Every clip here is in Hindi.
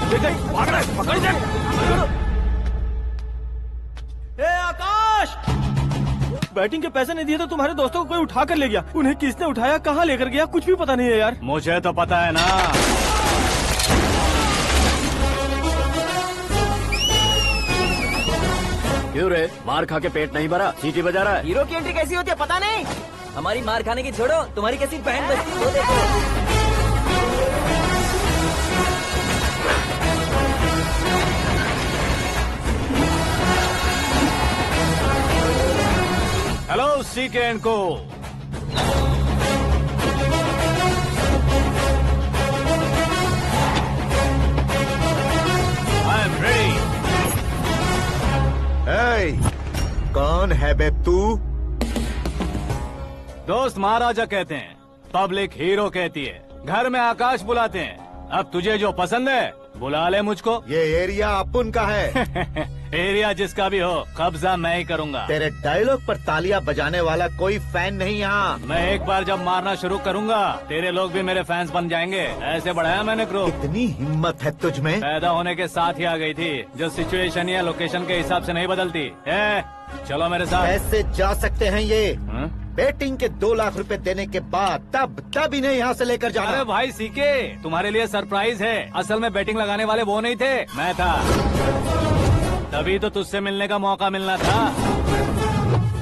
भाग रहा है, पकड़ जा। ए आकाश, बैटिंग के पैसे नहीं दिए तो तुम्हारे दोस्तों को कोई उठा कर ले गया। उन्हें किसने उठाया, कहाँ लेकर गया, कुछ भी पता नहीं है यार। मुझे तो पता है ना। क्यों रे, मार खा के पेट नहीं भरा, सीटी बजा रहा है? हीरो की एंट्री कैसी होती है पता नहीं। हमारी मार खाने की छोड़ो, तुम्हारी कैसी बहन बजती है वो देखो। हेलो सीके एंड को। I am ready. कौन है बे तू? दोस्त महाराजा कहते हैं, पब्लिक हीरो कहती है, घर में आकाश बुलाते हैं। अब तुझे जो पसंद है बुला ले मुझको। ये एरिया अपुन का है। एरिया जिसका भी हो, कब्जा मैं ही करूंगा। तेरे डायलॉग पर तालियां बजाने वाला कोई फैन नहीं यहाँ। मैं एक बार जब मारना शुरू करूंगा, तेरे लोग भी मेरे फैंस बन जाएंगे। ऐसे बढ़ाया मैंने ग्रुप। कितनी हिम्मत है तुझ में। पैदा होने के साथ ही आ गई थी, जो सिचुएशन या लोकेशन के हिसाब से नहीं बदलती। चलो मेरे साथ। कैसे जा सकते हैं ये? हाँ? बेटिंग के 2 लाख रुपए देने के बाद तब इन्हें यहाँ से लेकर जाना। अरे भाई सीके, तुम्हारे लिए सरप्राइज है। असल में बैटिंग लगाने वाले वो नहीं थे, मैं था। तभी तो तुझसे मिलने का मौका मिलना था।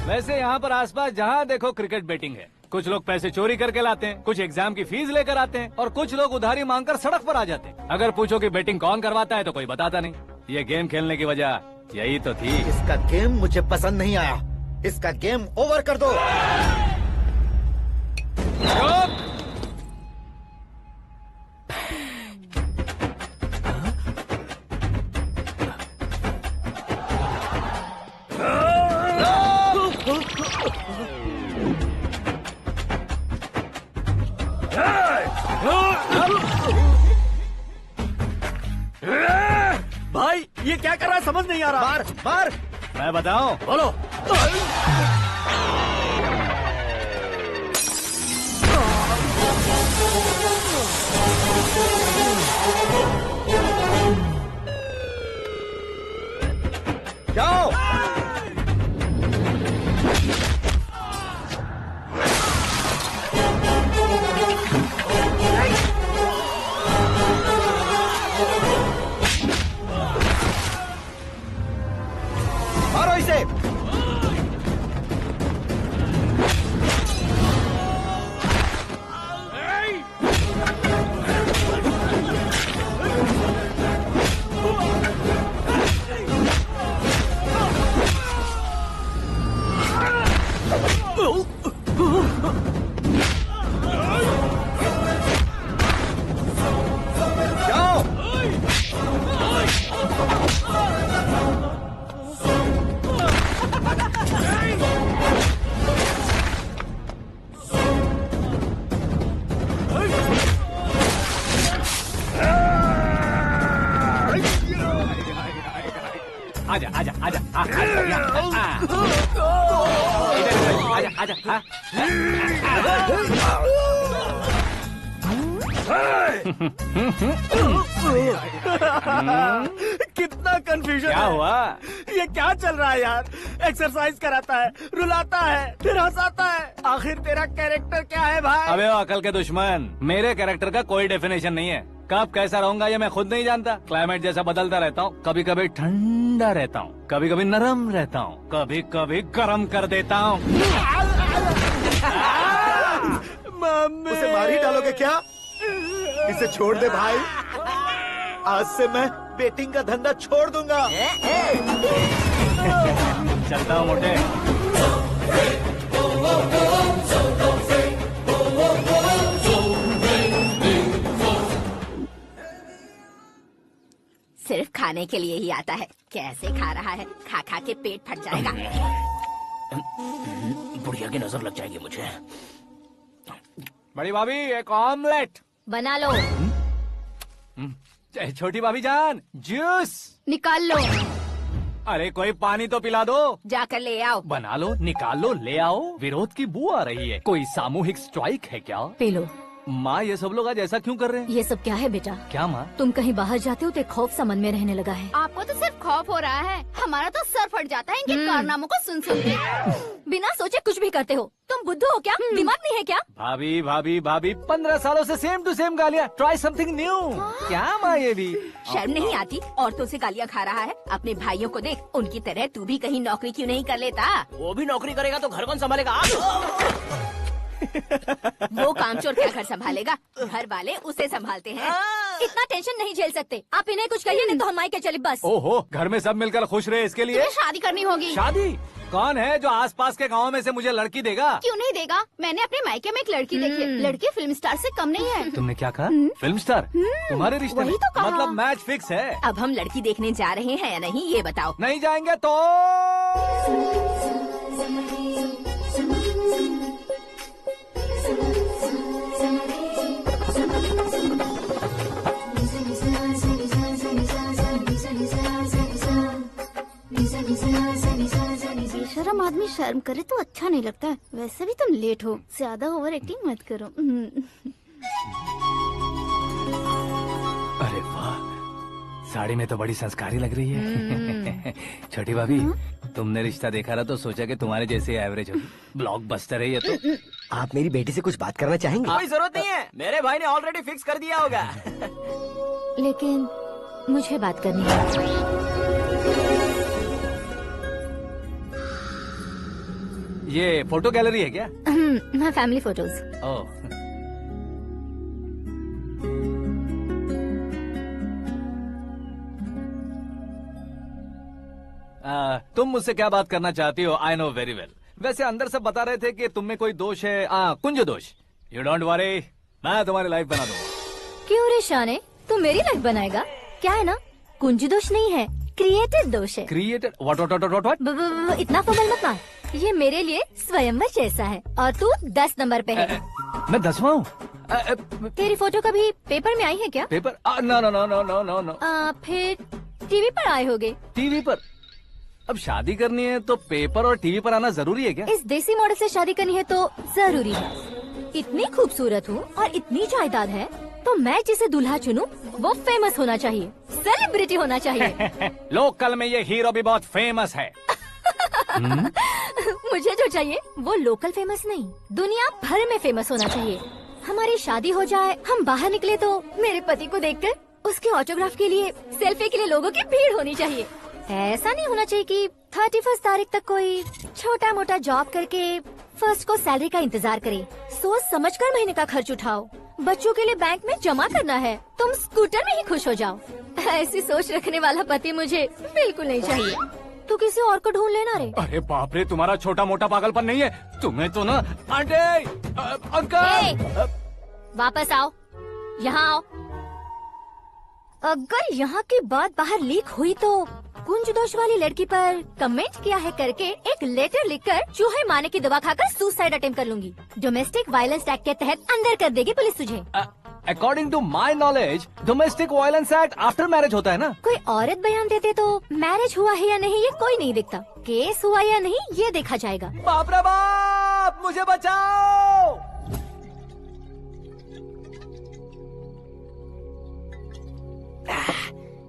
वैसे यहाँ पर आसपास जहाँ देखो क्रिकेट बैटिंग है। कुछ लोग पैसे चोरी करके लाते हैं, कुछ एग्जाम की फीस लेकर आते हैं, और कुछ लोग उधारी मांगकर सड़क पर आ जाते हैं। अगर पूछो कि बैटिंग कौन करवाता है तो कोई बताता नहीं। ये गेम खेलने की वजह यही तो थी। इसका गेम मुझे पसंद नहीं आया। इसका गेम ओवर कर दो। भाई ये क्या कर रहा है, समझ नहीं आ रहा। मार मार। मैं बताऊं? बोलो। जाओ। मारो इसे। जाओ। आजा आजा आजा आजा आजा आजा। कितना कंफ्यूजन क्या है। हुआ? ये क्या चल रहा है यार? एक्सरसाइज कराता है, रुलाता है, फिर हंसाता है। आखिर तेरा कैरेक्टर क्या है भाई? अबे वो अकल के दुश्मन, मेरे कैरेक्टर का कोई डेफिनेशन नहीं है। कब कैसा रहूंगा ये मैं खुद नहीं जानता। क्लाइमेट जैसा बदलता रहता हूँ। कभी कभी ठंडा रहता हूँ, कभी कभी नरम रहता हूँ, कभी कभी गर्म कर देता हूँ। मम्मी, उसे मार ही डालोगे क्या? इसे छोड़ दे भाई। आज से मैं बेटिंग का धंधा छोड़ दूंगा। चलता हूँ मोटे। सिर्फ खाने के लिए ही आता है। कैसे खा रहा है, खा खा के पेट फट जाएगा। बुढ़िया की नजर लग जाएगी मुझे। बड़ी भाभी एक ऑमलेट। बना लो। छोटी भाभी जान जूस निकाल लो। अरे कोई पानी तो पिला दो। जाकर ले आओ। बना लो, निकाल लो, ले आओ। विरोध की बू आ रही है। कोई सामूहिक स्ट्राइक है क्या? P low. माँ ये सब लोग आज ऐसा क्यों कर रहे हैं? ये सब क्या है बेटा? क्या माँ? तुम कहीं बाहर जाते हो तो एक खौफ सा मन में रहने लगा है। आपको तो सिर्फ खौफ हो रहा है, हमारा तो सर फट जाता है इनके कारनामों को सुन सुन के। बिना सोचे कुछ भी करते हो। तुम बुद्धू हो क्या? दिमाग नहीं है क्या? भाभी भाभी भाभी 15 सालों से सेम टू सेम गालियाँ। Try something new. क्या माँ ये भी? शर्म नहीं आती? औरतों से गालियाँ खा रहा है। अपने भाइयों को देख, उनकी तरह तू भी कहीं नौकरी क्यों नहीं कर लेता? वो भी नौकरी करेगा तो घर कौन संभालेगा? वो कामचोर क्या घर संभालेगा? घर वाले उसे संभालते हैं। इतना टेंशन नहीं झेल सकते। आप इन्हें कुछ कहिए नहीं तो हम मायके चले बस। ओहो, घर में सब मिलकर खुश रहे इसके लिए। तुम्हें शादी करनी होगी। शादी? कौन है जो आसपास के गाँव में से मुझे लड़की देगा? क्यों नहीं देगा? मैंने अपने मायके में एक लड़की देखी है। लड़की फिल्म स्टार से कम नहीं है। तुमने क्या कहा? Film star? तुम्हारे रिश्ते में? वही तो कहा। मतलब मैच फिक्स है? अब हम लड़की देखने जा रहे हैं या नहीं, ये बताओ। नहीं जाएंगे तो? बेशरम आदमी शर्म करे तो अच्छा नहीं लगता है। वैसे भी तुम लेट हो, ज्यादा ओवर एक्टिंग मत करो। अरे वाह, साड़ी में तो बड़ी संस्कारी लग रही है। छोटी भाभी, तुमने रिश्ता देखा रहा तो सोचा कि तुम्हारे जैसे एवरेज होगी। ब्लॉकबस्टर है ये तो। आप मेरी बेटी से कुछ बात करना चाहेंगे? कोई जरूरत नहीं है, मेरे भाई ने ऑलरेडी फिक्स कर दिया होगा। लेकिन मुझे बात करनी है। ये फोटो गैलरी है क्या? मैं फैमिली फोटोज। ओह, तुम मुझसे क्या बात करना चाहती हो? I know very well. वैसे अंदर से बता रहे थे कि तुम में कोई दोष है, कुंज दोष। यू डोंट वरी, मैं तुम्हारी लाइफ बना दूंगा। क्यों रे शाने, तू मेरी लाइफ बनाएगा? क्या है ना, कुंज दोष नहीं है, क्रिएटेड दोष है। क्रिएटेड? व्हाट? इतना फॉर्मल मत मार। ये मेरे लिए स्वयंवर जैसा है और तू 10 नंबर पे है। मैं 10वां हूँ? तेरी फोटो कभी पेपर में आई है क्या? Paper? No no no no no no no. फिर टीवी पर आए होगे। टीवी पर? अब शादी करनी है तो पेपर और टीवी पर आना जरूरी है क्या? इस देसी मॉडल से शादी करनी है तो जरूरी है। इतनी खूबसूरत हूँ और इतनी जायदाद है तो मैं जिसे दूल्हा चुनूं वो फेमस होना चाहिए, सेलिब्रिटी होना चाहिए। लोकल में ये हीरो भी बहुत फेमस है। मुझे जो चाहिए वो लोकल फेमस नहीं, दुनिया भर में फेमस होना चाहिए। हमारी शादी हो जाए, हम बाहर निकले तो मेरे पति को देखकर उसके ऑटोग्राफ के लिए, सेल्फी के लिए लोगों की भीड़ होनी चाहिए। ऐसा नहीं होना चाहिए कि 31 तारीख तक कोई छोटा मोटा जॉब करके फर्स्ट को सैलरी का इंतजार करे। सोच समझकर महीने का खर्च उठाओ। बच्चों के लिए बैंक में जमा करना है, तुम स्कूटर में ही खुश हो जाओ। ऐसी सोच रखने वाला पति मुझे बिल्कुल नहीं चाहिए। तू किसी और को ढूंढ लेना रे। अरे बाप रे, तुम्हारा छोटा मोटा पागलपन नहीं है? तुम्हें तो ना आंटी, अंकल। वापस आओ, यहाँ आओ। अगर यहाँ की बात बाहर लीक हुई तो कुंज दोष वाली लड़की पर कमेंट किया है करके एक लेटर लिखकर चूहे मारने की दवा खाकर सुसाइड अटेम्प्ट कर लूंगी। डोमेस्टिक वायलेंस एक्ट के तहत अंदर कर देगी पुलिस तुझे। According to my knowledge domestic violence act after marriage होता है ना? कोई औरत बयान देते तो मैरिज हुआ है या नहीं ये कोई नहीं दिखता, केस हुआ या नहीं ये देखा जाएगा। बाप रे बाप, मुझे बचाओ।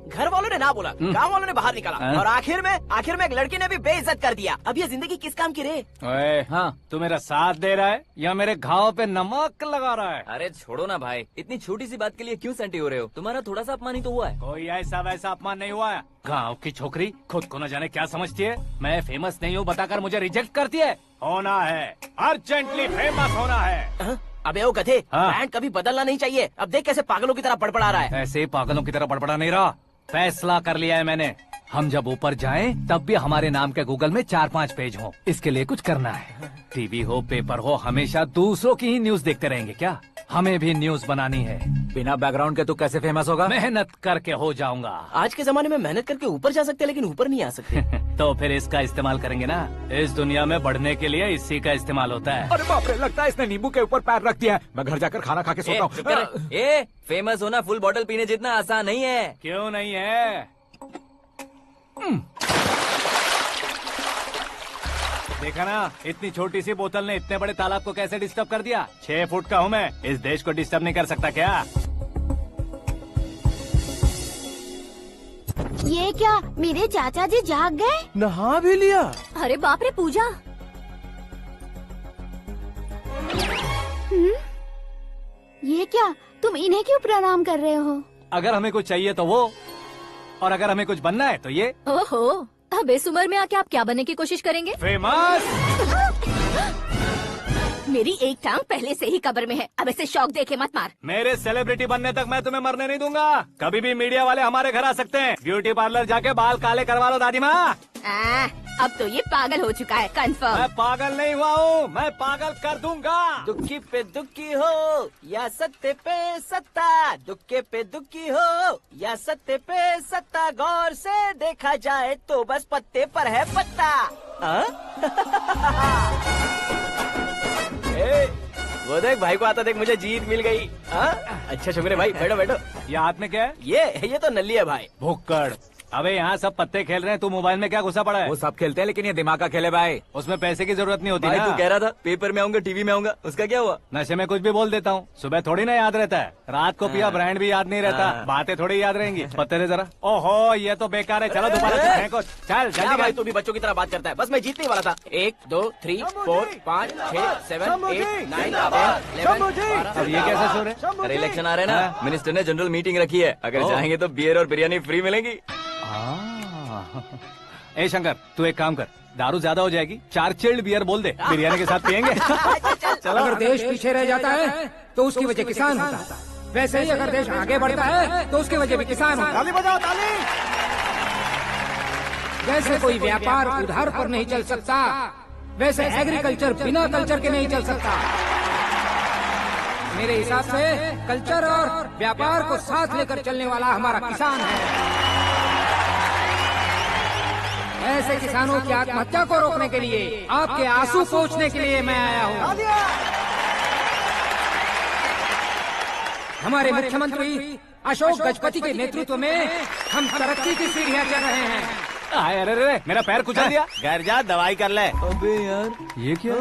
घर वालों ने ना बोला, गांव वालों ने बाहर निकाला और आखिर में एक लड़की ने भी बेइज्जत कर दिया। अब ये जिंदगी किस काम की रे? ओए, हाँ, तू मेरा साथ दे रहा है या मेरे घाव पे नमक लगा रहा है? अरे छोड़ो ना भाई, इतनी छोटी सी बात के लिए क्यों सैंटी हो रहे हो? तुम्हारा थोड़ा सा अपमान ही तो हुआ है। कोई ऐसा वैसा अपमान नहीं हुआ है। गाँव की छोकरी खुद को न जाने क्या समझती है। मैं फेमस नहीं हूँ बताकर मुझे रिजेक्ट करती है। होना है, अर्जेंटली फेमस होना है। अबे ओ गधे, हाँ। ब्रांड कभी बदलना नहीं चाहिए। अब देख कैसे पागलों की तरह बड़बड़ा रहा है। ऐसे पागलों की तरह बड़बड़ा नहीं रहा, फैसला कर लिया है मैंने। हम जब ऊपर जाएं तब भी हमारे नाम के गूगल में 4-5 पेज हो। इसके लिए कुछ करना है। टीवी हो, पेपर हो, हमेशा दूसरों की ही न्यूज देखते रहेंगे क्या? हमें भी न्यूज बनानी है। बिना बैकग्राउंड के तू कैसे फेमस होगा? मेहनत करके हो जाऊंगा। आज के जमाने में मेहनत करके ऊपर जा सकते हैं लेकिन ऊपर नहीं आ सकते। तो फिर इसका इस्तेमाल करेंगे ना। इस दुनिया में बढ़ने के लिए इसी का इस्तेमाल होता है। अरे बाप रे, लगता है इसने नींबू के ऊपर पैर रख दिया है। मैं घर जाकर खाना खा के सोता हूँ। ए, फेमस होना फुल बॉटल पीने जितना आसान नहीं है। क्यों नहीं है? देखा ना, इतनी छोटी सी बोतल ने इतने बड़े तालाब को कैसे डिस्टर्ब कर दिया। 6 फुट का हूँ मैं, इस देश को डिस्टर्ब नहीं कर सकता क्या? ये क्या, मेरे चाचा जी जाग गए? नहा भी लिया। अरे बाप रे पूजा, ये क्या, तुम इन्हें क्यों प्रणाम कर रहे हो? अगर हमें कुछ चाहिए तो वो, और अगर हमें कुछ बनना है तो ये। ओहो, अब इस उम्र में आके आप क्या बनने की कोशिश करेंगे? फेमस। मेरी एक टांग पहले से ही कब्र में है, अब ऐसे शौक देके मत मार। मेरे सेलिब्रिटी बनने तक मैं तुम्हें मरने नहीं दूंगा। कभी भी मीडिया वाले हमारे घर आ सकते हैं। ब्यूटी पार्लर जाके बाल काले करवा लो दादी माँ। अब तो ये पागल हो चुका है, कंफर्म। मैं पागल नहीं हुआ हूँ, मैं पागल कर दूंगा। दुखी पे दुखी हो या सत्य पे सत्ता, दुखे पे दुखी हो या सत्य पे सत्ता, गौर से देखा जाए तो बस पत्ते पर है पत्ता। वो देख भाई को आता देख, मुझे जीत मिल गई। अच्छा शुक्र है भाई, बैठो बैठो। ये हाथ में क्या है? ये तो नल्ली है भाई। भुक्कड़। अबे यहाँ सब पत्ते खेल रहे हैं, तू मोबाइल में क्या घुसा पड़ा है? वो सब खेलते हैं लेकिन ये दिमाग का खेल है भाई। उसमें पैसे की जरूरत नहीं होती भाई ना। तू कह रहा था पेपर में आऊंगा, टीवी में आऊंगा, उसका क्या हुआ? नशे में कुछ भी बोल देता हूँ, सुबह थोड़ी ना याद रहता है। रात को पिया ब्रांड भी याद नहीं रहता, बातें थोड़ी याद रहेंगी। पत्ते दे जरा। ओहो, ये तो बेकार है, चलो दोबारा से फेंको। चल क्या जल्दी भाई, कर। तू भी बच्चों की तरह बात करता है। बस मैं जीतने वाला था। 1 2 3 4 5 6 7 8 9 10 11 अब ये कैसे सो रहे? अरे इलेक्शन आ रहे हैं ना, मिनिस्टर ने जनरल मीटिंग रखी है, अगर जाएंगे तो बियर और बिरयानी फ्री मिलेगी। ए शंकर, तू एक काम कर, दारू ज्यादा हो जाएगी, 4 चिल्ड बियर बोल दे, बिरयानी के साथ पियेंगे। चलो। अगर देश पीछे रह जाता है तो उसकी वजह किसान होता है, वैसे ही अगर देश आगे बढ़ता है तो उसकी वजह भी किसान होता है। ताली बजाओ, ताली। जैसे कोई व्यापार उधार पर नहीं चल सकता, वैसे एग्रीकल्चर बिना कल्चर के नहीं चल सकता। मेरे हिसाब से कल्चर और व्यापार को साथ लेकर चलने वाला हमारा किसान है। ऐसे किसानों की आत्महत्या को रोकने के लिए, आपके आंसू पोंछने के लिए मैं आया हूँ। हमारे मुख्यमंत्री अशोक गजपति के नेतृत्व में हम तरक्की की सीढ़ियाँ चढ़ रहे हैं। अरे अरे, मेरा पैर कुचल दिया। घर जा, दवाई कर ले। अबे यार, ये क्या?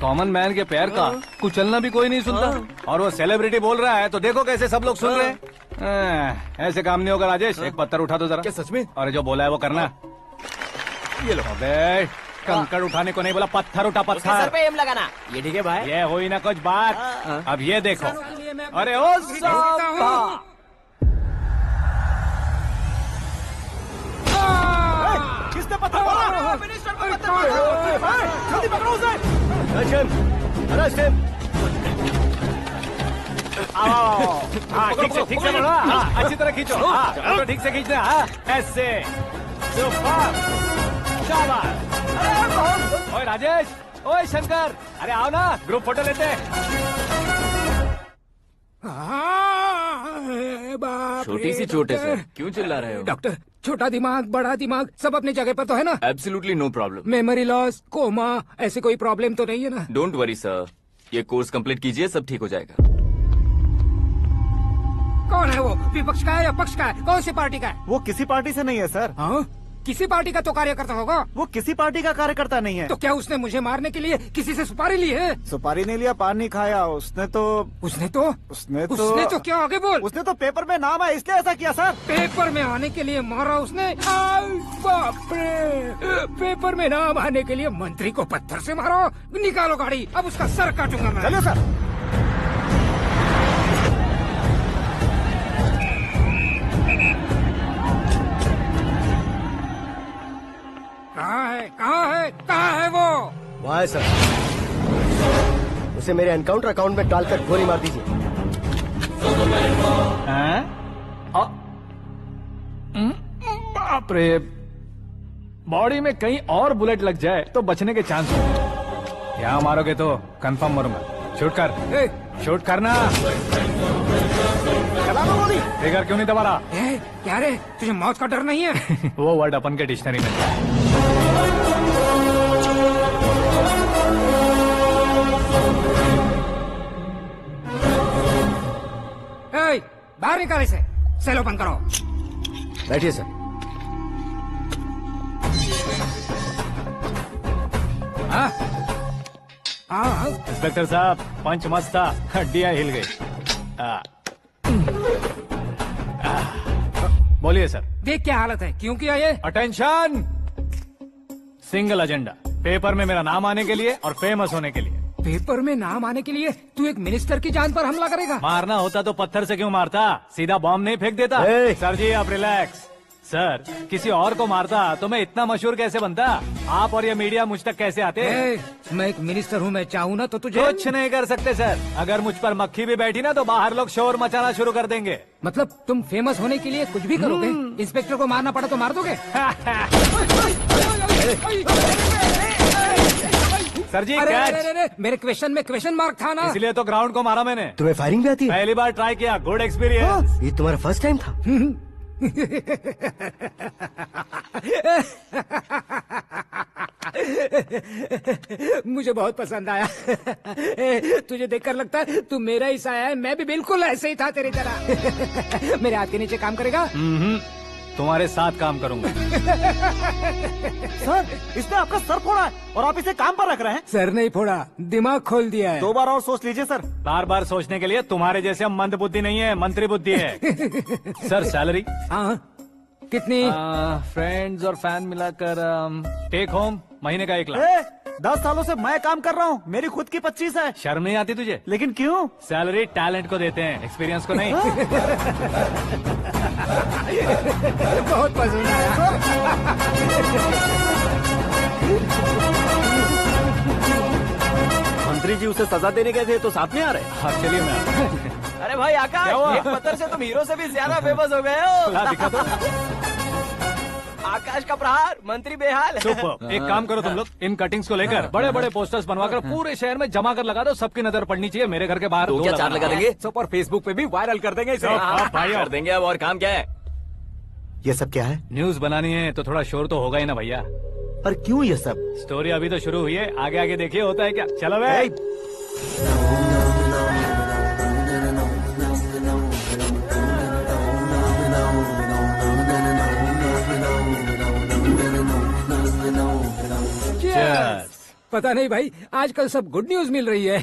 कॉमन मैन के पैर का कुचलना भी कोई नहीं सुनता, और वो सेलिब्रिटी बोल रहा है तो देखो कैसे सब लोग सुन रहे हैं। ऐसे काम नहीं होगा राजेश, एक पत्थर उठा दो जरा। क्या सच में? और जो बोला है वो करना। ये लो। अबे कंकड़ उठाने को नहीं बोला, पत्थर उठा, उसके सर पत्थर। पे एम लगाना। ये ठीक है भाई। ये हुई ना कुछ बात। अब ये देखो। अरे ओ साहब, किसने पत्थर मारा? जल्दी पकड़ो उसे। हाँ ठीक से पकड़ो। हाँ, अच्छी तरह खींचो। हाँ, तो ठीक से खींचना। हाँ, ऐसे। सुपर। शाबाश। ओए राजेश, ओए शंकर, अरे आओ ना, ग्रुप फोटो लेते हैं। छोटी सी चोट है सर, क्यों चिल्ला रहे हो? डॉक्टर, छोटा दिमाग बड़ा दिमाग सब अपनी जगह पर तो है ना? Absolutely no problem. Memory loss, coma, ऐसी कोई प्रॉब्लम तो नहीं है ना? डोंट वरी सर, ये कोर्स कंप्लीट कीजिए, सब ठीक हो जाएगा। कौन है वो? विपक्ष का है या पक्ष का है? कौन सी पार्टी का है? वो किसी पार्टी से नहीं है सर। हाँ? किसी पार्टी का तो कार्यकर्ता होगा। वो किसी पार्टी का कार्यकर्ता नहीं है। तो क्या उसने मुझे मारने के लिए किसी से सुपारी ली है? सुपारी नहीं लिया, पान नहीं खाया। उसने तो क्या आगे बोल? उसने तो पेपर में नाम है इसलिए ऐसा किया सर। पेपर में आने के लिए मारा उसने? बाप रे! पेपर में नाम आने के लिए मंत्री को पत्थर से मारो? निकालो गाड़ी, अब उसका सर काटूंगा मैं। चलो सर। कहाँ है वो? वहाँ है सर, उसे मेरे एनकाउंटर अकाउंट में डालकर गोली मार दीजिए। बाप रे, बॉडी में कहीं और बुलेट लग जाए तो बचने के चांस होंगे। यहाँ मारोगे तो कंफर्म मरूंगा। शूट कर, शूट करना। चला दो गोली। ट्रिगर क्यों नहीं दबा रहा? क्या रे, तुझे मौत का डर नहीं है? वो वर्ड अपन के डिक्शनरी में है। बाहर निकाल इसे, सेल ओपन करो। बैठिए सर। हाँ हाँ इंस्पेक्टर साहब पंच मस्त था, हड्डियां हिल गई। बोलिए सर। देख क्या हालत है, क्यों किया ये? अटेंशन, सिंगल एजेंडा, पेपर में मेरा नाम आने के लिए और फेमस होने के लिए। पेपर में नाम आने के लिए तू एक मिनिस्टर की जान पर हमला करेगा? मारना होता तो पत्थर से क्यों मारता, सीधा बॉम्ब नहीं फेंक देता। सर जी आप रिलैक्स। सर किसी और को मारता तो मैं इतना मशहूर कैसे बनता, आप और ये मीडिया मुझ तक कैसे आते? मैं एक मिनिस्टर हूँ, मैं चाहूँ ना तो तुझे कुछ नहीं कर सकते सर। अगर मुझ पर मक्खी भी बैठी ना तो बाहर लोग शोर मचाना शुरू कर देंगे। मतलब तुम फेमस होने के लिए कुछ भी करोगे? इंस्पेक्टर को मारना पड़ा तो मार दोगे? सर जी अरे, मेरे क्वेश्चन में क्वेश्चन मार्क था ना, इसलिए तो ग्राउंड को मारा मैंने। तुम्हें फायरिंग भी आती है? पहली बार ट्राई किया, गुड एक्सपीरियंस। ये तुम्हारा फर्स्ट टाइम था? मुझे बहुत पसंद आया। तुझे देखकर लगता है तू मेरा ही साया है, मैं भी बिल्कुल ऐसे ही था तेरी तरह। मेरे हाथ के नीचे काम करेगा? तुम्हारे साथ काम करूंगा। सर इसने आपका सर फोड़ा है और आप इसे काम पर रख रहे हैं। सर नहीं फोड़ा, दिमाग खोल दिया है। 2 बार और सोच लीजिए सर। बार बार सोचने के लिए तुम्हारे जैसे मंद बुद्धि नहीं है, मंत्री बुद्धि है। Sir salary? हाँ कितनी? फ्रेंड्स और फैन मिलाकर टेक होम महीने का 1 लाख। 10 सालों से मैं काम कर रहा हूँ, मेरी खुद की 25 है। शर्म नहीं आती तुझे? लेकिन क्यों? सैलरी टैलेंट को देते हैं, एक्सपीरियंस को नहीं। बहुत पसंद आया। मंत्री जी उसे सजा देने गए थे तो साथ में आ रहे। हाँ चलिए मैं। अरे भाई आकाश, एक पत्थर से तुम हीरो से भी ज्यादा फेमस हो गए हो। दिखा दो। आकाश का प्रहार, मंत्री बेहाल। सुपर। एक काम करो तुम लोग, इन कटिंग्स को लेकर बड़े बड़े पोस्टर्स बनवाकर पूरे शहर में जमा कर लगा दो, सबकी नजर पड़नी चाहिए। मेरे घर के बाहर तो क्या 4 लगा देंगे? सुपर, फेसबुक पे भी वायरल कर देंगे इसे। भाई कर देंगे। अब और काम क्या है? ये सब क्या है? न्यूज बनानी है तो थोड़ा शोर तो होगा ही ना भैया। पर क्यों ये सब? स्टोरी अभी तो शुरू हुई है, आगे आगे देखिए होता है क्या। चलो भाई। पता नहीं भाई, आजकल सब गुड न्यूज मिल रही है।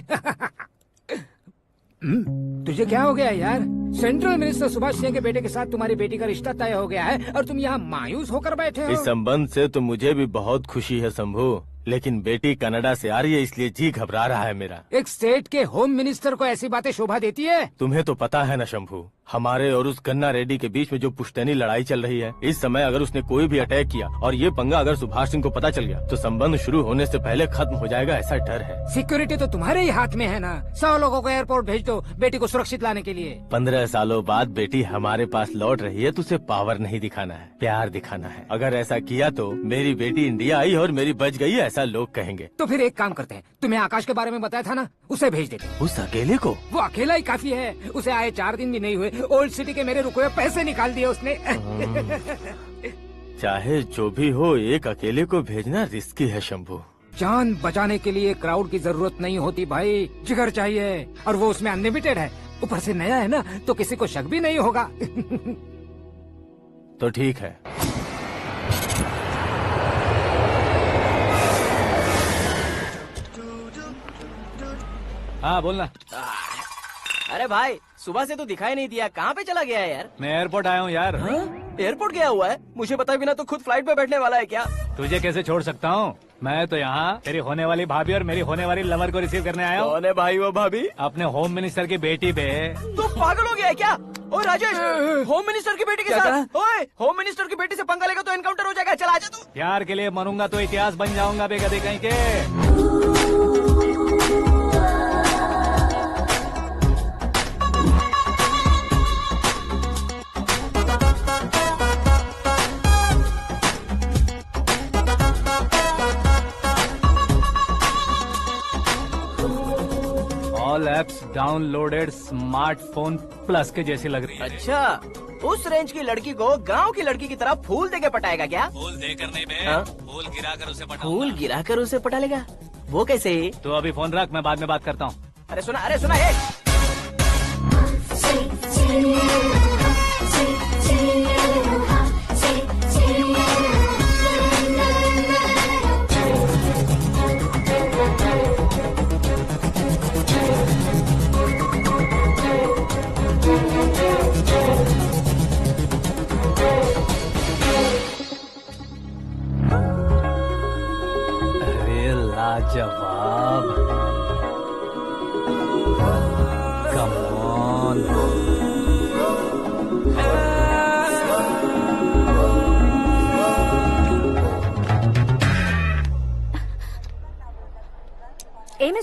तुझे क्या हो गया यार? सेंट्रल मिनिस्टर सुभाष सिंह के बेटे के साथ तुम्हारी बेटी का रिश्ता तय हो गया है और तुम यहाँ मायूस होकर बैठे हो। इस संबंध से तो मुझे भी बहुत खुशी है शंभू, लेकिन बेटी कनाडा से आ रही है इसलिए जी घबरा रहा है मेरा। एक स्टेट के होम मिनिस्टर को ऐसी बातें शोभा देती है? तुम्हें तो पता है ना शंभू, हमारे और उस गन्ना रेड्डी के बीच में जो पुश्तैनी लड़ाई चल रही है, इस समय अगर उसने कोई भी अटैक किया और ये पंगा अगर सुभाष सिंह को पता चल गया तो संबंध शुरू होने से पहले खत्म हो जाएगा, ऐसा डर है। सिक्योरिटी तो तुम्हारे ही हाथ में है ना। 100 लोगों को एयरपोर्ट भेज दो बेटी को सुरक्षित लाने के लिए। 15 सालों बाद बेटी हमारे पास लौट रही है तो उसे पावर नहीं दिखाना है, प्यार दिखाना है। अगर ऐसा किया तो मेरी बेटी इंडिया आई और मेरी बच गई, ऐसा लोग कहेंगे। तो फिर एक काम करते हैं, तुम्हें आकाश के बारे में बताया था ना, उसे भेज देते। उस अकेले को? वो अकेला ही काफी है, उसे आए 4 दिन भी नहीं हुए, ओल्ड सिटी के मेरे रुके हुए पैसे निकाल दिए उसने। चाहे जो भी हो, एक अकेले को भेजना रिस्की है शंभू। जान बचाने के लिए क्राउड की जरूरत नहीं होती भाई, जिगर चाहिए, और वो उसमें अनलिमिटेड है। ऊपर से नया है ना तो किसी को शक भी नहीं होगा। तो ठीक है। हाँ बोलना। अरे भाई सुबह से तो दिखाई नहीं दिया, कहाँ पे चला गया है यार? मैं एयरपोर्ट आया हूँ यार। एयरपोर्ट गया हुआ है? मुझे बताए बिना तो खुद फ्लाइट पे बैठने वाला है क्या? तुझे कैसे छोड़ सकता हूँ? मैं तो यहाँ तेरी होने वाली भाभी और मेरी होने वाली लवर को रिसीव करने आया हूँ। कौन है भाई वो भाभी? अपने होम मिनिस्टर की बेटी पे। तू पागल हो गया है क्या? ओए राजेश, होम मिनिस्टर की बेटी के साथ? ओए, होम मिनिस्टर की बेटी से पंगा लेगा तो एनकाउंटर हो जाएगा। चल आजा तू। प्यार के लिए मरूंगा तो इतिहास बन जाऊंगा बेगदे कहीं के। All apps downloaded smartphone plus के जैसी लग रही है। अच्छा, उस रेंज की लड़की को गांव की लड़की की तरह फूल देके पटाएगा क्या? फूल देकर नहीं बे, हाँ? फूल गिराकर उसे पटा। फूल गिराकर उसे पटा लेगा? वो कैसे? तो अभी फोन रख, मैं बाद में बात करता हूँ। अरे सुना हे।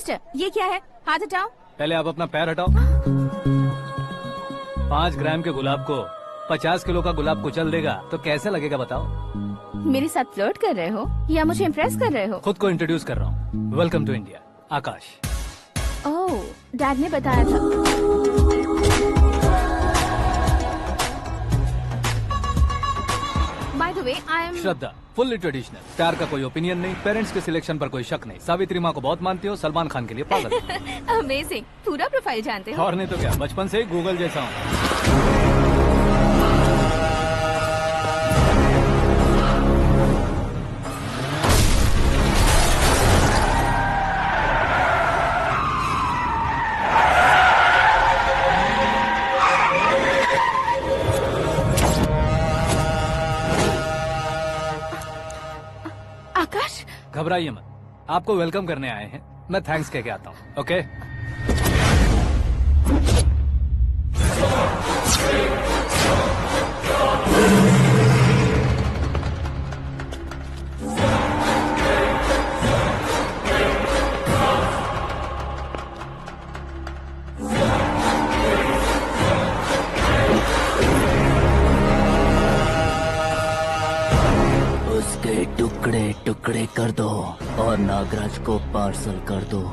मिस्टर, ये क्या है? हाथ हटाओ। पहले आप अपना पैर हटाओ। 5 ग्राम के गुलाब को 50 किलो का गुलाब कुचल देगा तो कैसे लगेगा बताओ? मेरे साथ फ्लर्ट कर रहे हो या मुझे इम्प्रेस कर रहे हो? खुद को इंट्रोड्यूस कर रहा हूँ। Welcome to India, Aakash. Oh, dad ने बताया था। By the way, I am Shraddha, fully traditional. प्यार का कोई ओपिनियन नहीं, पेरेंट्स के सिलेक्शन पर कोई शक नहीं। सावित्री माँ को बहुत मानती हो, सलमान खान के लिए पागल। अमेजिंग, पूरा प्रोफाइल जानते हो। और नहीं तो क्या, बचपन से ही गूगल जैसा हूँ। आकाश, घबराइए मत, आपको वेलकम करने आए हैं। मैं थैंक्स कह के आता हूँ। ओके? उसके टुकड़े टुकड़े कर दो और नागराज को पार्सल कर दो।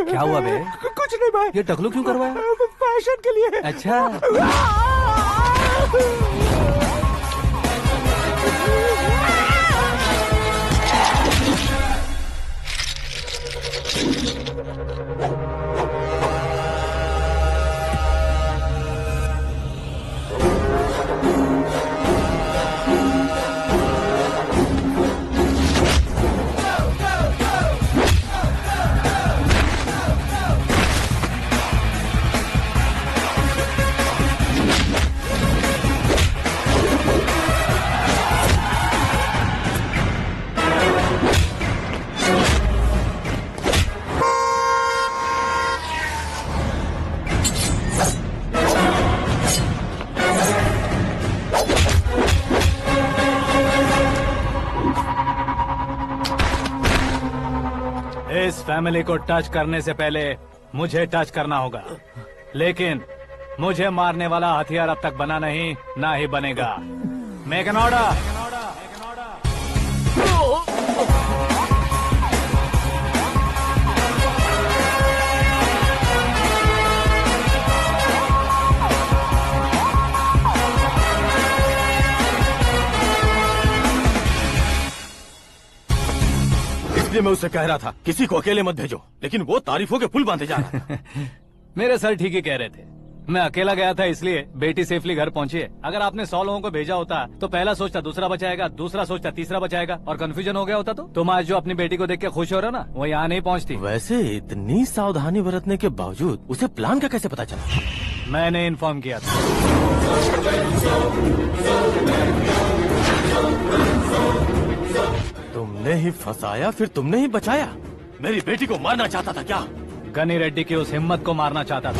क्या हुआ बे? कुछ नहीं भाई। ये टकलू क्यों करवाया? फैशन के लिए। अच्छा। इस फैमिली को टच करने से पहले मुझे टच करना होगा, लेकिन मुझे मारने वाला हथियार अब तक बना नहीं, ना ही बनेगा। Make an order. इसलिए मैं उससे कह रहा था किसी को अकेले मत भेजो, लेकिन वो तारीफों के पुल बांधे जा रहा था। मेरे सर ठीक ही कह रहे थे। मैं अकेला गया था इसलिए बेटी सेफली घर पहुंची है। अगर आपने 100 लोगों को भेजा होता तो पहला सोचता दूसरा बचाएगा, दूसरा सोचता तीसरा बचाएगा, और कंफ्यूजन हो गया होता तो तुम आज जो अपनी बेटी को देख के खुश हो रहे हो ना, वो यहाँ नहीं पहुँचती। वैसे इतनी सावधानी बरतने के बावजूद उसे प्लान का कैसे पता चला? मैंने इन्फॉर्म किया था। तुमने ही फंसाया, फिर तुमने ही बचाया। मेरी बेटी को मारना चाहता था क्या? गनी रेड्डी की उस हिम्मत को मारना चाहता था।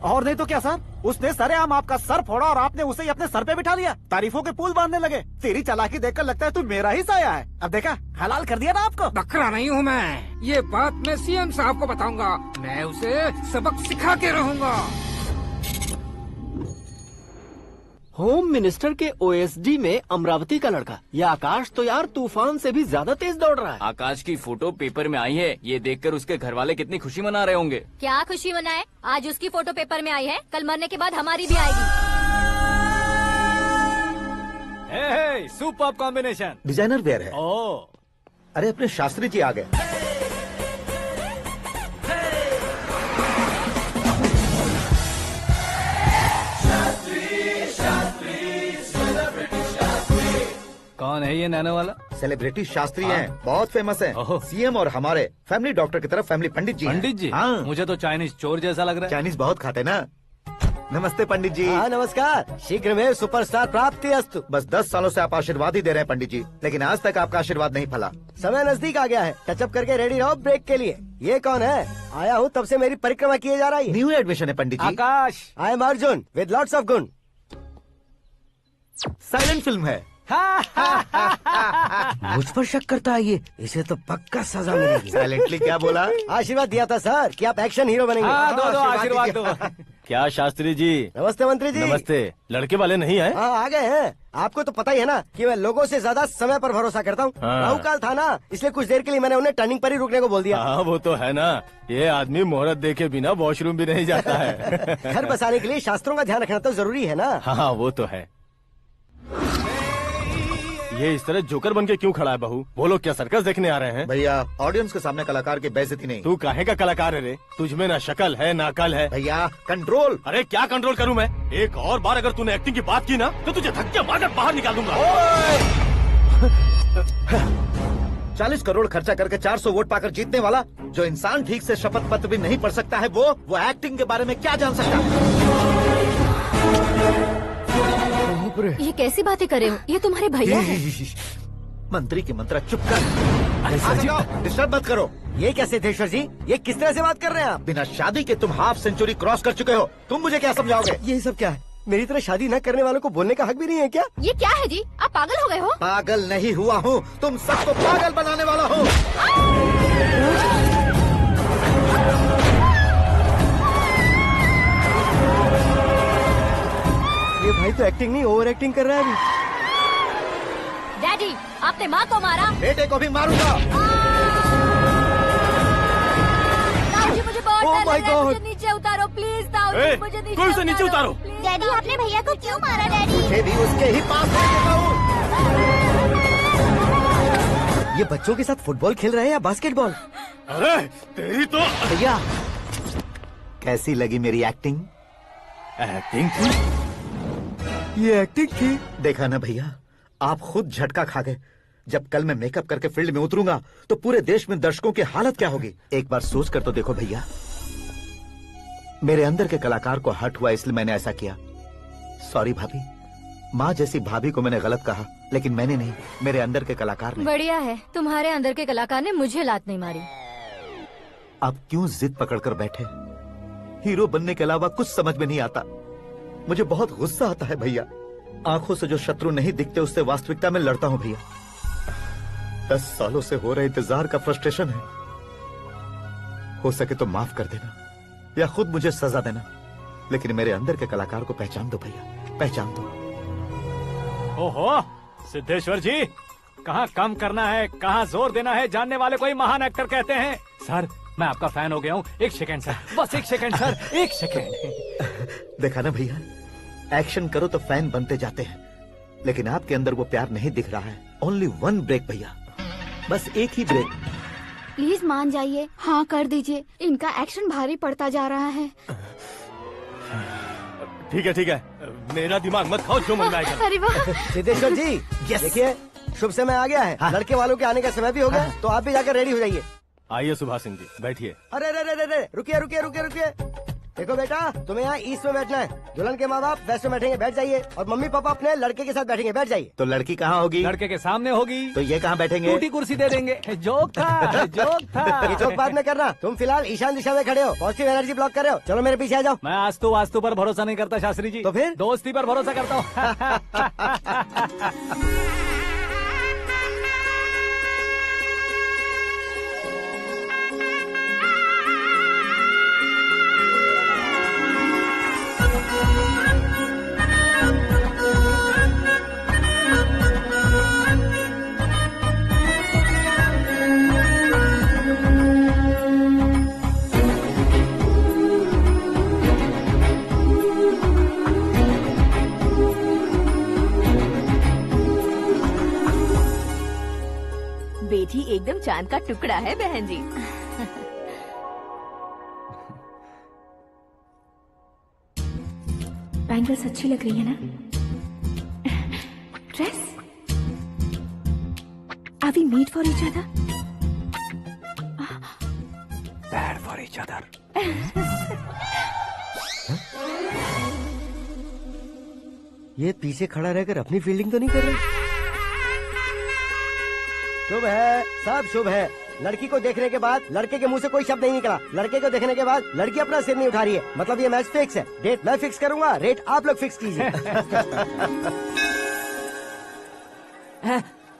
और नहीं तो क्या सर, उसने सरेआम आपका सर फोड़ा और आपने उसे ही अपने सर पे बिठा लिया। तारीफों के पुल बांधने लगे। तेरी चालाकी देखकर लगता है तू मेरा ही साया है। अब देखा, हलाल कर दिया ना आपको। बकरा नहीं हूँ मैं, ये बात मैं सीएम साहब को बताऊंगा। मैं उसे सबक सिखा के रहूंगा। होम मिनिस्टर के ओएसडी में अमरावती का लड़का, ये आकाश तो यार तूफान से भी ज्यादा तेज दौड़ रहा है। आकाश की फोटो पेपर में आई है, ये देखकर उसके घर वाले कितनी खुशी मना रहे होंगे। क्या खुशी मनाए? आज उसकी फोटो पेपर में आई है, कल मरने के बाद हमारी भी आएगी। Superb combination. डिजाइनर वेयर है। ओह, अरे अपने शास्त्री जी आ गए। कौन है ये नैनो वाला? सेलिब्रिटी शास्त्री हैं, बहुत फेमस हैं। सीएम और हमारे फैमिली डॉक्टर की तरफ फैमिली पंडित जी हैं। पंडित जी? हाँ। मुझे तो चाइनीज चोर जैसा लग रहा है। चाइनीज बहुत खाते ना। नमस्ते पंडित जी। हाँ नमस्कार, शीघ्र में सुपरस्टार प्राप्ति अस्तु। बस 10 सालों से आप आशीर्वाद ही दे रहे हैं पंडित जी, लेकिन आज तक आपका आशीर्वाद नहीं फला। समय नजदीक आ गया है, टचअप करके रेडी रहो ब्रेक के लिए। ये कौन है? आया हूँ तब से मेरी परिक्रमा किए जा रही है। न्यू एडमिशन है Pandit ji. Aakash. I am Arjun with lots of गुण। साइलेंट फिल्म है। मुझ पर शक करता है ये, इसे तो पक्का सजा मिलेगी। साइलेंटली क्या बोला? आशीर्वाद दिया था सर कि आप एक्शन हीरो बनेंगे। हाँ, दो आशीर्वाद दो। क्या शास्त्री जी? नमस्ते मंत्री जी। नमस्ते। लड़के वाले नहीं आए? हाँ आ गए हैं। आपको तो पता ही है ना कि मैं लोगों से ज्यादा समय पर भरोसा करता हूँ। हाँ। राहु काल था ना, इसलिए कुछ देर के लिए मैंने उन्हें टर्निंग पर ही रुकने को बोल दिया। हाँ वो तो है ना, ये आदमी मुहूर्त देखे बिना वॉशरूम भी नहीं जाता है। घर बसाने के लिए शास्त्रों का ध्यान रखना तो जरूरी है ना। हाँ वो तो है। ये इस तरह जोकर बन के क्यों खड़ा है बहू? वो लोग क्या सर्कस देखने आ रहे हैं? भैया ऑडियंस के सामने कलाकार की बेइज्जती नहीं। तू काहे का कलाकार है रे? तुझमें ना शक्ल है ना अकल है। भैया कंट्रोल। अरे क्या कंट्रोल करूं मैं? एक और बार अगर तूने एक्टिंग की बात की ना तो तुझे धक्के मारकर बाहर निकाल दूंगा। 40 करोड़ खर्चा करके 400 वोट पाकर जीतने वाला, जो इंसान ठीक से शपथ पत्र भी नहीं पढ़ सकता है, वो एक्टिंग के बारे में क्या जान सकता है? ये कैसी बातें कर रहे हो? ये तुम्हारे भैया हैं। मंत्री की मंत्रा चुप कर। अरे सर जी डिस्टर्ब मत करो। ये क्या सिद्धेश्वर जी, ये किस तरह से बात कर रहे हैं आप? बिना शादी के तुम हाफ सेंचुरी क्रॉस कर चुके हो, तुम मुझे क्या समझाओगे? ये सब क्या है? मेरी तरह शादी न करने वालों को बोलने का हक भी नहीं है क्या? ये क्या है जी? आप पागल हो गए हो? पागल नहीं हुआ हूँ, तुम सबको पागल बनाने वाला हूँ। ये भाई तो एक्टिंग नहीं ओवर एक्टिंग कर रहा है अभी। डैडी, आपने माँ को मारा। बेटे को भी मारूंगा। ताऊजी मुझे बहुत Oh डर my लग रहा है, God! मुझे नीचे उतारो प्लीज। ताऊजी मुझे नीचे कोई उसे नीचे उतारो। डैडी आपने भैया को क्यों मारा डैडी? मुझे भी उसके ही पास ले देता हूँ। ये बच्चों के साथ फुटबॉल खेल रहे हैं या बास्केटबॉल? अरे तेरी तो भैया कैसी लगी मेरी एक्टिंग? एक्टिंग थी? ये एक्टिंग थी। देखा ना भैया, आप खुद झटका खा गए। जब कल मैं मेकअप करके फील्ड में उतरूंगा तो पूरे देश में दर्शकों की हालत क्या होगी? एक बार सोच कर तो देखो भैया। मेरे अंदर के कलाकार को हर्ट हुआ इसलिए मैंने ऐसा किया। सॉरी भाभी। माँ जैसी भाभी को मैंने गलत कहा, लेकिन मैंने नहीं, मेरे अंदर के कलाकार ने। बढ़िया है, तुम्हारे अंदर के कलाकार ने मुझे लात नहीं मारी। आप क्यों जिद पकड़कर बैठे? हीरो बनने के अलावा कुछ समझ में नहीं आता। मुझे बहुत गुस्सा आता है भैया। आंखों से जो शत्रु नहीं दिखते उससे वास्तविकता में लड़ता हूँ भैया। 10 सालों से हो रहे इंतजार का फ्रस्ट्रेशन है। हो सके तो माफ कर देना या खुद मुझे सजा देना, लेकिन मेरे अंदर के कलाकार को पहचान दो भैया, पहचान दो। ओहो सिद्धेश्वर जी, कहाँ कम करना है कहाँ जोर देना है, जानने वाले को ही महान एक्टर कहते हैं। सर मैं आपका फैन हो गया हूँ। एक सेकंड सर, बस एक सेकंड सर, एक सेकंड। देखा ना भैया, एक्शन करो तो फैन बनते जाते हैं, लेकिन आपके अंदर वो प्यार नहीं दिख रहा है। ओनली 1 ब्रेक भैया, बस एक ही ब्रेक। प्लीज मान जाइए, हाँ कर दीजिए। इनका एक्शन भारी पड़ता जा रहा है। ठीक है ठीक है, मेरा दिमाग मत खाओ, जो मन में आएगा। अरे वाह सिद्धेश्वर जी देखिए, शुभ समय आ गया है। हाँ। लड़के वालों के आने का समय भी हो गया, तो आप भी जाकर रेडी हो जाइए। आइए सुभाष सिंह जी, बैठिए। अरे रे रे रे रे, रुकिए रुकिए रुकिए रुकिए। देखो बेटा, तुम्हें यहाँ ईस्ट में बैठना है। दुल्हन के माँ बाप वेस्ट में बैठेंगे, बैठ जाइए। और मम्मी पापा अपने लड़के के साथ बैठेंगे, बैठ जाइए। तो लड़की कहाँ होगी? लड़के के सामने होगी। तो ये कहाँ बैठेंगे? टूटी कुर्सी दे देंगे। जोक था, जोक था। ये जोक बाद में करना। तुम फिलहाल ईशान दिशा में खड़े हो, पॉजिटिव एनर्जी ब्लॉक कर रहे हो। चलो मेरे पीछे आ जाओ। मैं वास्तु पर भरोसा नहीं करता शास्त्री जी। तो फिर? दोस्ती पर भरोसा करता हूँ। बेटी एकदम चांद का टुकड़ा है बहन जी। बैंगल्स अच्छी लग रही है ना? Dress? Are we made for each other? Bad for each other. ये पीछे खड़ा रहकर अपनी फील्डिंग तो नहीं कर रहा? शुभ है, सब शुभ है। लड़की को देखने के बाद लड़के के मुंह से कोई शब्द नहीं निकला। लड़के को देखने के बाद लड़की अपना सिर नहीं उठा रही है। मतलब ये मैच फिक्स है। डेट मैं फिक्स करूंगा, रेट आप लोग फिक्स कीजिए।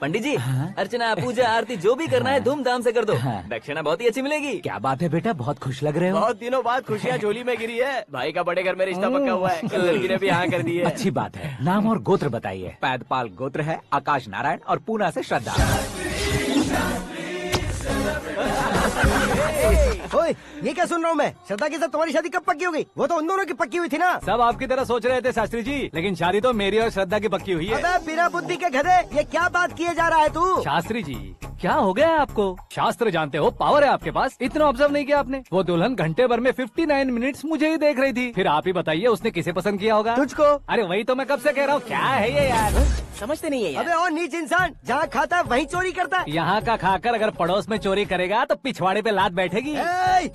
पंडित जी, अर्चना पूजा आरती जो भी करना है धूमधाम से कर दो। दक्षिणा बहुत ही अच्छी मिलेगी। क्या बात है बेटा, बहुत खुश लग रहे हो। बहुत दिनों बाद खुशियाँ झोली में गिरी है। भाई का बड़े घर में रिश्ता पक्का हुआ है। कल लड़की ने भी हाँ कर दी है। अच्छी बात है। नाम और गोत्र बताइए। पैदपाल गोत्र है, आकाश नारायण और पूना से श्रद्धा। ओए, ये क्या सुन रहा हूँ मैं? श्रद्धा के साथ तुम्हारी शादी कब पक्की हो गई? वो तो उन दोनों की पक्की हुई थी ना। सब आपकी तरह सोच रहे थे शास्त्री जी, लेकिन शादी तो मेरी और श्रद्धा की पक्की हुई है। अबे बिना बुद्धि के गधे, ये क्या बात किए जा रहा है तू? शास्त्री जी, क्या हो गया है आपको? शास्त्र जानते हो, पावर है आपके पास। इतना ऑब्जर्व नहीं किया आपने? वो दुल्हन घंटे भर में 59 मिनट्स मुझे ही देख रही थी। फिर आप ही बताइए उसने किसे पसंद किया होगा? तुझको। अरे वही तो मैं कब से कह रहा हूँ, क्या है ये यार? समझते नहीं है यार। अबे और नीच इंसान, जहाँ खाता है वहीं चोरी करता है। यहाँ का खाकर अगर पड़ोस में चोरी करेगा तो पिछवाड़े पे लात बैठेगी।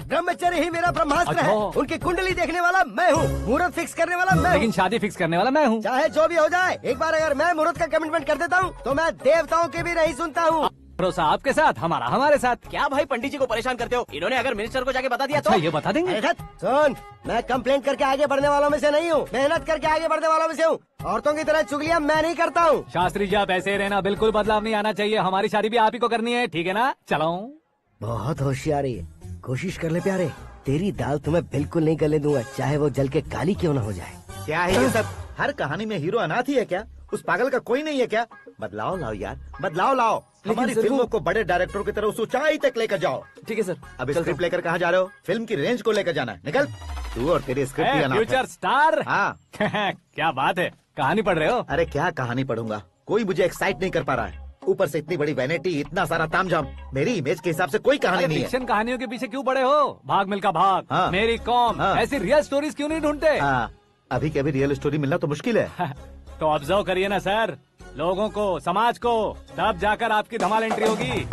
ब्रह्मचर्य ही मेरा ब्रह्मास्त्र है। अच्छा। उनकी कुंडली देखने वाला मैं हूँ, मुहूर्त फिक्स करने वाला मैं लेकिन हूँ। शादी फिक्स करने वाला मैं हूँ। चाहे जो भी हो जाए, एक बार अगर मैं मुहूर्त का कमिटमेंट कर देता हूँ तो मैं देवताओं के भी नहीं सुनता हूँ। भरोसा आपके साथ, हमारा हमारे साथ। क्या भाई पंडित जी को परेशान करते हो? इन्होंने अगर मिनिस्टर को जाके बता दिया अच्छा, तो ये बता देंगे। अरे धत, सुन, मैं कंप्लेंट करके आगे बढ़ने वालों में से नहीं हूँ, मेहनत करके आगे बढ़ने वालों में से हूँ। औरतों की तरह चुगलियाँ मैं नहीं करता हूँ। शास्त्री जी आप ऐसे ही रहना, बिल्कुल बदलाव नहीं आना चाहिए। हमारी शादी भी आप ही को करनी है, ठीक है ना? चलो। बहुत होशियारी है, कोशिश कर ले प्यारे। तेरी दाल तुम्हें बिल्कुल नहीं गलने दूंगा, चाहे वो जल के काली क्यों न हो जाए। क्या है ये सब? हर कहानी में हीरो अनाथ ही है क्या? उस पागल का कोई नहीं है क्या? बदलाव लाओ यार, बदलाव लाओ। हमारी फिल्मों को बड़े डायरेक्टरों की तरह उस ऊंचाई तक लेकर जाओ। ठीक है सर। अब स्क्रिप्ट लेकर कहाँ जा रहे हो? फिल्म की रेंज को लेकर जाना है। निकल तू और तेरे स्क्रिप्ट भी अनाथ है। Future star. हाँ। क्या बात है, कहानी पढ़ रहे हो? अरे क्या कहानी पढ़ूंगा, कोई मुझे एक्साइट नहीं कर पा रहा है। ऊपर से इतनी बड़ी वैनिटी, इतना सारा तामझाम। मेरी इमेज के हिसाब से कोई कहानी नहीं है। फिक्शन कहानियों के पीछे क्यों पड़े हो? भाग मिल्खा भाग, हाँ। मेरी कॉम, हाँ। ऐसी रियल स्टोरीज क्यों नहीं ढूंढते? हाँ, अभी के अभी रियल स्टोरी मिलना तो मुश्किल है। तो ऑब्जर्व करिए ना सर, लोगों को, समाज को, तब जाकर आपकी धमाल एंट्री होगी।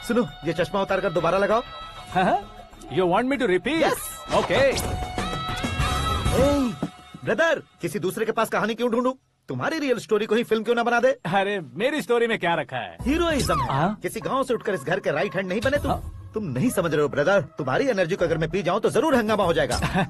सुनो, ये चश्मा उतार कर दोबारा लगाओ। You want me to repeat? Okay. Brother, किसी दूसरे के पास कहानी क्यों ढूंढूं? तुम्हारी रियल स्टोरी को ही फिल्म क्यों ना बना दे? अरे मेरी स्टोरी में क्या रखा है? हीरोइज्म है। किसी गांव से उठकर इस घर के राइट हैंड नहीं बने तुम नहीं समझ रहे हो ब्रदर। तुम्हारी एनर्जी को अगर मैं पी जाऊं तो जरूर हंगामा हो जाएगा।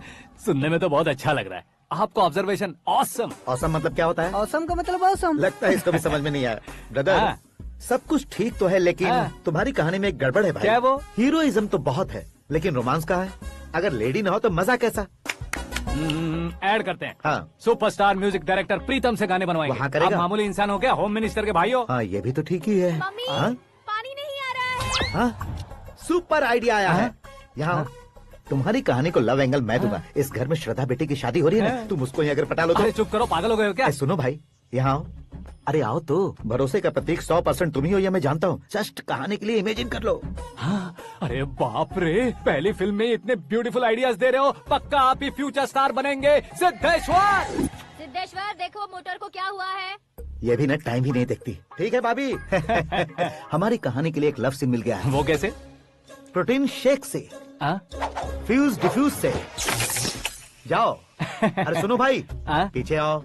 सुनने में तो बहुत अच्छा लग रहा है आपको। Observation awesome. ऑसम मतलब क्या होता है? औसम का मतलब औसम। लगता है इसको भी समझ में नहीं आया। ब्रदर, सब कुछ ठीक तो है, लेकिन तुम्हारी कहानी में एक गड़बड़ है भाई। क्या वो? हीरोइज्म तो बहुत है, लेकिन रोमांस कहाँ है? अगर लेडी ना हो तो मजा कैसा? ऐड करते हैं। हाँ। सुपरस्टार म्यूजिक डायरेक्टर प्रीतम से गाने बनवाएंगे। वहाँ करेगा? आप मामूली इंसान हो क्या, होम मिनिस्टर के भाई हो? हाँ, ये भी तो ठीक ही है। हाँ? पानी नहीं आ रहा है। हाँ? सुपर आइडिया आया है। यहाँ तुम्हारी कहानी को लव एंगल मैं दूंगा। इस घर में श्रद्धा बेटी की शादी हो रही है ना, तुम उसको ही अगर पटा लो तो। अरे चुप करो, पागल हो गए हो क्या? सुनो भाई, यहाँ आओ। अरे आओ तो, भरोसे का प्रतीक 100% तुम ही हो, ये मैं जानता हूँ। जस्ट कहानी के लिए इमेजिन कर लो। हाँ, अरे बाप रे, पहली फिल्म में इतने ब्यूटीफुल आइडियाज दे रहे हो, पक्का आप ही फ्यूचर स्टार बनेंगे। सिद्धेश्वर, सिद्धेश्वर देखो मोटर को क्या हुआ है। ये भी ना टाइम ही नहीं देखती। ठीक है भाभी। हमारी कहानी के लिए एक लव सीन मिल गया है। वो कैसे? प्रोटीन शेक से फ्यूज डिफ्यूज से जाओ। अरे सुनो भाई, पीछे आओ।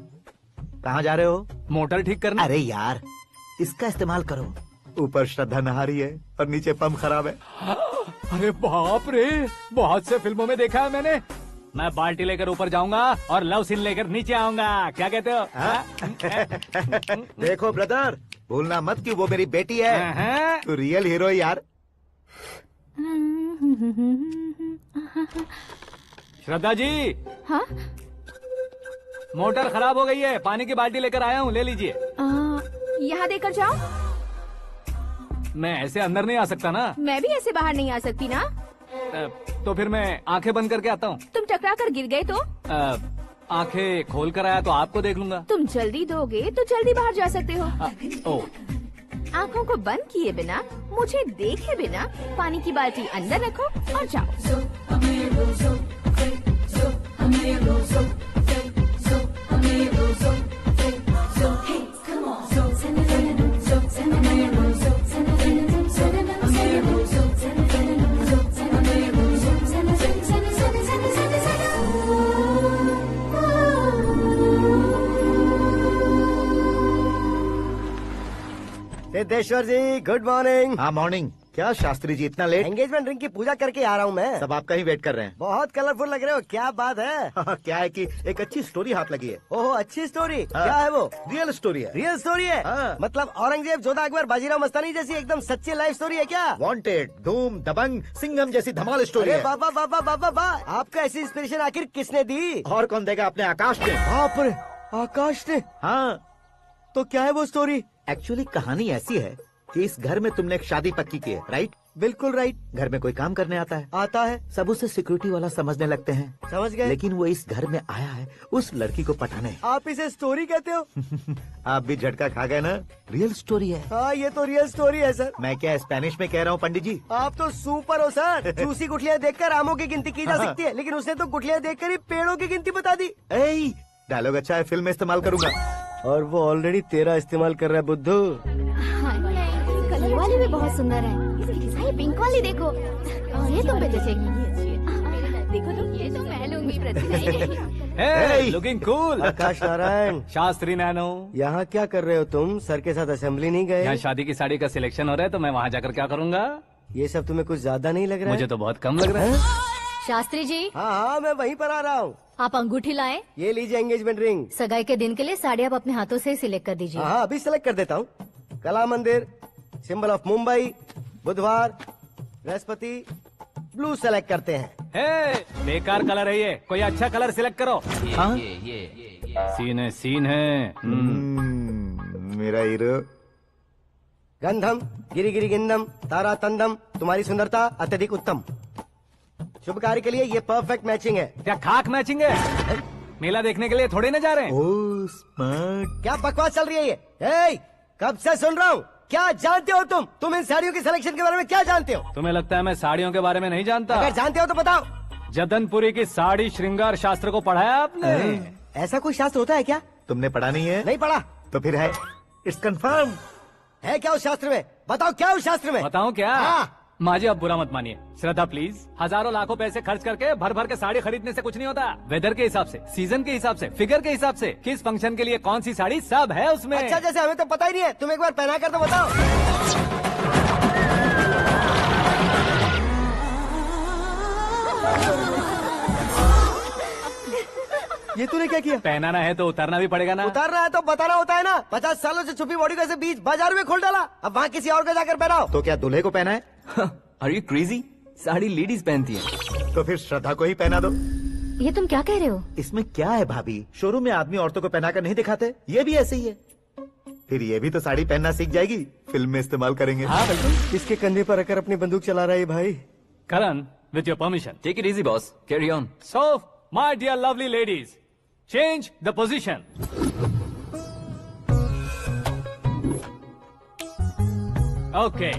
कहाँ जा रहे हो? मोटर ठीक करना। अरे यार, इसका इस्तेमाल करो। ऊपर श्रद्धा नहा रही है और नीचे पंप खराब है। अरे बाप रे, बहुत से फिल्मों में देखा है मैंने। मैं बाल्टी लेकर ऊपर जाऊंगा और लव सीन लेकर नीचे आऊंगा। क्या कहते हो? देखो ब्रदर, भूलना मत कि वो मेरी बेटी है। तू रियल हीरो यार। श्रद्धा जी। हाँ? मोटर खराब हो गई है, पानी की बाल्टी लेकर आया हूँ, ले लीजिए। यहाँ देकर जाओ। मैं ऐसे अंदर नहीं आ सकता ना। मैं भी ऐसे बाहर नहीं आ सकती ना। तो फिर मैं आंखें बंद करके आता हूँ। तुम टकरा कर गिर गए तो? आंखें खोल कर आया तो आपको देख लूंगा। तुम जल्दी दोगे तो जल्दी बाहर जा सकते हो। आँखों को बंद किए बिना, मुझे देखे बिना पानी की बाल्टी अंदर रखो और जाओ। सिद्धेश्वर जी, गुड मॉर्निंग। हाँ मॉर्निंग। क्या शास्त्री जी इतना लेट? एंगेजमेंट रिंग की पूजा करके आ रहा हूँ मैं। सब आपका ही वेट कर रहे हैं। बहुत कलरफुल लग रहे हो, क्या बात है? क्या है कि एक अच्छी स्टोरी हाथ लगी है। ओहो, अच्छी स्टोरी। क्या है वो? रियल स्टोरी है। रियल स्टोरी है? मतलब औरंगजेब, जोधा अकबर, बाजीराव मस्तानी जैसी एकदम सच्ची लाइफ स्टोरी है क्या? वांटेड, धूम, दबंग, सिंघम जैसी धमाल स्टोरी है। बाबा बाबा बाबा बा, आपको ऐसी इंस्पिरेशन आखिर किसने दी? और कौन देगा? अपने आकाश ने। बाप रे, आकाश ने? हाँ। तो क्या है वो स्टोरी? एक्चुअली कहानी ऐसी है कि इस घर में तुमने एक शादी पक्की की है, राइट? बिल्कुल राइट। घर में कोई काम करने आता है? आता है। सब उसे सिक्योरिटी वाला समझने लगते हैं। समझ गए। लेकिन वो इस घर में आया है उस लड़की को पटाने। आप इसे स्टोरी कहते हो? आप भी झटका खा गए ना। रियल स्टोरी है। हाँ, ये तो रियल स्टोरी है सर। मैं क्या स्पेनिश में कह रहा हूँ पंडित जी? आप तो सुपर हो सर। चूसी गुठलियाँ देखकर आमों की गिनती की जा सकती है, लेकिन उसने तो गुठलियाँ देखकर ही पेड़ों की गिनती बता दी। डायलॉग अच्छा है, फिल्म में इस्तेमाल करूंगा। और वो ऑलरेडी तेरा इस्तेमाल कर रहा है बुद्धू। ये वाली भी बहुत सुंदर है। ये पिंक वाली देखो, ये तुम पे जचेगी। देखो तो ये तो मैं लूंगी। Hey, looking cool। आकाश नारायण। शास्त्री नैनो। यहाँ क्या कर रहे हो तुम? सर के साथ असेंबली नहीं गए? यहाँ शादी की साड़ी का सिलेक्शन हो रहा है, तो मैं वहाँ जाकर क्या करूँगा? ये सब तुम्हें कुछ ज्यादा नहीं लग रहा है? मुझे तो बहुत कम लग रहा है। शास्त्री जी। हाँ, मैं वहीं पर आ रहा हूँ। आप अंगूठी लाएं। ये लीजिए एंगेजमेंट रिंग। सगाई के दिन के लिए साड़ी आप अपने हाथों से सिलेक्ट कर दीजिए। हाँ, अभी सिलेक्ट कर देता हूँ। कला मंदिर, सिंबल ऑफ मुंबई, बुधवार, बृहस्पति, ब्लू सेलेक्ट करते हैं। बेकार कलर है ये, कोई अच्छा कलर सिलेक्ट करो। सीन है। मेरा हीरो। गंधम, गिरी गिरी गिंदम, तारा तंदम, तुम्हारी सुंदरता अत्यधिक उत्तम। शुभ कार्य के लिए ये परफेक्ट मैचिंग है। क्या खाक मैचिंग है? मेला देखने के लिए थोड़े न जा रहे हैं। Oh smart. क्या बकवास चल रही है ये? ए, कब से सुन रहा हूँ। क्या जानते हो तुम इन साड़ियों की सिलेक्शन के बारे में क्या जानते हो? तुम्हें लगता है मैं साड़ियों के बारे में नहीं जानता? अगर जानते हो तो बताओ। जदनपुरी की साड़ी श्रृंगार शास्त्र को पढ़ा है आपने? ऐसा कोई शास्त्र होता है क्या? तुमने पढ़ा नहीं है? नहीं पढ़ा। तो फिर है। It's confirm. है क्या उस शास्त्र में? बताओ क्या उस शास्त्र में? बताऊं क्या? हाँ। माँ जी, अब बुरा मत मानिए। श्रद्धा प्लीज, हजारों लाखों पैसे खर्च करके भर भर के साड़ी खरीदने से कुछ नहीं होता। वेदर के हिसाब से, सीजन के हिसाब से, फिगर के हिसाब से, किस फंक्शन के लिए कौन सी साड़ी, सब है उसमें। अच्छा, जैसे हमें तो पता ही नहीं है, तुम एक बार पहना कर तो बताओ। ये तूने क्या किया? पहनाना है तो उतारना भी पड़ेगा ना। उतारना है तो बताना होता है ना। 50 सालों से छुपी बॉडी को ऐसे बीच बाजार में खोल डाला, अब वहाँ किसी और को जाकर पहनाओ। तो क्या दूल्हे को पहना है? Are you crazy? Sari ladies पहनती है। तो फिर श्रद्धा को ही पहना दो। ये तुम क्या कह रहे हो? इसमें क्या है भाभी? शोरूम में आदमी औरतों को पहनाकर नहीं दिखाते? ये भी ऐसे ही है। फिर ये भी तो साड़ी पहनना सीख जाएगी, फिल्म में इस्तेमाल करेंगे। हाँ बिल्कुल। इसके कंधे पर रखकर अपनी बंदूक चला रहा है भाई। करण, with your permission. Take it easy, boss. Carry on. So, my dear lovely ladies, change the position. Okay.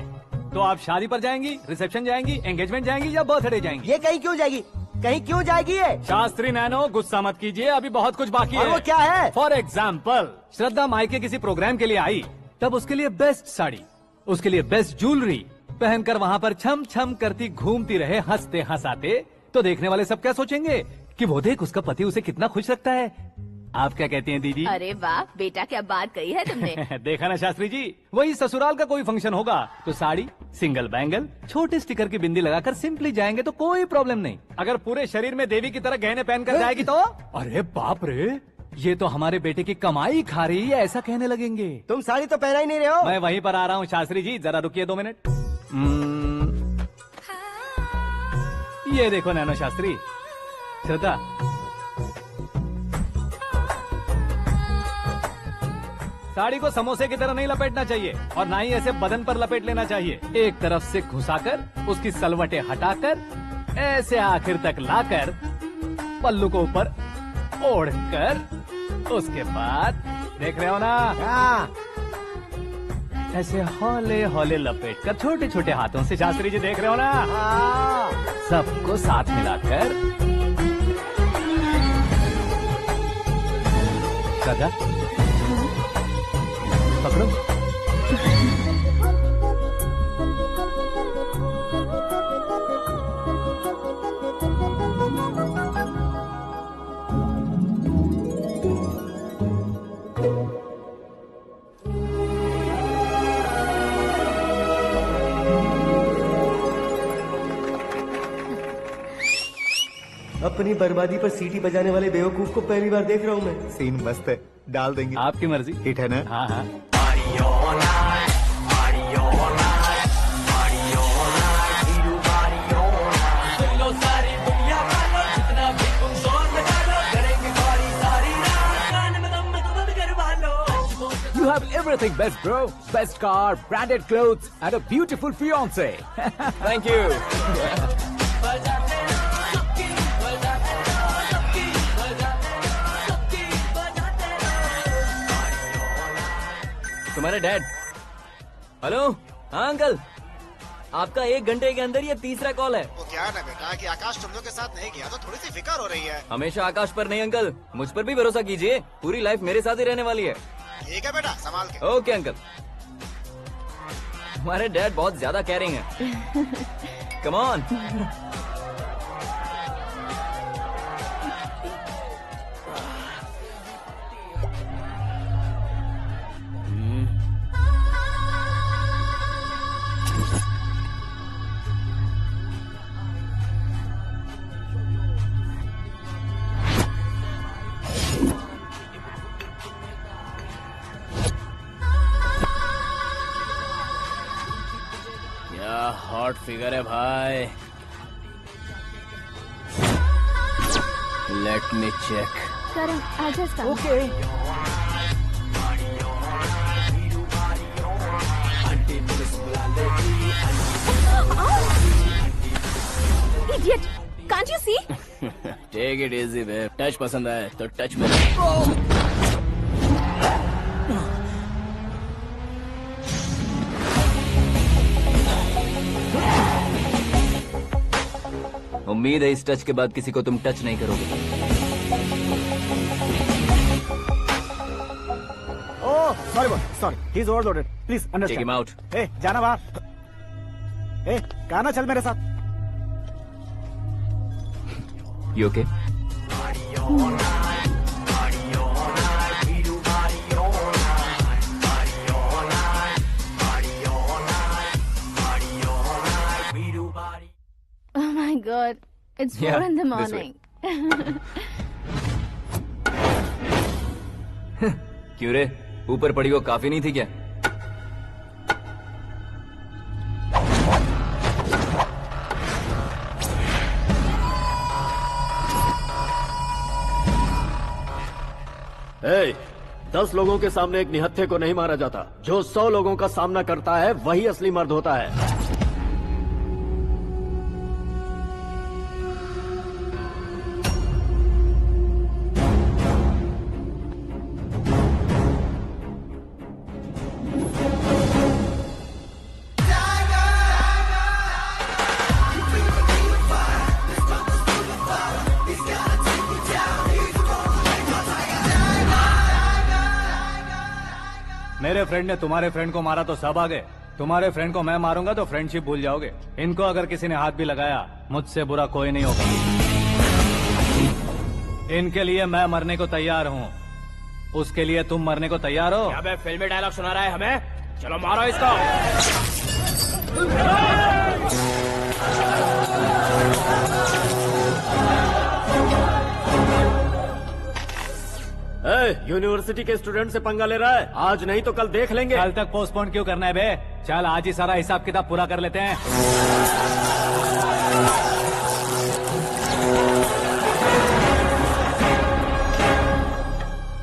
तो आप शादी पर जाएंगी, रिसेप्शन जाएंगी, एंगेजमेंट जाएंगी या बर्थडे जाएंगी? ये कहीं क्यों जाएगी? कहीं क्यों जाएगी ये? शास्त्री नैनो, गुस्सा मत कीजिए, अभी बहुत कुछ बाकी और है। वो क्या है? फॉर एग्जाम्पल, श्रद्धा मायके किसी प्रोग्राम के लिए आई, तब उसके लिए बेस्ट साड़ी, उसके लिए बेस्ट ज्वेलरी, पहनकर वहाँ पर छम छम करती घूमती रहे हंसते हंसाते, तो देखने वाले सब क्या सोचेंगे कि वो देख उसका पति उसे कितना खुश रखता है। आप क्या कहती हैं दीदी? अरे वाह बेटा, क्या बात कही है तुमने। देखा ना शास्त्री जी, वही ससुराल का कोई फंक्शन होगा तो साड़ी, सिंगल बैंगल, छोटे स्टिकर की बिंदी लगाकर सिंपली जाएंगे तो कोई प्रॉब्लम नहीं। अगर पूरे शरीर में देवी की तरह गहने पहनकर जाएगी तो अरे बाप रे, ये तो हमारे बेटे की कमाई खा रही है, ऐसा कहने लगेंगे। तुम साड़ी तो पहना ही नहीं रहे हो। मैं वहीं पर आ रहा हूँ शास्त्री जी, जरा रुकिए 2 मिनट। ये देखो नैनो शास्त्री, श्रद्धा, साड़ी को समोसे की तरह नहीं लपेटना चाहिए और ना ही ऐसे बदन पर लपेट लेना चाहिए। एक तरफ से घुसाकर उसकी सलवटें हटाकर ऐसे आखिर तक लाकर पल्लू को ऊपर ओढ़कर उसके बाद देख रहे हो ना, ऐसे हौले हौले लपेट कर छोटे छोटे हाथों से, शास्त्री जी देख रहे हो ना, सबको साथ मिलाकर सदा पकड़ो। अपनी बर्बादी पर सीटी बजाने वाले बेवकूफ को पहली बार देख रहा हूँ मैं। सीन मस्त है, डाल देंगे। आपकी मर्जी। हिट है ना? हाँ हाँ। You have everything best, bro. Best car, branded clothes, and a beautiful fiance. Thank you. तुम्हारे डैड। हेलो, हाँ अंकल, आपका 1 घंटे के अंदर ये तीसरा कॉल है। वो क्या है ना बेटा कि आकाश तुम लोग के साथ नहीं गया तो थोड़ी सी फिक्र हो रही है। हमेशा आकाश पर नहीं अंकल, मुझ पर भी भरोसा कीजिए, पूरी लाइफ मेरे साथ ही रहने वाली है। ठीक है बेटा, संभाल के। Okay uncle. हमारे डैड बहुत ज्यादा केयरिंग है। Come on. हॉट फिगर है भाई। Let me check. करण, आजा इसका। Okay. Idiot! Can't you see? Take it easy babe. Touch पसंद आए तो टच में। उम्मीद है इस टच के बाद किसी को तुम टच नहीं करोगे। Oh sorry boy, sorry, he is overloaded, please understand. Take him out. ए जाना बाहर। ए गाना चल मेरे साथ। You okay? Oh my God, it's 4 in the morning. क्यों रे, ऊपर पड़ी वो काफी नहीं थी क्या? ए, 10 लोगों के सामने एक निहत्थे को नहीं मारा जाता। जो 100 लोगों का सामना करता है वही असली मर्द होता है। मेरे फ्रेंड ने तुम्हारे फ्रेंड को मारा तो सब आ गए, तुम्हारे फ्रेंड को मैं मारूंगा तो फ्रेंडशिप भूल जाओगे। इनको अगर किसी ने हाथ भी लगाया, मुझसे बुरा कोई नहीं होगा। इनके लिए मैं मरने को तैयार हूँ, उसके लिए तुम मरने को तैयार हो? अबे फिल्मी डायलॉग सुना रहा है हमें? चलो मारो इसको। यूनिवर्सिटी के स्टूडेंट से पंगा ले रहा है, आज नहीं तो कल देख लेंगे। कल तक पोस्टपोन क्यों करना है बे? चल आज ही सारा हिसाब किताब पूरा कर लेते हैं।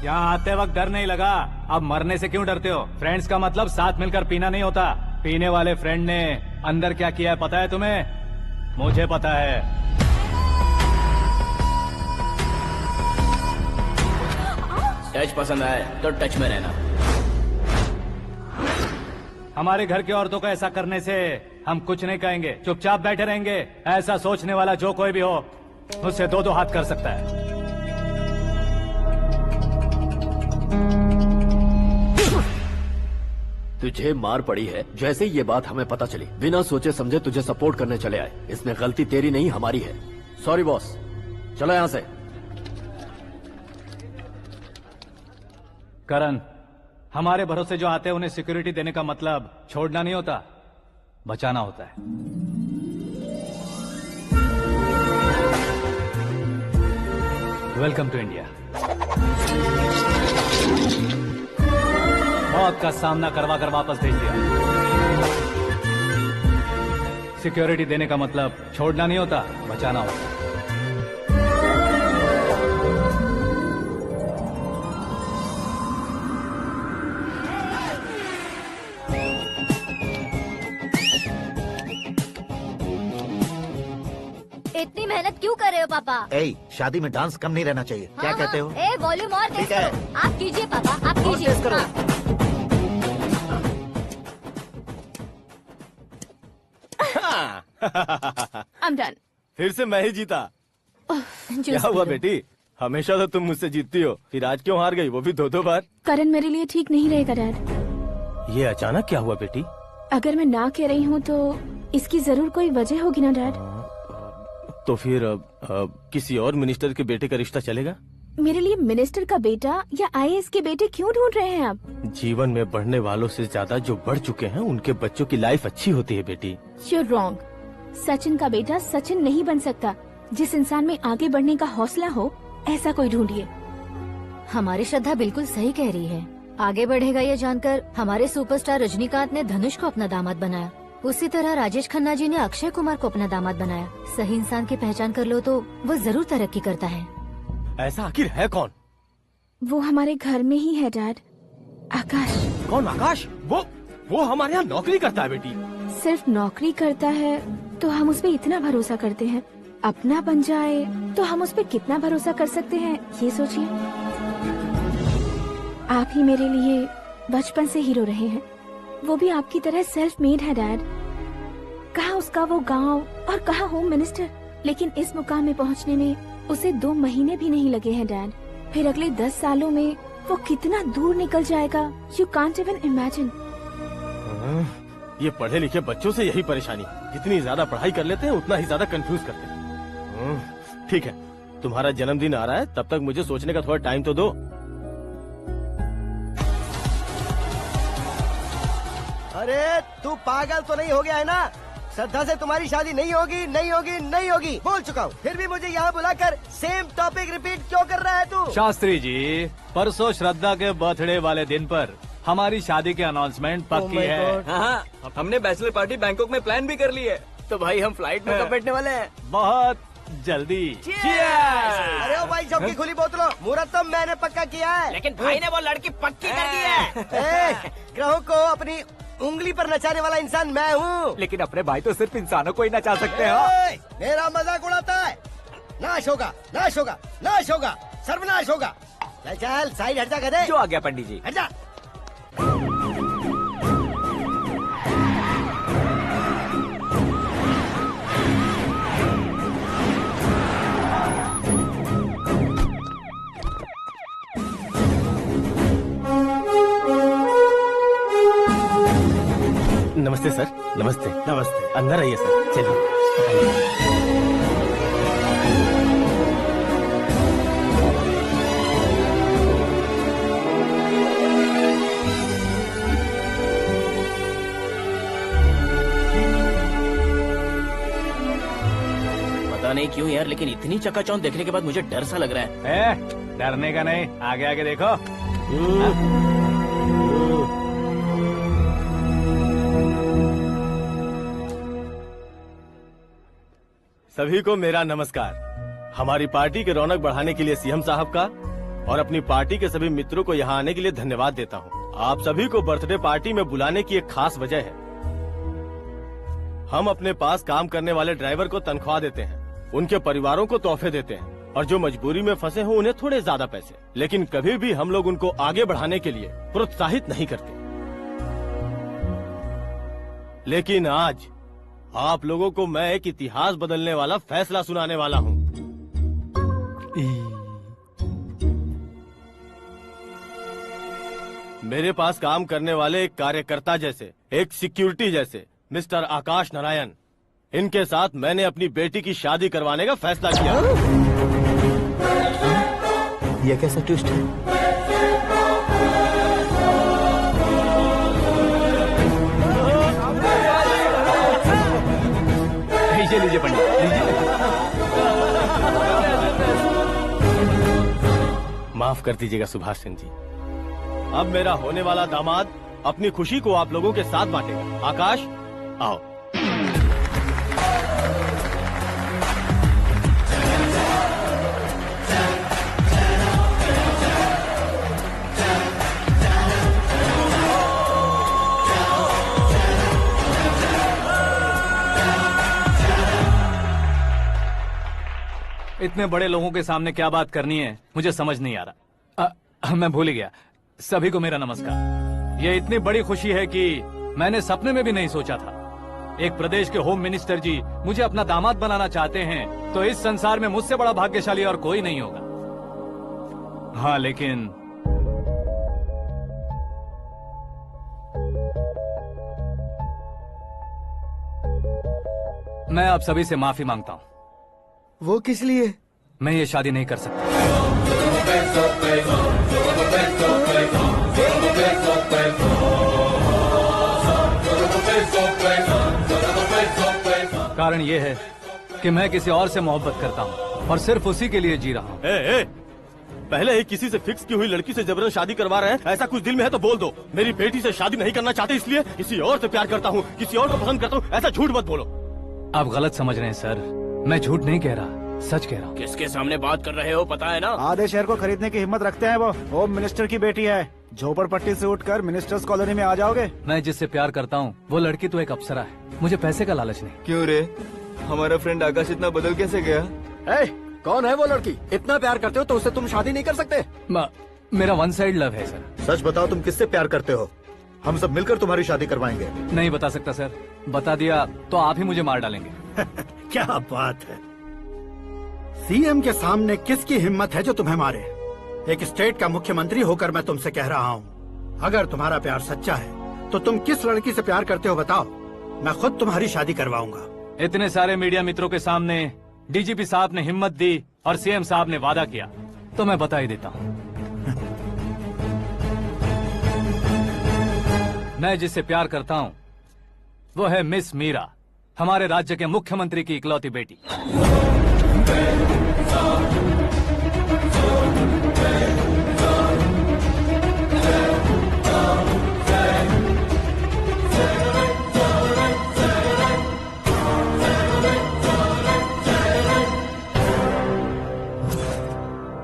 यहाँ आते वक्त डर नहीं लगा, अब मरने से क्यों डरते हो? फ्रेंड्स का मतलब साथ मिलकर पीना नहीं होता। पीने वाले फ्रेंड ने अंदर क्या किया है पता है तुम्हें? मुझे पता है। टच पसंद आए तो टच में रहना। हमारे घर की औरतों को ऐसा करने से हम कुछ नहीं कहेंगे, चुपचाप बैठे रहेंगे। ऐसा सोचने वाला जो कोई भी हो, उससे दो हाथ कर सकता है। तुझे मार पड़ी है, जैसे ये बात हमें पता चली, बिना सोचे समझे तुझे सपोर्ट करने चले आए। इसमें गलती तेरी नहीं हमारी है। सॉरी बॉस, चलो यहाँ से। करण, हमारे भरोसे जो आते हैं उन्हें सिक्योरिटी देने का मतलब छोड़ना नहीं होता, बचाना होता है। Welcome to India. मौत का सामना करवा कर वापस भेज दिया। सिक्योरिटी देने का मतलब छोड़ना नहीं होता, बचाना होता है। इतनी मेहनत क्यों कर रहे हो पापा? ए, शादी में डांस कम नहीं रहना चाहिए। क्या कहते हो? ए वॉल्यूम और तेज ठीक है। करो। आप कीजिए पापा, आप कीजिए। तेज करो। I'm done. फिर से मैं ही जीता। क्या हुआ बेटी? हमेशा तो तुम मुझसे जीतती हो, फिर आज क्यों हार गई, वो भी दो बार? करण मेरे लिए ठीक नहीं रहेगा डैड। ये अचानक क्या हुआ बेटी? अगर मैं ना कह रही हूँ तो इसकी जरूर कोई वजह होगी ना डैड। तो फिर किसी और मिनिस्टर के बेटे का रिश्ता चलेगा? मेरे लिए मिनिस्टर का बेटा या IAS के बेटे क्यों ढूंढ रहे हैं आप? जीवन में बढ़ने वालों से ज्यादा जो बढ़ चुके हैं उनके बच्चों की लाइफ अच्छी होती है बेटी। You're wrong. सचिन का बेटा सचिन नहीं बन सकता। जिस इंसान में आगे बढ़ने का हौसला हो, ऐसा कोई ढूंढिए। हमारी श्रद्धा बिल्कुल सही कह रही है। आगे बढ़ेगा ये जानकर हमारे सुपरस्टार रजनीकांत ने धनुष को अपना दामाद बनाया। उसी तरह राजेश खन्ना जी ने अक्षय कुमार को अपना दामाद बनाया। सही इंसान की पहचान कर लो तो वो जरूर तरक्की करता है। ऐसा आखिर है कौन? वो हमारे घर में ही है डैड, आकाश। कौन आकाश? वो हमारे यहाँ नौकरी करता है बेटी। सिर्फ नौकरी करता है तो हम उस पर इतना भरोसा करते हैं, अपना बन जाए तो हम उस पर कितना भरोसा कर सकते हैं, ये सोचिए। आप ही मेरे लिए बचपन से हीरो रहे हैं, वो भी आपकी तरह सेल्फ मेड है डैड। कहाँ उसका वो गांव और कहाँ होम मिनिस्टर, लेकिन इस मुकाम में पहुँचने में उसे 2 महीने भी नहीं लगे हैं डैड। फिर अगले 10 सालों में वो कितना दूर निकल जाएगा, यू कांट इवन इमेजिन। ये पढ़े लिखे बच्चों से यही परेशानी, जितनी ज्यादा पढ़ाई कर लेते हैं उतना ही ज्यादा कंफ्यूज करते हैं। ठीक है, तुम्हारा जन्मदिन आ रहा है, तब तक मुझे सोचने का थोड़ा टाइम तो दो। अरे तू पागल तो नहीं हो गया है ना? श्रद्धा से तुम्हारी शादी नहीं होगी, नहीं होगी, नहीं होगी, बोल चुका हूँ। फिर भी मुझे यहाँ बुलाकर सेम टॉपिक रिपीट क्यों कर रहा है तू? शास्त्री जी, परसों श्रद्धा के बर्थडे वाले दिन पर हमारी शादी की अनाउंसमेंट पक्की है। हाँ, हमने बैचलर पार्टी बैंकॉक में प्लान भी कर ली है। तो भाई हम फ्लाइट में कब बैठने वाले हैं? बहुत जल्दी। अरे ओ भाई, सबकी खुली बोतलों, मुहूर्त तो मैंने पक्का किया है। लेकिन भाई ने वो लड़की पक्की कर दी है। ग्रहों को अपनी उंगली पर नचाने वाला इंसान मैं हूँ। लेकिन अपने भाई तो सिर्फ इंसानों को ही नचा सकते हैं। मेरा मजाक उड़ाता है? नाश होगा, नाश होगा, नाश होगा, सर्वनाश होगा। चल चल साइड हट जा गधे। जो आ गया पंडित जी। हट जा। नमस्ते सर। नमस्ते। नमस्ते। अंदर आइए सर। चलिए। पता नहीं क्यों यार, लेकिन इतनी चकाचौंध देखने के बाद मुझे डर सा लग रहा है। डरने का नहीं, आगे आगे देखो। सभी को मेरा नमस्कार। हमारी पार्टी की रौनक बढ़ाने के लिए सीएम साहब का और अपनी पार्टी के सभी मित्रों को यहाँ आने के लिए धन्यवाद देता हूँ। आप सभी को बर्थडे पार्टी में बुलाने की एक खास वजह है। हम अपने पास काम करने वाले ड्राइवर को तनख्वाह देते हैं, उनके परिवारों को तोहफे देते हैं और जो मजबूरी में फंसे हो उन्हें थोड़े ज्यादा पैसे। लेकिन कभी भी हम लोग उनको आगे बढ़ाने के लिए प्रोत्साहित नहीं करते। लेकिन आज आप लोगों को मैं एक इतिहास बदलने वाला फैसला सुनाने वाला हूँ। मेरे पास काम करने वाले एक कार्यकर्ता जैसे, एक सिक्योरिटी जैसे मिस्टर आकाश नारायण, इनके साथ मैंने अपनी बेटी की शादी करवाने का फैसला किया। यह कैसा ट्विस्ट है? लीजिए पंडित, लीजिए। माफ कर दीजिएगा सुभाष सिंह जी। अब मेरा होने वाला दामाद अपनी खुशी को आप लोगों के साथ बांटेगा। आकाश, आओ। इतने बड़े लोगों के सामने क्या बात करनी है मुझे समझ नहीं आ रहा। मैं भूल ही गया। सभी को मेरा नमस्कार। ये इतनी बड़ी खुशी है कि मैंने सपने में भी नहीं सोचा था। एक प्रदेश के होम मिनिस्टर जी मुझे अपना दामाद बनाना चाहते हैं तो इस संसार में मुझसे बड़ा भाग्यशाली और कोई नहीं होगा। हाँ, लेकिन मैं आप सभी से माफी मांगता हूँ। वो किस लिए? मैं ये शादी नहीं कर सकता। कारण ये है कि मैं किसी और से मोहब्बत करता हूँ और सिर्फ उसी के लिए जी रहा हूँ। पहले ही किसी से फिक्स की हुई लड़की से जबरन शादी करवा रहे हैं। ऐसा कुछ दिल में है तो बोल दो। मेरी बेटी से शादी नहीं करना चाहते इसलिए किसी और से प्यार करता हूँ, किसी और को पसंद करता हूँ, ऐसा झूठ मत बोलो। आप गलत समझ रहे हैं सर। मैं झूठ नहीं कह रहा, सच कह रहा हूँ। किसके सामने बात कर रहे हो पता है ना? आधे शहर को खरीदने की हिम्मत रखते हैं वो। होम मिनिस्टर की बेटी है। झोपड़पट्टी से उठकर मिनिस्टर्स कॉलोनी में आ जाओगे। मैं जिससे प्यार करता हूँ वो लड़की तो एक अप्सरा है। मुझे पैसे का लालच नहीं। क्यों रे, हमारा फ्रेंड आकाश इतना बदल कैसे गया? कौन है वो लड़की? इतना प्यार करते हो तो उससे तुम शादी नहीं कर सकते? मेरा वन साइड लव है सर। सच बताओ, तुम किससे प्यार करते हो? हम सब मिलकर तुम्हारी शादी करवाएंगे। नहीं बता सकता सर। बता दिया तो आप ही मुझे मार डालेंगे। क्या बात है। सीएम के सामने किसकी हिम्मत है जो तुम्हें मारे? एक स्टेट का मुख्यमंत्री होकर मैं तुमसे कह रहा हूँ, अगर तुम्हारा प्यार सच्चा है तो तुम किस लड़की से प्यार करते हो बताओ। मैं खुद तुम्हारी शादी करवाऊंगा। इतने सारे मीडिया मित्रों के सामने डीजीपी साहब ने हिम्मत दी और सीएम साहब ने वादा किया तो मैं बता ही देता हूँ। मैं जिससे प्यार करता हूँ वो है मिस मीरा, हमारे राज्य के मुख्यमंत्री की इकलौती बेटी।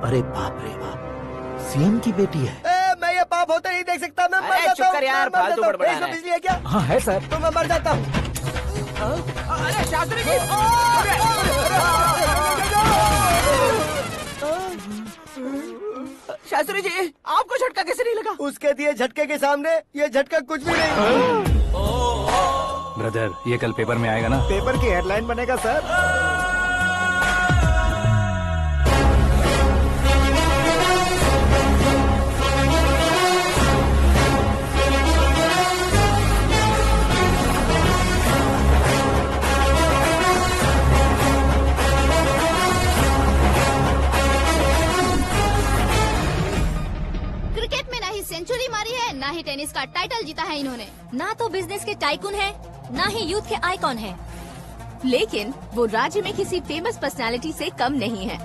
अरे बाप रे बाप, सीएम की बेटी है। मैं ये पाप होते नहीं देख सकता। मैं मर जाता हूँ। चुप कर यार, फालतू बड़बड़ा रहा है। बिजली है क्या? हाँ है सर। तो मैं मर जाता हूँ। अरे शास्त्री जी! शास्त्री जी, आपको झटका कैसे नहीं लगा? उसके दिए झटके के सामने ये झटका कुछ भी नहीं। ब्रदर, ये कल पेपर में आएगा ना? पेपर की हेडलाइन बनेगा सर। का टाइटल जीता है इन्होंने। ना तो बिजनेस के टाइकून है, ना ही यूथ के आइकॉन है, लेकिन वो राज्य में किसी फेमस पर्सनालिटी से कम नहीं है।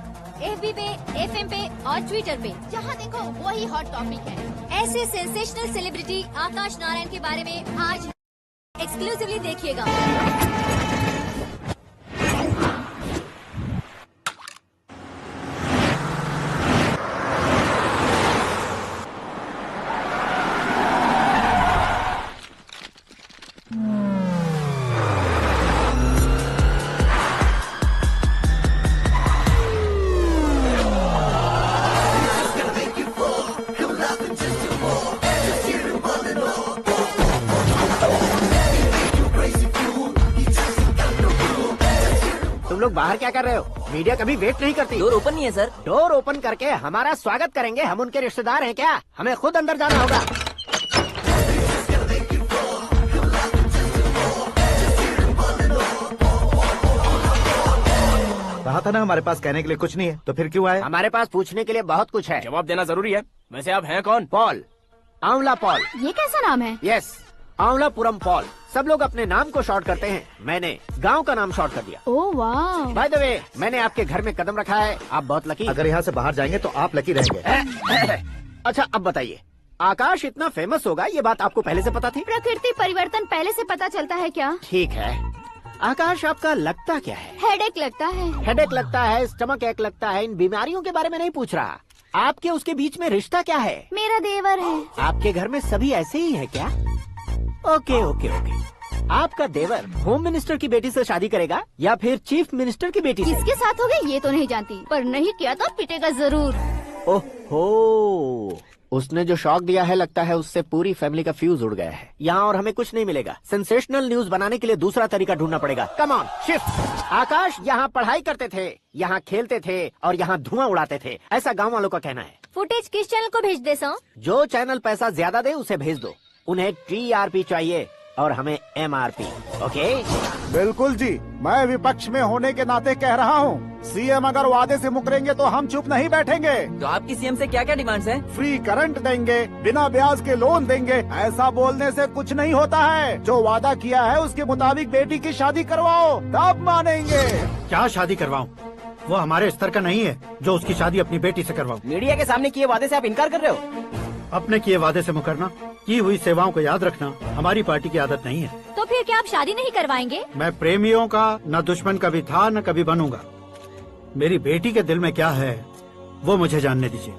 FB पे, FM पे और ट्विटर पे जहाँ देखो वही हॉट टॉपिक है। ऐसे सेंसेशनल सेलिब्रिटी आकाश नारायण के बारे में आज एक्सक्लूसिवली देखिएगा। तुम लोग बाहर क्या कर रहे हो? मीडिया कभी वेट नहीं करती। डोर ओपन नहीं है सर। डोर ओपन करके हमारा स्वागत करेंगे? हम उनके रिश्तेदार हैं क्या? हमें खुद अंदर जाना होगा। कहा था ना हमारे पास कहने के लिए कुछ नहीं है, तो फिर क्यों आए? हमारे पास पूछने के लिए बहुत कुछ है। जवाब देना जरूरी है। वैसे आप हैं कौन? पॉल, आंवला पॉल। ये कैसा नाम है? Yes, Anwalapuram Paul. सब लोग अपने नाम को शॉर्ट करते हैं, मैंने गांव का नाम शॉर्ट कर दिया। ओह वाह। बाय द वे, मैंने आपके घर में कदम रखा है, आप बहुत लकी। अगर यहाँ से बाहर जाएंगे तो आप लकी रहेंगे। अच्छा अब बताइए, आकाश इतना फेमस होगा ये बात आपको पहले से पता थी? प्रकृति परिवर्तन पहले से पता चलता है क्या? ठीक है, आकाश आपका लगता क्या है? हेडेक लगता है। हेडेक लगता है, स्टमक एक लगता है, इन बीमारियों के बारे में नहीं पूछ रहा। आपके उसके बीच में रिश्ता क्या है? मेरा देवर है। आपके घर में सभी ऐसे ही है क्या? Okay okay okay. आपका देवर होम मिनिस्टर की बेटी से शादी करेगा या फिर चीफ मिनिस्टर की बेटी से? किसके साथ होगा ये तो नहीं जानती, पर नहीं किया तो पिटेगा जरूर। ओहो, उसने जो शॉक दिया है लगता है उससे पूरी फैमिली का फ्यूज उड़ गया है। यहाँ और हमें कुछ नहीं मिलेगा। सेंसेशनल न्यूज बनाने के लिए दूसरा तरीका ढूंढना पड़ेगा। Come on shift. आकाश यहाँ पढ़ाई करते थे, यहाँ खेलते थे और यहाँ धुआं उड़ाते थे, ऐसा गाँव वालों का कहना है। फुटेज किस चैनल को भेज दे सो? जो चैनल पैसा ज्यादा दे उसे भेज दो। उन्हें TRP चाहिए और हमें MRP। ओके? बिल्कुल जी, मैं विपक्ष में होने के नाते कह रहा हूँ, सीएम अगर वादे से मुकरेंगे तो हम चुप नहीं बैठेंगे। तो आपकी सीएम से क्या क्या डिमांड्स हैं? फ्री करंट देंगे, बिना ब्याज के लोन देंगे। ऐसा बोलने से कुछ नहीं होता है। जो वादा किया है उसके मुताबिक बेटी की शादी करवाओ, तब मानेंगे। क्या शादी करवाऊं? वो हमारे स्तर का नहीं है जो उसकी शादी अपनी बेटी से करवाऊं। मीडिया के सामने किए वादे से आप इनकार कर रहे हो? अपने किए वादे से मुकरना, की हुई सेवाओं को याद रखना हमारी पार्टी की आदत नहीं है। तो फिर क्या आप शादी नहीं करवाएंगे? मैं प्रेमियों का न दुश्मन कभी था न कभी बनूंगा। मेरी बेटी के दिल में क्या है वो मुझे जानने दीजिए।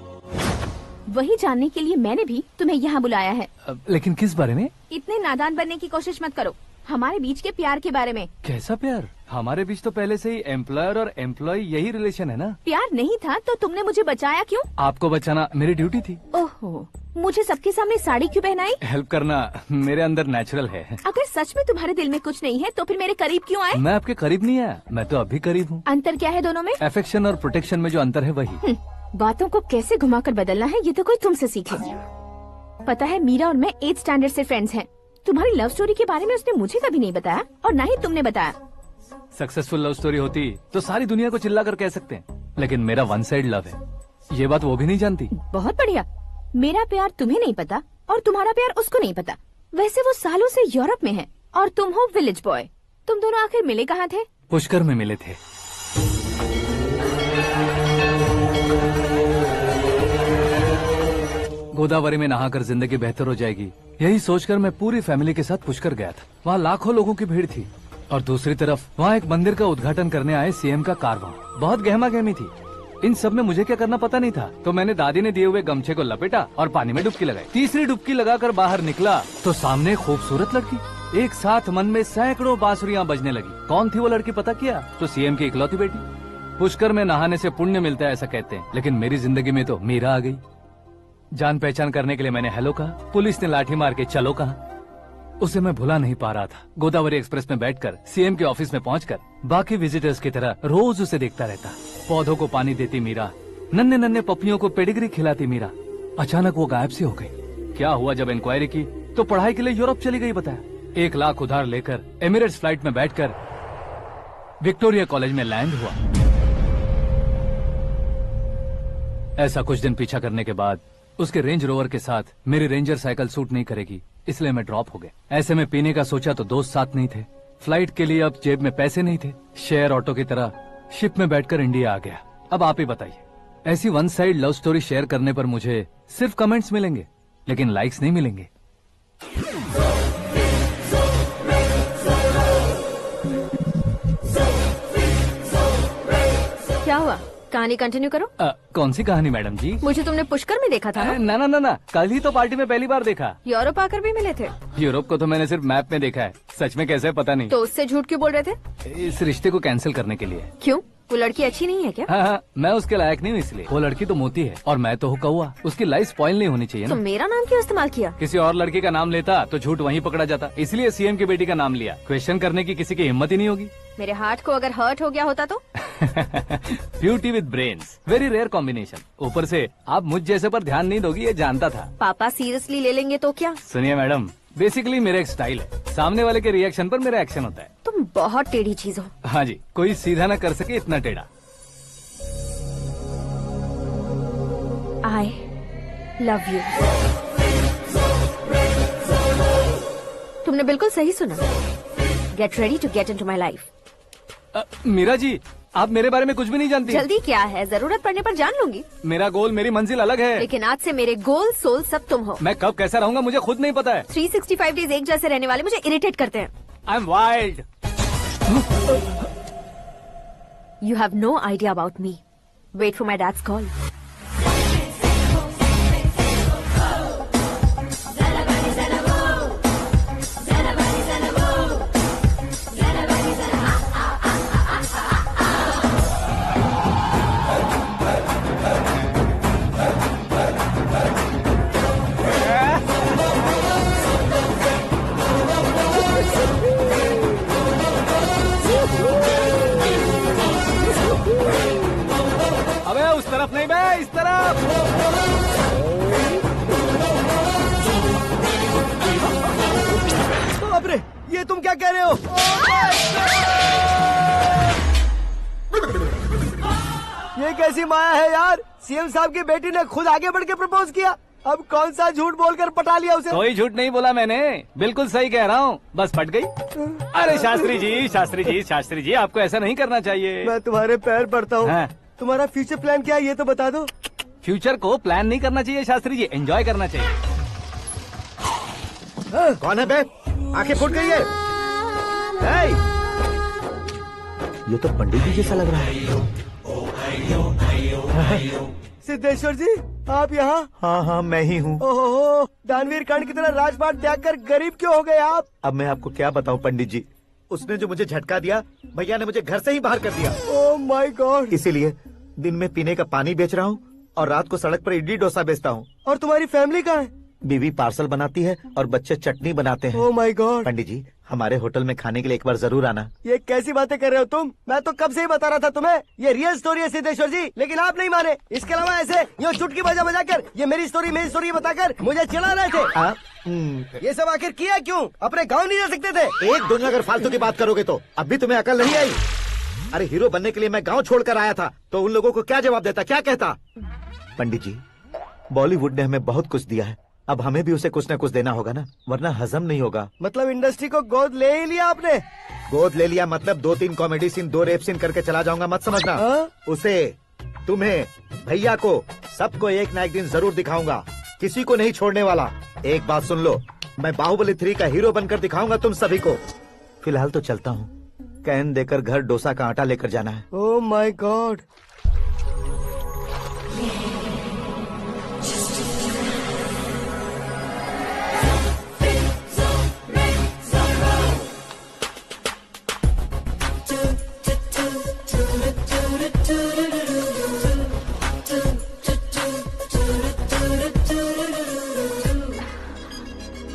वही जानने के लिए मैंने भी तुम्हें यहाँ बुलाया है। लेकिन किस बारे में? इतने नादान बनने की कोशिश मत करो। हमारे बीच के प्यार के बारे में। कैसा प्यार? हमारे बीच तो पहले से ही एम्प्लॉयर और एम्प्लॉय यही रिलेशन है ना। प्यार नहीं था तो तुमने मुझे बचाया क्यों? आपको बचाना मेरी ड्यूटी थी। ओहो, मुझे सबके सामने साड़ी क्यों पहनाई? हेल्प करना मेरे अंदर नेचुरल है। अगर सच में तुम्हारे दिल में कुछ नहीं है तो फिर मेरे करीब क्यों आए? मैं आपके करीब नहीं आया, मैं तो अभी करीब हूँ। अंतर क्या है दोनों में? अफेक्शन और प्रोटेक्शन में जो अंतर है वही। बातों को कैसे घुमाकर बदलना है ये तो कोई तुमसे सीखे। पता है, मीरा और मैं 8th स्टैंडर्ड से फ्रेंड्स हैं। तुम्हारी लव स्टोरी के बारे में उसने मुझे कभी नहीं बताया और न ही तुमने बताया। सक्सेसफुल लव स्टोरी होती तो सारी दुनिया को चिल्ला कर कह सकते हैं, लेकिन मेरा वन साइड लव है, ये बात वो भी नहीं जानती। बहुत बढ़िया। मेरा प्यार तुम्हें नहीं पता और तुम्हारा प्यार उसको नहीं पता। वैसे वो सालों से यूरोप में है और तुम हो विलेज बॉय। तुम दोनों आखिर मिले कहाँ थे? पुष्कर में मिले थे। गोदावरी में नहाकर जिंदगी बेहतर हो जाएगी, यही सोचकर मैं पूरी फैमिली के साथ पुष्कर गया था। वहाँ लाखों लोगों की भीड़ थी और दूसरी तरफ वहाँ एक मंदिर का उद्घाटन करने आए सीएम का कारवां। बहुत गहमा गहमी थी। इन सब में मुझे क्या करना पता नहीं था, तो मैंने दादी ने दिए हुए गमछे को लपेटा और पानी में डुबकी लगाई। तीसरी डुबकी लगाकर बाहर निकला तो सामने एक खूबसूरत लड़की। एक साथ मन में सैकड़ों बांसुरियां बजने लगी। कौन थी वो लड़की पता किया? तो सीएम की इकलौती बेटी। पुष्कर में नहाने से पुण्य मिलता है ऐसा कहते हैं, लेकिन मेरी जिंदगी में तो मीरा आ गई। जान पहचान करने के लिए मैंने हेलो कहा, पुलिस ने लाठी मार के चलो कहा। उसे मैं भुला नहीं पा रहा था। गोदावरी एक्सप्रेस में बैठकर सीएम के ऑफिस में पहुंचकर बाकी विजिटर्स की तरह रोज उसे देखता रहता। पौधों को पानी देती मीरा, नन्हे नन्हे पपियों को पेडिग्री खिलाती मीरा। अचानक वो गायब सी हो गई। क्या हुआ? जब इंक्वायरी की तो पढ़ाई के लिए यूरोप चली गई बताया। 1 लाख उधार लेकर एमिरेट्स फ्लाइट में बैठकर विक्टोरिया कॉलेज में लैंड हुआ। ऐसा कुछ दिन पीछा करने के बाद उसके रेंज रोवर के साथ मेरी रेंजर साइकिल सूट नहीं करेगी, इसलिए मैं ड्रॉप हो गया। ऐसे में पीने का सोचा तो दोस्त साथ नहीं थे, फ्लाइट के लिए अब जेब में पैसे नहीं थे, शेयर ऑटो की तरह शिप में बैठकर इंडिया आ गया। अब आप ही बताइए, ऐसी one side love story share करने पर मुझे सिर्फ कमेंट्स मिलेंगे लेकिन लाइक्स नहीं मिलेंगे। क्या हुआ, कहानी कंटिन्यू करो। कौन सी कहानी मैडम जी? मुझे तुमने पुष्कर में देखा था ना? ना, कल ही तो पार्टी में पहली बार देखा। यूरोप आकर भी मिले थे? यूरोप को तो मैंने सिर्फ मैप में देखा है, सच में कैसे है पता नहीं। तो उससे झूठ क्यों बोल रहे थे? इस रिश्ते को कैंसिल करने के लिए। क्यों, वो लड़की अच्छी नहीं है क्या? हाँ, मैं उसके लायक नहीं हूँ इसलिए। वो लड़की तो मोती है और मैं तो हूँ कौवा, उसकी लाइफ स्पॉइल नहीं होनी चाहिए तो ना। मेरा नाम क्यों इस्तेमाल किया? किसी और लड़की का नाम लेता तो झूठ वहीं पकड़ा जाता, इसलिए सीएम की बेटी का नाम लिया। क्वेश्चन करने की किसी की हिम्मत ही नहीं होगी। मेरे हार्ट को अगर हर्ट हो गया होता तो? Beauty with brains, very rare combination. ऊपर से आप मुझ जैसे पर ध्यान नहीं दोगी, ये जानता था। पापा सीरियसली ले लेंगे तो क्या? सुनिए मैडम, बेसिकली मेरा एक स्टाइल है, सामने वाले के रिएक्शन पर मेरा एक्शन होता है। तुम बहुत टेढ़ी चीज हो। हाँ जी, कोई सीधा न कर सके इतना टेढ़ा। I love you। तुमने बिल्कुल सही सुना। Get ready to get into my life। Meera ji, आप मेरे बारे में कुछ भी नहीं जानती। जल्दी क्या है, जरूरत पड़ने पर जान लूंगी। मेरा गोल, मेरी मंजिल अलग है। लेकिन आज से मेरे गोल सोल सब तुम हो। मैं कब कैसा रहूंगा मुझे खुद नहीं पता है। 365 डेज एक जैसे रहने वाले मुझे इरिटेट करते हैं। I am wild. You have no idea about me। Wait for my dad's call। अबे उस तरफ नहीं बे, इस तरफ। बाप रे, ये तुम क्या कह रहे हो? ये कैसी माया है यार? सीएम साहब की बेटी ने खुद आगे बढ़ के प्रपोज किया, अब कौन सा झूठ बोलकर पटा लिया उसे? कोई झूठ नहीं बोला मैंने, बिल्कुल सही कह रहा हूँ, बस फट गई। अरे शास्त्री जी, आपको ऐसा नहीं करना चाहिए। मैं तुम्हारे पैर पड़ता हूँ। हाँ। तुम्हारा फ्यूचर प्लान क्या है ये तो बता दो। फ्यूचर को प्लान नहीं करना चाहिए शास्त्री जी, एंजॉय करना चाहिए। कौन है बे? आंखें फूट गई है। ये तो पंडित जी जैसा लग रहा है। सिद्धेश्वर जी, आप यहाँ? हाँ, मैं ही हूँ। ओहो, दानवीर कर्ण की तरह राजपाट त्याग कर गरीब क्यों हो गए आप? अब मैं आपको क्या बताऊँ पंडित जी, उसने जो मुझे झटका दिया, भैया ने मुझे घर से ही बाहर कर दिया। Oh my God. इसीलिए दिन में पीने का पानी बेच रहा हूँ और रात को सड़क पर इडली डोसा बेचता हूँ। और तुम्हारी फैमिली कहाँ है? बीवी पार्सल बनाती है और बच्चे चटनी बनाते हैं। Oh my God. पंडित जी, हमारे होटल में खाने के लिए एक बार जरूर आना। ये कैसी बातें कर रहे हो तुम? मैं तो कब से ही बता रहा था तुम्हें, ये रियल स्टोरी है सिद्धेश्वर जी, लेकिन आप नहीं माने। इसके अलावा ऐसे यूँ चुटकी बजा कर ये मेरी स्टोरी बताकर मुझे चिढ़ा रहे थे। ये सब आखिर किया क्यों? अपने गाँव नहीं जा सकते थे? एक दुनिया अगर फालतू की बात करोगे तो अब भी तुम्हें अकल नहीं आई। अरे हीरो बनने के लिए मैं गाँव छोड़कर आया था तो उन लोगों को क्या जवाब देता, क्या कहता? पंडित जी, बॉलीवुड ने हमें बहुत कुछ दिया है, अब हमें भी उसे कुछ न कुछ देना होगा ना, वरना हजम नहीं होगा। मतलब इंडस्ट्री को गोद ले ही लिया आपने? गोद ले लिया मतलब 2-3 कॉमेडी सीन, 2 रेप सीन करके चला जाऊंगा मत समझना। उसे, तुम्हें, भैया को, सबको एक न एक दिन जरूर दिखाऊंगा, किसी को नहीं छोड़ने वाला। एक बात सुन लो, मैं बाहुबली 3 का हीरो बनकर दिखाऊंगा तुम सभी को। फिलहाल तो चलता हूँ, कैन देकर घर डोसा का आटा लेकर जाना है। Oh my God.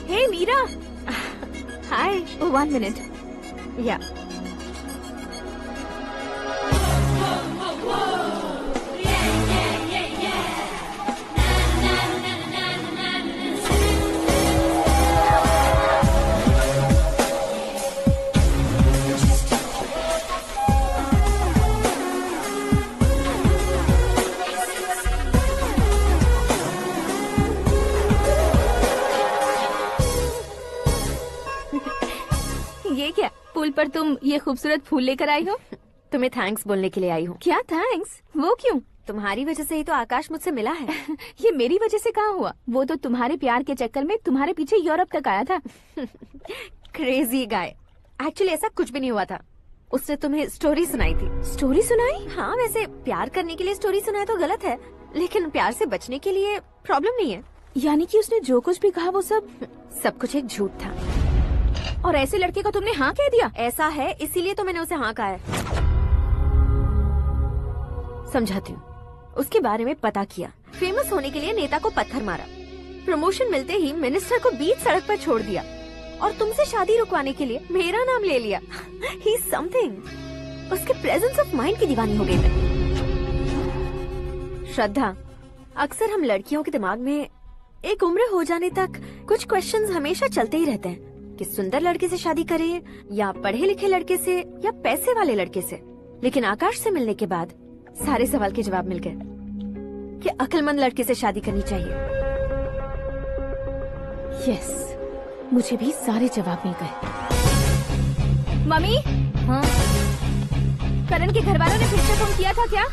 Hey Meera। Hi। Oh, 1 minute। Yeah। पुल पर तुम ये खूबसूरत फूल लेकर आई हो। तुम्हें थैंक्स बोलने के लिए आई हूँ। क्या थैंक्स? वो क्यों? तुम्हारी वजह से ही तो आकाश मुझसे मिला है। ये मेरी वजह से कहाँ हुआ? वो तो तुम्हारे प्यार के चक्कर में तुम्हारे पीछे यूरोप तक आया था। Crazy guy. एक्चुअली ऐसा कुछ भी नहीं हुआ था। उसने तुम्हें स्टोरी सुनाई थी। स्टोरी सुनाई? हाँ, वैसे प्यार करने के लिए स्टोरी सुनाए तो गलत है, लेकिन प्यार से बचने के लिए प्रॉब्लम नहीं है। यानी कि उसने जो कुछ भी कहा वो सब कुछ एक झूठ था। और ऐसे लड़के को तुमने हाँ कह दिया? ऐसा है, इसीलिए तो मैंने उसे हाँ कहा है। समझाती हूँ। उसके बारे में पता किया, फेमस होने के लिए नेता को पत्थर मारा, प्रमोशन मिलते ही मिनिस्टर को बीच सड़क पर छोड़ दिया, और तुमसे शादी रुकवाने के लिए मेरा नाम ले लिया। ही समथिंग। उसके प्रेजेंस ऑफ माइंड की दीवानी हो गई मैं। श्रद्धा, अक्सर हम लड़कियों के दिमाग में एक उम्र हो जाने तक कुछ क्वेश्चंस हमेशा चलते ही रहते हैं कि सुंदर लड़के से शादी करें या पढ़े लिखे लड़के से या पैसे वाले लड़के से। लेकिन आकाश से मिलने के बाद सारे सवाल के जवाब मिल गए कि अक्लमंद लड़के से शादी करनी चाहिए। यस, मुझे भी सारे जवाब मिल गए। मम्मी, हाँ? करण के घर वालों ने फिर से फोन किया था क्या?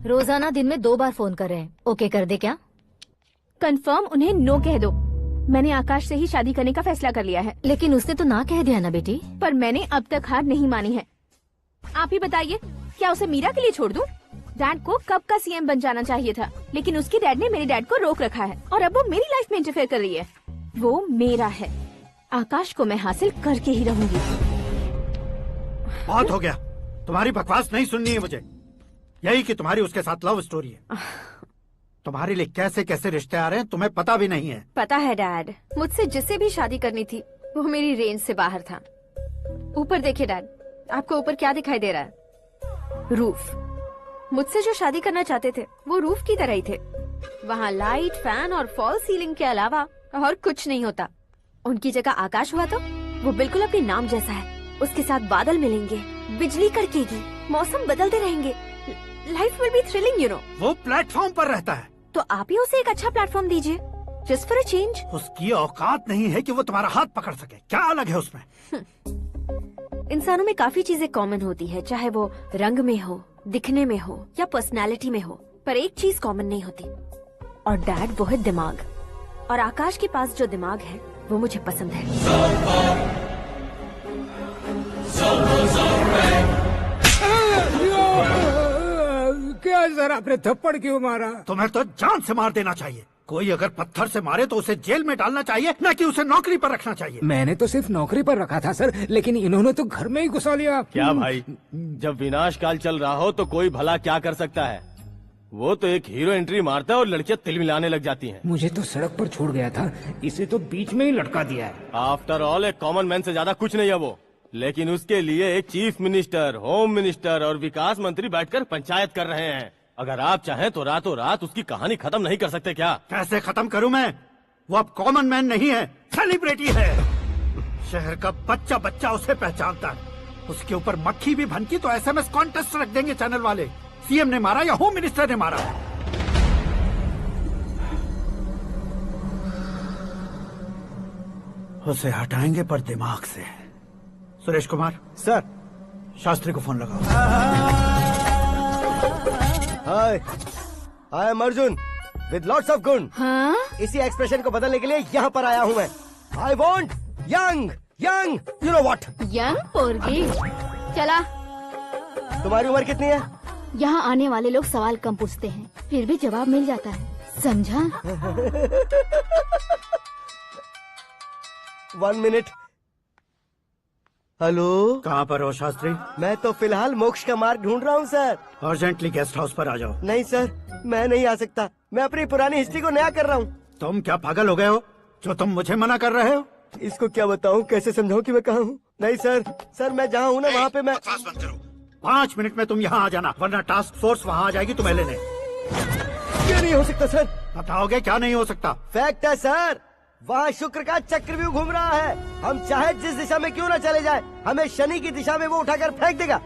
रोजाना दिन में 2 बार फोन कर रहे हैं। ओके कर दे क्या? कंफर्म उन्हें नो कह दो। मैंने आकाश से ही शादी करने का फैसला कर लिया है। लेकिन उसने तो ना कह दिया ना बेटी। पर मैंने अब तक हार नहीं मानी है। आप ही बताइए, क्या उसे मीरा के लिए छोड़ दूं? डैड को कब का सीएम बन जाना चाहिए था, लेकिन उसके डैड ने मेरे डैड को रोक रखा है और अब वो मेरी लाइफ में इंटरफेयर कर रही है। वो मेरा है, आकाश को मैं हासिल करके ही रहूंगी। बहुत हो गया, तुम्हारी बकवास नहीं सुननी है मुझे। यही कि तुम्हारी उसके साथ लव स्टोरी है। तुम्हारे लिए कैसे कैसे रिश्ते आ रहे हैं तुम्हें पता भी नहीं है। पता है डैड, मुझसे जिससे भी शादी करनी थी वो मेरी रेंज से बाहर था। ऊपर देखिए डैड, आपको ऊपर क्या दिखाई दे रहा है? रूफ। मुझसे जो शादी करना चाहते थे वो रूफ की तरह ही थे। वहाँ लाइट, फैन और फॉल सीलिंग के अलावा और कुछ नहीं होता। उनकी जगह आकाश हुआ तो वो बिल्कुल अपने नाम जैसा है। उसके साथ बादल मिलेंगे, बिजली कड़केगी, मौसम बदलते रहेंगे। Life will be thrilling, you know. वो प्लेटफॉर्म पर रहता है तो आप ही उसे एक अच्छा प्लेटफॉर्म दीजिए, जस्ट फॉर अ चेंज। उसकी औकात नहीं है कि वो तुम्हारा हाथ पकड़ सके। क्या अलग है उसमें? इंसानों में काफी चीजें कॉमन होती है, चाहे वो रंग में हो, दिखने में हो या पर्सनालिटी में हो, पर एक चीज कॉमन नहीं होती, और डैड वो है दिमाग। और आकाश के पास जो दिमाग है वो मुझे पसंद है। क्या सर, आपने थप्पड़ क्यों मारा? तुम्हें तो जान से मार देना चाहिए। कोई अगर पत्थर से मारे तो उसे जेल में डालना चाहिए, न कि उसे नौकरी पर रखना चाहिए। मैंने तो सिर्फ नौकरी पर रखा था सर, लेकिन इन्होंने तो घर में ही घुसा लिया। क्या भाई, जब विनाश काल चल रहा हो तो कोई भला क्या कर सकता है? वो तो एक हीरो एंट्री मारता है और लड़कियां तिल मिलाने लग जाती हैं। मुझे तो सड़क पर छोड़ गया था, इसे तो बीच में ही लटका दिया है। आफ्टर ऑल एक कॉमन मैन से ज्यादा कुछ नहीं है वो, लेकिन उसके लिए एक चीफ मिनिस्टर, होम मिनिस्टर और विकास मंत्री बैठकर पंचायत कर रहे हैं। अगर आप चाहें तो रातों रात उसकी कहानी खत्म नहीं कर सकते क्या? कैसे खत्म करूं मैं? वो अब कॉमन मैन नहीं है, सेलिब्रिटी है। शहर का बच्चा बच्चा उसे पहचानता है। उसके ऊपर मक्खी भी भनकी तो SMS कॉन्टेस्ट रख देंगे चैनल वाले। सीएम ने मारा या होम मिनिस्टर ने मारा? उसे हटाएंगे पर दिमाग से। सुरेश कुमार सर, शास्त्री को फोन लगाओ। Hi, I am Arjun with lots of गुण। हाँ? इसी एक्सप्रेशन को बदलने के लिए यहाँ पर आया हूँ मैं। I want young young, you know what? Young पोरगी। चला। तुम्हारी उम्र कितनी है? यहाँ आने वाले लोग सवाल कम पूछते हैं, फिर भी जवाब मिल जाता है, समझा? 1 मिनट। हेलो, कहाँ पर हो शास्त्री? मैं तो फिलहाल मोक्ष का मार्ग ढूंढ रहा हूँ सर। अर्जेंटली गेस्ट हाउस पर आ जाओ। नहीं सर, मैं नहीं आ सकता। मैं अपनी पुरानी हिस्ट्री को नया कर रहा हूँ। तुम क्या पागल हो गए हो जो तुम मुझे मना कर रहे हो? इसको क्या बताऊँ, कैसे समझाऊँ कि मैं कहाँ हूँ? नहीं सर, मैं जहाँ हूँ ना वहाँ पे मैं। 5 मिनट में तुम यहाँ आ जाना, वरना टास्क फोर्स वहाँ आ जाएगी तुम्हें लेने। क्यों नहीं हो सकता सर? बताओगे क्या नहीं हो सकता? फैक्ट है सर, वहाँ शुक्र का चक्रव्यूह घूम रहा है। हम चाहे जिस दिशा में क्यों न चले जाए, हमें शनि की दिशा में वो उठाकर फेंक देगा।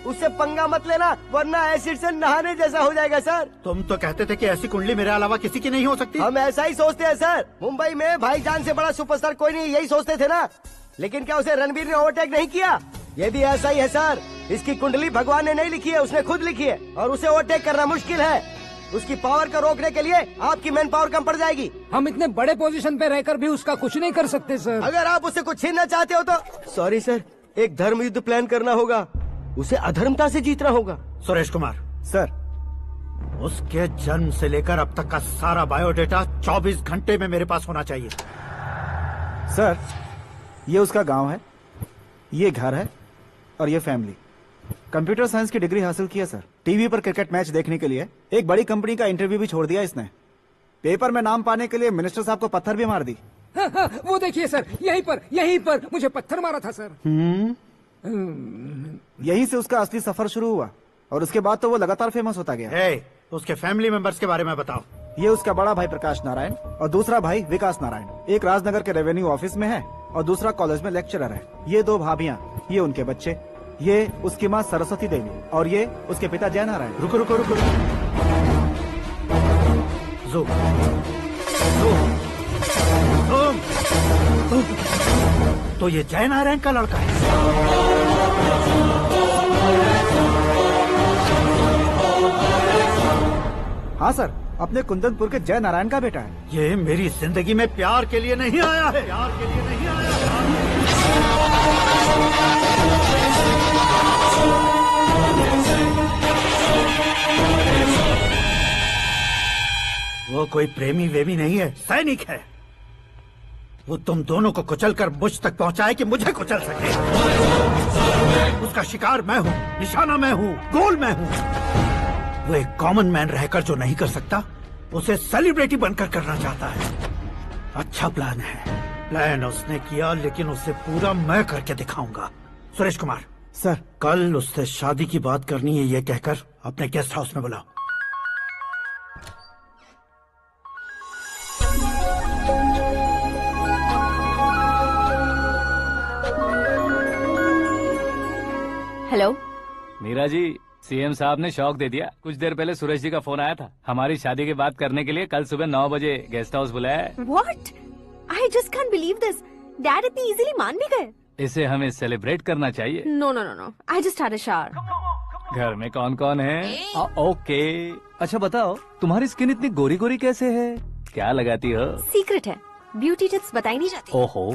उससे पंगा मत लेना, वरना एसिड से नहाने जैसा हो जाएगा सर। तुम तो कहते थे कि ऐसी कुंडली मेरे अलावा किसी की नहीं हो सकती। हम ऐसा ही सोचते हैं सर। मुंबई में भाईजान से बड़ा सुपरस्टार कोई नहीं, यही सोचते थे ना। लेकिन क्या उसे रणबीर ने ओवरटेक नहीं किया? ये भी ऐसा ही है सर। इसकी कुंडली भगवान ने नहीं लिखी है, उसने खुद लिखी है और उसे ओवरटेक करना मुश्किल है। उसकी पावर को रोकने के लिए आपकी मैन पावर कम पड़ जाएगी। हम इतने बड़े पोजीशन पे रहकर भी उसका कुछ नहीं कर सकते सर। अगर आप उससे कुछ छीनना चाहते हो तो सॉरी सर, एक धर्म युद्ध प्लान करना होगा। उसे अधर्मता से जीतना होगा। सुरेश कुमार सर, उसके जन्म से लेकर अब तक का सारा बायोडेटा 24 घंटे में मेरे पास होना चाहिए। सर, ये उसका गांव है, ये घर है और ये फैमिली। कंप्यूटर साइंस की डिग्री हासिल किया सर। टीवी पर क्रिकेट मैच देखने के लिए एक बड़ी कंपनी का इंटरव्यू भी छोड़ दिया इसने। पेपर में नाम पाने के लिए मिनिस्टर साहब को पत्थर भी मार दी। हाँ, वो देखिए सर, यहीं पर मुझे पत्थर मारा था सर। यहीं से उसका असली सफर शुरू हुआ और उसके बाद तो वो लगातार फेमस होता गया। उसके फैमिली मेंबर्स के बारे में बताओ। ये उसका बड़ा भाई प्रकाश नारायण और दूसरा भाई विकास नारायण। एक राजनगर के रेवेन्यू ऑफिस में है और दूसरा कॉलेज में लेक्चरर है। ये 2 भाभियां, ये उनके बच्चे, ये उसकी माँ सरस्वती देवी और ये उसके पिता जय नारायण। रुको रुको रुको, ज़ूम। तो ये जय नारायण का लड़का है। हाँ सर, अपने कुंदनपुर के जय नारायण का बेटा है। ये मेरी जिंदगी में प्यार के लिए नहीं आया है, प्यार के लिए नहीं आया है। वो कोई प्रेमी वेमी नहीं है, सैनिक है। वो तुम दोनों को कुचलकर मुझ तक पहुंचाए कि मुझे कुचल सके। उसका शिकार मैं हूँ, निशाना मैं हूँ, गोल मैं हूँ। वो एक कॉमन मैन रहकर जो नहीं कर सकता, उसे सेलिब्रिटी बनकर करना चाहता है। अच्छा प्लान है। प्लान उसने किया, लेकिन उसे पूरा मैं करके दिखाऊंगा। सुरेश कुमार सर, कल उससे शादी की बात करनी है, ये कहकर अपने गेस्ट हाउस में बुलाओ। हेलो मीरा जी, सीएम साहब ने शौक दे दिया। कुछ देर पहले सुरेश जी का फोन आया था, हमारी शादी की बात करने के लिए कल सुबह 9 बजे गेस्ट हाउस बुलाया है। What? I just can't believe this. Dad इतनी इजीली मान भी गए। इसे हमें सेलिब्रेट करना चाहिए। No, no, no, no. I just had a shower. घर में कौन कौन है? ओके। अच्छा बताओ, तुम्हारी स्किन इतनी गोरी गोरी कैसे है? क्या लगाती हो? सीक्रेट है, ब्यूटी टिप्स बताई नहीं जाती। ओहो,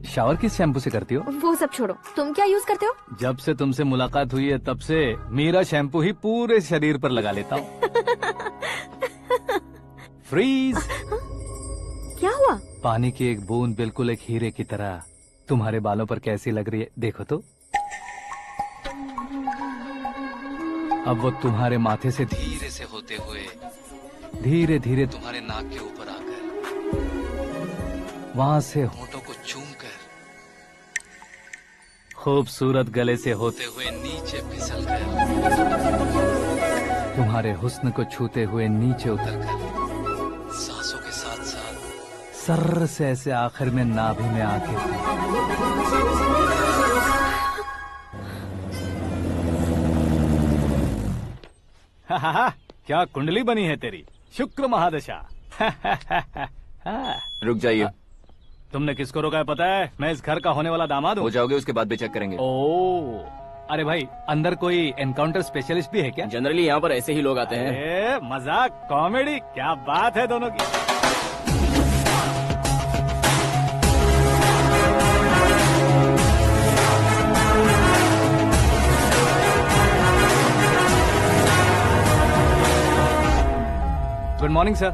शावर किस शैम्पू से करती हो? वो सब छोड़ो, तुम क्या यूज करते हो? जब से तुमसे मुलाकात हुई है तब से मीरा शैम्पू ही पूरे शरीर पर लगा लेता हूँ। फ्रीज। क्या हुआ? पानी की एक बूंद बिल्कुल एक हीरे की तरह तुम्हारे बालों पर कैसी लग रही है, देखो तो। अब वो तुम्हारे माथे से धीरे से होते हुए धीरे धीरे तुम्हारे नाक के ऊपर आकर वहां से होठों को चूमकर खूबसूरत गले से होते हुए नीचे फिसल कर तुम्हारे हुस्न को छूते हुए नीचे उतरकर सांसों के साथ साथ सर्र से ऐसे आखिर में नाभि में आके क्या कुंडली बनी है तेरी, शुक्र महादशा। रुक जाइए। तुमने किसको रोका है पता है? मैं इस घर का होने वाला दामाद हूँ। हो जाओगे उसके बाद भी चेक करेंगे। ओ, अरे भाई, अंदर कोई एनकाउंटर स्पेशलिस्ट भी है क्या? जनरली यहाँ पर ऐसे ही लोग आते हैं। मजाक, कॉमेडी, क्या बात है दोनों की। Good morning sir.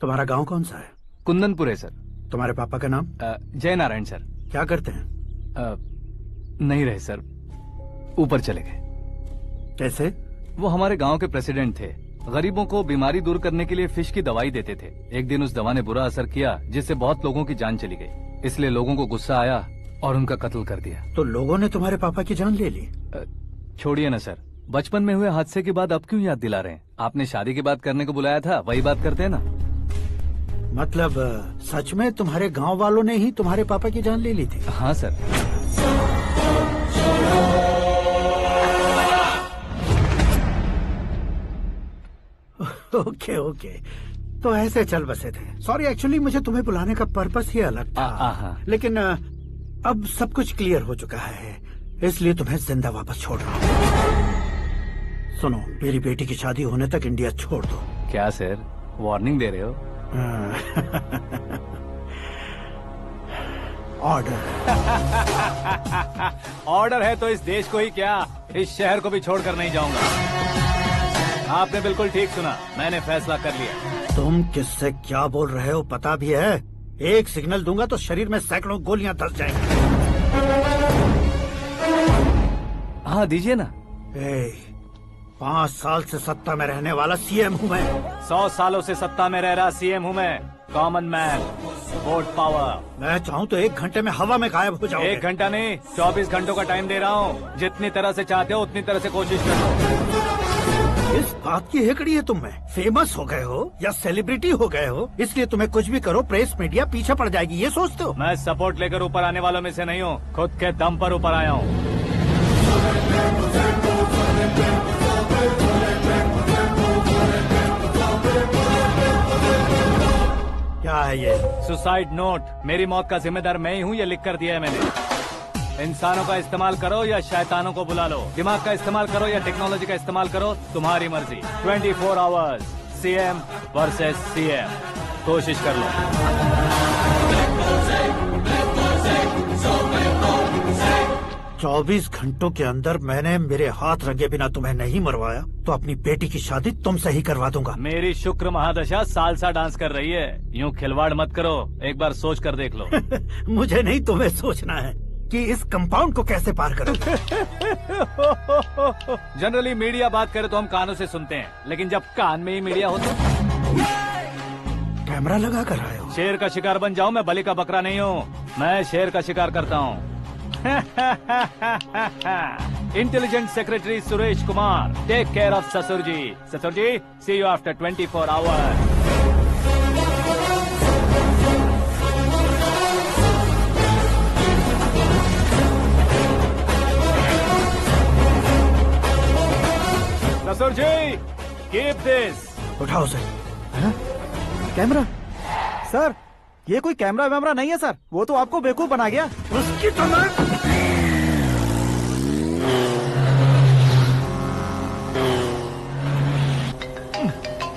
तुम्हारा गांव कौन सा है? कुंदनपुर है सर। तुम्हारे पापा का नाम? जय नारायण सर। क्या करते हैं? नहीं रहे सर, ऊपर चले गए। कैसे? वो हमारे गांव के प्रेसिडेंट थे। गरीबों को बीमारी दूर करने के लिए फिश की दवाई देते थे। एक दिन उस दवा ने बुरा असर किया, जिससे बहुत लोगों की जान चली गई। इसलिए लोगों को गुस्सा आया और उनका कत्ल कर दिया। तो लोगों ने तुम्हारे पापा की जान ले ली? छोड़िए ना सर, बचपन में हुए हादसे के बाद अब क्यों याद दिला रहे हैं? आपने शादी की बात करने को बुलाया था, वही बात करते हैं ना। मतलब सच में तुम्हारे गांव वालों ने ही तुम्हारे पापा की जान ले ली थी? हाँ सर। ओके ओके, तो ऐसे चल बसे थे। सॉरी, एक्चुअली मुझे तुम्हें बुलाने का पर्पस ही अलग था, लेकिन अब सब कुछ क्लियर हो चुका है, इसलिए तुम्हें जिंदा वापस छोड़ रहा हूँ। सुनो, मेरी बेटी की शादी होने तक इंडिया छोड़ दो। क्या सर, वार्निंग दे रहे हो? ऑर्डर। ऑर्डर है तो इस देश को ही क्या, इस शहर को भी छोड़कर नहीं जाऊंगा। आपने बिल्कुल ठीक सुना, मैंने फैसला कर लिया। तुम किससे क्या बोल रहे हो पता भी है? एक सिग्नल दूंगा तो शरीर में सैकड़ों गोलियां धस जाएंगी। हाँ दीजिए ना। 5 साल से सत्ता में रहने वाला सीएम हूँ मैं। 100 सालों से सत्ता में रह रहा सीएम हूँ मैं। Common man, vote power. मैं चाहूँ तो 1 घंटे में हवा में गायब हो जाऊँ। 1 घंटा नहीं, 24 घंटों का टाइम दे रहा हूँ। जितनी तरह से चाहते हो उतनी तरह से कोशिश करो। इस बात की हेकड़ी है तुम में। फेमस हो गए हो या सेलिब्रिटी हो गए हो, इसलिए तुम्हें कुछ भी करो प्रेस मीडिया पीछे पड़ जाएगी, ये सोचते हो? मैं सपोर्ट लेकर ऊपर आने वालों में से नहीं हूँ, खुद के दम पर ऊपर आया हूँ। क्या है ये? Suicide note. मेरी मौत का जिम्मेदार मैं ही हूँ, ये लिख कर दिया है मैंने। इंसानों का इस्तेमाल करो या शैतानों को बुला लो, दिमाग का इस्तेमाल करो या टेक्नोलॉजी का इस्तेमाल करो, तुम्हारी मर्जी। 24 आवर्स, सीएम वर्सेस सीएम, कोशिश कर लो। 24 घंटों के अंदर मैंने मेरे हाथ रंगे बिना तुम्हें नहीं मरवाया तो अपनी बेटी की शादी तुमसे ही करवा दूंगा। मेरी शुक्र महादशा सालसा डांस कर रही है, यूँ खिलवाड़ मत करो, एक बार सोच कर देख लो। मुझे नहीं, तुम्हें सोचना है कि इस कंपाउंड को कैसे पार करूं। जनरली मीडिया बात करे तो हम कानों से सुनते हैं, लेकिन जब कान में ही मीडिया हो तो कैमरा लगा कर आए हो। शेर का शिकार बन जाऊं, मैं बलि का बकरा नहीं हूँ, मैं शेर का शिकार करता हूँ। Intelligent secretary Suresh Kumar, take care of ससुर जी। ससुर जी, सी यू आफ्टर 24 आवर्स। ससुर जी, कीप दिस। उठाओ उसे। कैमरा? सर, ये कोई कैमरा वैमरा नहीं है सर, वो तो आपको बेवकूफ बना गया। उसकी तो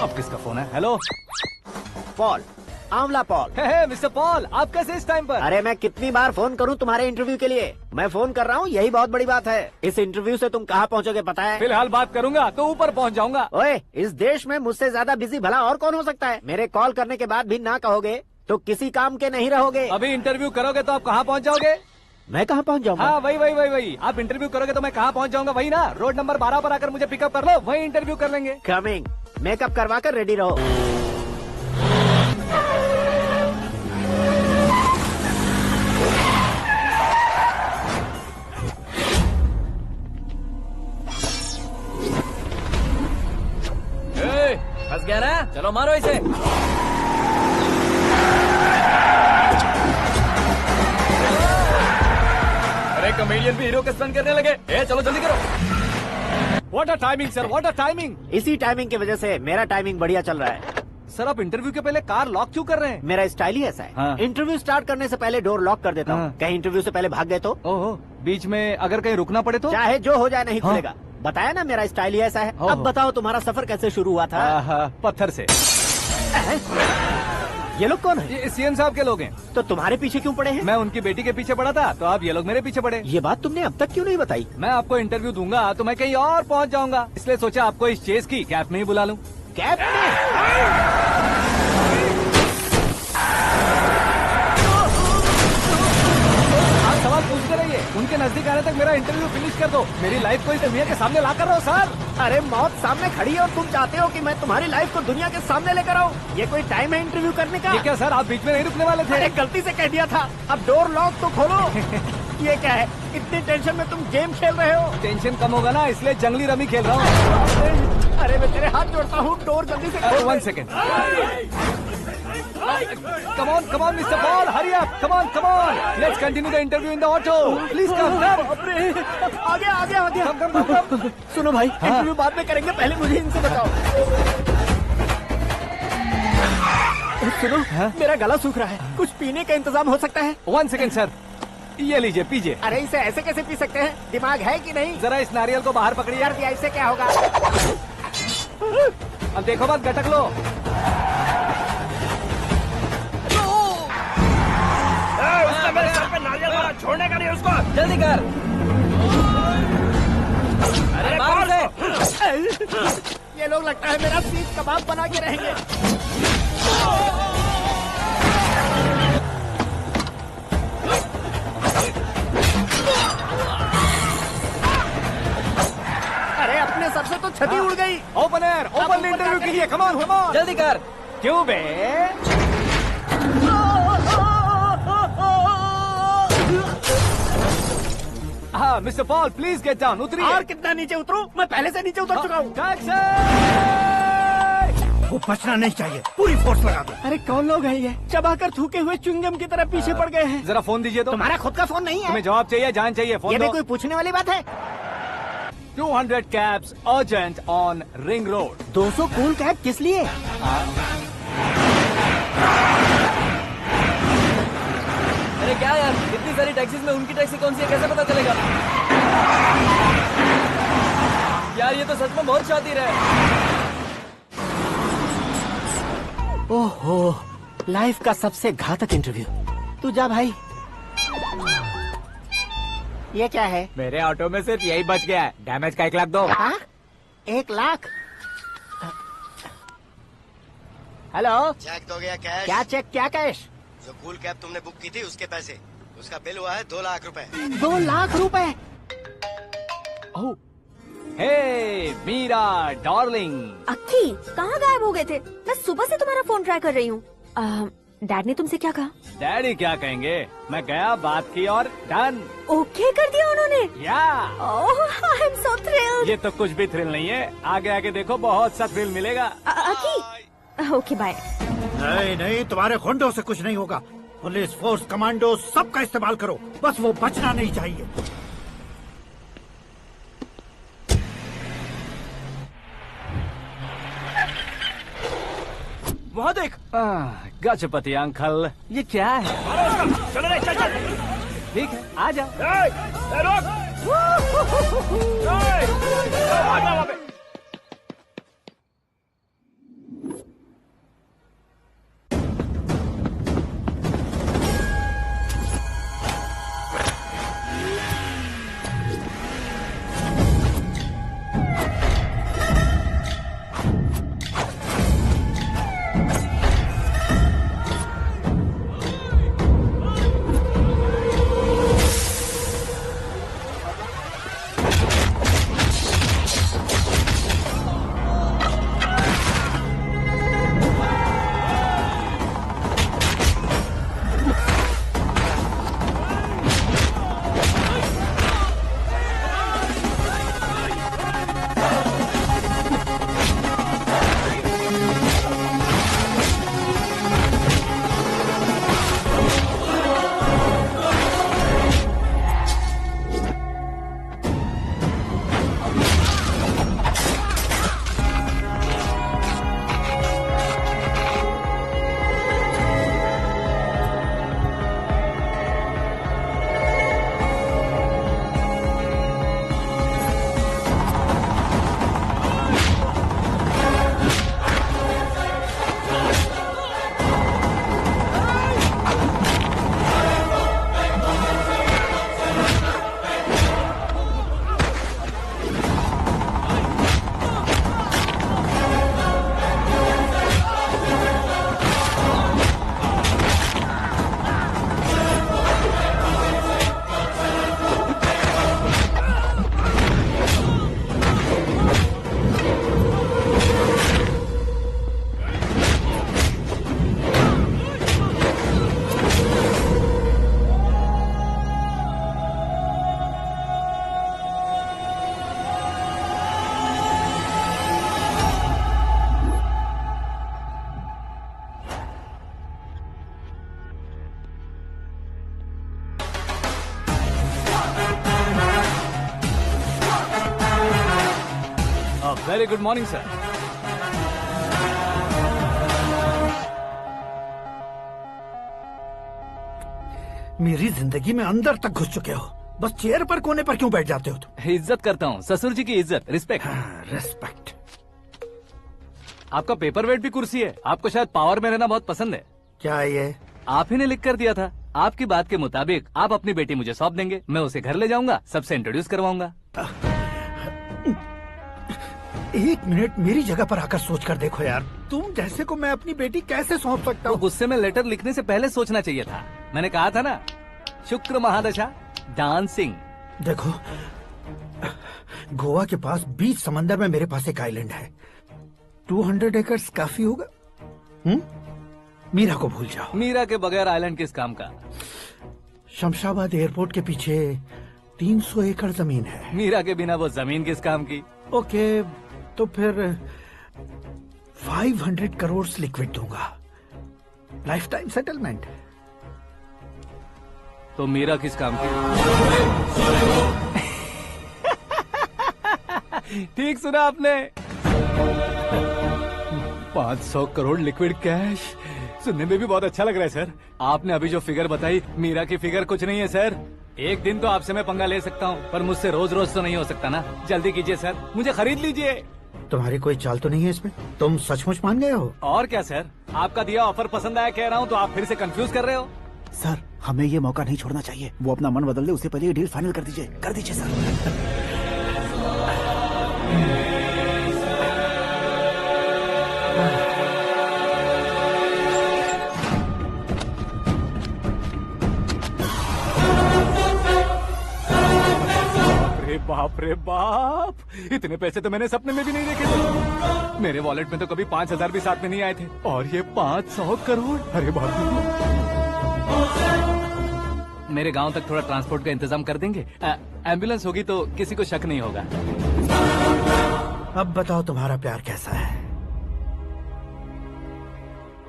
अब किसका फोन है? हेलो पॉल, आंवला पॉल। मिस्टर पॉल, आप कैसे इस टाइम पर? अरे मैं कितनी बार फोन करूं तुम्हारे इंटरव्यू के लिए? मैं फोन कर रहा हूं, यही बहुत बड़ी बात है। इस इंटरव्यू से तुम कहां पहुंचोगे पता है? फिलहाल बात करूंगा तो ऊपर पहुंच जाऊंगा। ओए, इस देश में मुझसे ज्यादा बिजी भला और कौन हो सकता है? मेरे कॉल करने के बाद भी ना कहोगे तो किसी काम के नहीं रहोगे। अभी इंटरव्यू करोगे तो आप कहाँ पहुँच जाओगे? मैं कहाँ पहुँच जाऊंगा? हाँ वही। आप इंटरव्यू करोगे तो मैं कहाँ पहुँच जाऊंगा? वही ना, रोड नंबर 12 पर आकर मुझे पिकअप कर लो, वही इंटरव्यू कर लेंगे। कमिंग। मेकअप करवा कर रेडी रहो। फंस गया ना, चलो मारो इसे। अरे कॉमेडियन भी हीरो के स्टंट करने लगे। चलो जल्दी करो। What a timing sir, what a timing. इसी टाइमिंग की वजह से मेरा टाइमिंग बढ़िया चल रहा है। सर आप इंटरव्यू के पहले कार लॉक क्यों कर रहे हैं? मेरा स्टाइल ही ऐसा है। हाँ। इंटरव्यू स्टार्ट करने से पहले डोर लॉक कर देता हूँ। कहीं इंटरव्यू से पहले भाग गए तो? ओहो, बीच में अगर कहीं रुकना पड़े तो? चाहे जो हो जाए नहीं खुलेगा। बताया ना मेरा स्टाइल ही ऐसा है। अब बताओ तुम्हारा सफर कैसे शुरू हुआ था? पत्थर से। ये लोग कौन है? ये सीएम साहब के लोग हैं। तो तुम्हारे पीछे क्यों पड़े हैं? मैं उनकी बेटी के पीछे पड़ा था, तो आप ये लोग मेरे पीछे पड़े। ये बात तुमने अब तक क्यों नहीं बताई? मैं आपको इंटरव्यू दूंगा तो मैं कहीं और पहुंच जाऊंगा, इसलिए सोचा आपको इस चेस की कैप में ही बुला लूं। कैप में? आप सवाल पूछते रहिए, उनके नजदीक आने तक मेरा इंटरव्यू फिनिश कर दो। मेरी लाइफ को इस दुनिया के सामने ला कर रहो सर। अरे मौत सामने खड़ी है और तुम चाहते हो कि मैं तुम्हारी लाइफ को दुनिया के सामने लेकर आऊं? ये कोई टाइम है इंटरव्यू करने का? ये क्या सर, आप बीच में नहीं रुकने वाले थे? अरे गलती से कह दिया था। अब डोर लॉक तो खोलो। ये क्या है, इतनी टेंशन में तुम गेम खेल रहे हो? टेंशन कम होगा ना, इसलिए जंगली रमी खेल रहा हूँ। अरे मैं तेरे हाथ जोड़ता हूँ, डोर जल्दी से खोल। 1 second. Come on, Mr. Paul, hurry up! Come on! Let's continue the interview in the auto. Please come. आगे। सुनो भाई, इंटरव्यू बाद में करेंगे, पहले मुझे इनसे बताओ। सुनो, मेरा गला सूख रहा है, कुछ पीने का इंतजाम हो सकता है? 1 सेकेंड सर, ये लीजिए पीजिए। अरे इसे ऐसे कैसे पी सकते हैं? दिमाग है कि नहीं? जरा इस नारियल को बाहर पकड़िए। कर दिया, इससे क्या होगा? अब देखो मत, गटक लो। उसने मेरे सर पे नारियल मारा, छोड़ने का नहीं उसको। जल्दी कर। अरे मार दे। ये लोग लगता है मेरा सीख कबाब बना के रहेंगे। अरे अपने सर से तो छती उड़ गई। ओपनर, ओपन इंटरव्यू के लिए, कम ऑन कम ऑन। जल्दी कर। क्यों बे? हाँ mister Paul, please get down. उतरिए। और कितना नीचे उतरूं? मैं पहले से नीचे उतर चुका हूँ। वो बचना नहीं चाहिए, पूरी फोर्स लगा दो। अरे कौन लोग हैं ये? चबाकर थूके हुए च्युइंगम की तरह पीछे पड़ गए हैं। जरा फोन दीजिए तो। तुम्हारा खुद का फोन नहीं है? तुम्हें जवाब चाहिए, जान चाहिए, फोन ये दो। भी कोई पूछने वाली बात है? 200 cabs urgent on Ring Road। 200 cool cab किस लिए? अरे क्या यार, इतनी सारी टैक्सीज में उनकी टैक्सी कौन सी है, कैसे पता चलेगा? यार ये तो सच में बहुत शातिर है। ओहो, लाइफ का सबसे घातक इंटरव्यू। तू जा भाई। ये क्या है? मेरे ऑटो में सिर्फ यही बच गया है, डैमेज का 1 लाख दो। 1 लाख? हेलो, चेक तो गया कैश। क्या चेक, क्या कैश? जो कूल कैब तुमने बुक की थी उसके पैसे, उसका बिल हुआ है 2 लाख रुपए। 2 लाख रुपए? हे मीरा डार्लिंग। अक्की, कहाँ गायब हो गए थे? मैं सुबह से तुम्हारा फोन ट्राई कर रही हूँ। डैड ने तुमसे क्या कहा? डैडी क्या कहेंगे, मैं गया, बात की और डन। ओके कर दिया उन्होंने? या। ओह, आई एम सो थ्रिल्ड। ये तो कुछ भी थ्रिल नहीं है, आगे आगे देखो बहुत सा थ्रिल मिलेगा। अक्की, ओके बाय। नहीं नहीं, तुम्हारे गुंडों से कुछ नहीं होगा। पुलिस फोर्स, कमांडो, सबका इस्तेमाल करो, बस वो बचना नहीं चाहिए। वहाँ देख। गजपति अंकल, ये क्या है? चलो रे, चल चल। ठीक है, आ जा। Very good morning, sir. मेरी जिंदगी में अंदर तक घुस चुके हो, बस चेयर पर कोने पर क्यों बैठ जाते हो तुम? इज्जत करता हूँ, ससुर जी की इज्जत, रिस्पेक्ट। रिस्पेक्ट। आपका पेपर वेट भी कुर्सी है। आपको शायद पावर में रहना बहुत पसंद है। क्या ये? आप ही ने लिख कर दिया था। आपकी बात के मुताबिक आप अपनी बेटी मुझे सौंप देंगे, मैं उसे घर ले जाऊंगा, सबसे इंट्रोड्यूस करवाऊंगा। 1 मिनट मेरी जगह पर आकर सोच कर देखो यार, तुम जैसे को मैं अपनी बेटी कैसे सौंप सकता हूँ? गुस्से में लेटर लिखने से पहले सोचना चाहिए था। मैंने कहा था ना, शुक्र महादशा डांसिंग। देखो, गोवा के पास बीच समंदर में मेरे पास एक आइलैंड है, 200 एकर्स काफी होगा। मीरा को भूल जाओ। मीरा के बगैर आइलैंड किस काम का? शमशाबाद एयरपोर्ट के पीछे 300 एकड़ जमीन है। मीरा के बिना वो जमीन किस काम की? ओके, तो फिर 500 करोड़ लिक्विड दूंगा, लाइफ टाइम सेटलमेंट। तो मीरा किस काम की? ठीक सुना आपने, 500 करोड़ लिक्विड कैश। सुनने में भी बहुत अच्छा लग रहा है सर। आपने अभी जो फिगर बताई, मीरा की फिगर कुछ नहीं है सर। एक दिन तो आपसे मैं पंगा ले सकता हूँ, पर मुझसे रोज रोज तो नहीं हो सकता ना। जल्दी कीजिए सर, मुझे खरीद लीजिए। तुम्हारी कोई चाल तो नहीं है इसमें? तुम सचमुच मान गए हो? और क्या सर, आपका दिया ऑफर पसंद आया कह रहा हूँ, तो आप फिर से कंफ्यूज कर रहे हो। सर, हमें ये मौका नहीं छोड़ना चाहिए। वो अपना मन बदल दे, उससे पहले ये डील फाइनल कर दीजिए। कर दीजिए सर। बाप रे बाप, इतने पैसे तो मैंने सपने में भी नहीं देखे थे। मेरे वॉलेट में तो कभी 5000 भी साथ में नहीं आए थे, और ये 500 करोड़। अरे बाप रे। मेरे गांव तक थोड़ा ट्रांसपोर्ट का इंतजाम कर देंगे? एम्बुलेंस होगी तो किसी को शक नहीं होगा। अब बताओ तुम्हारा प्यार कैसा है?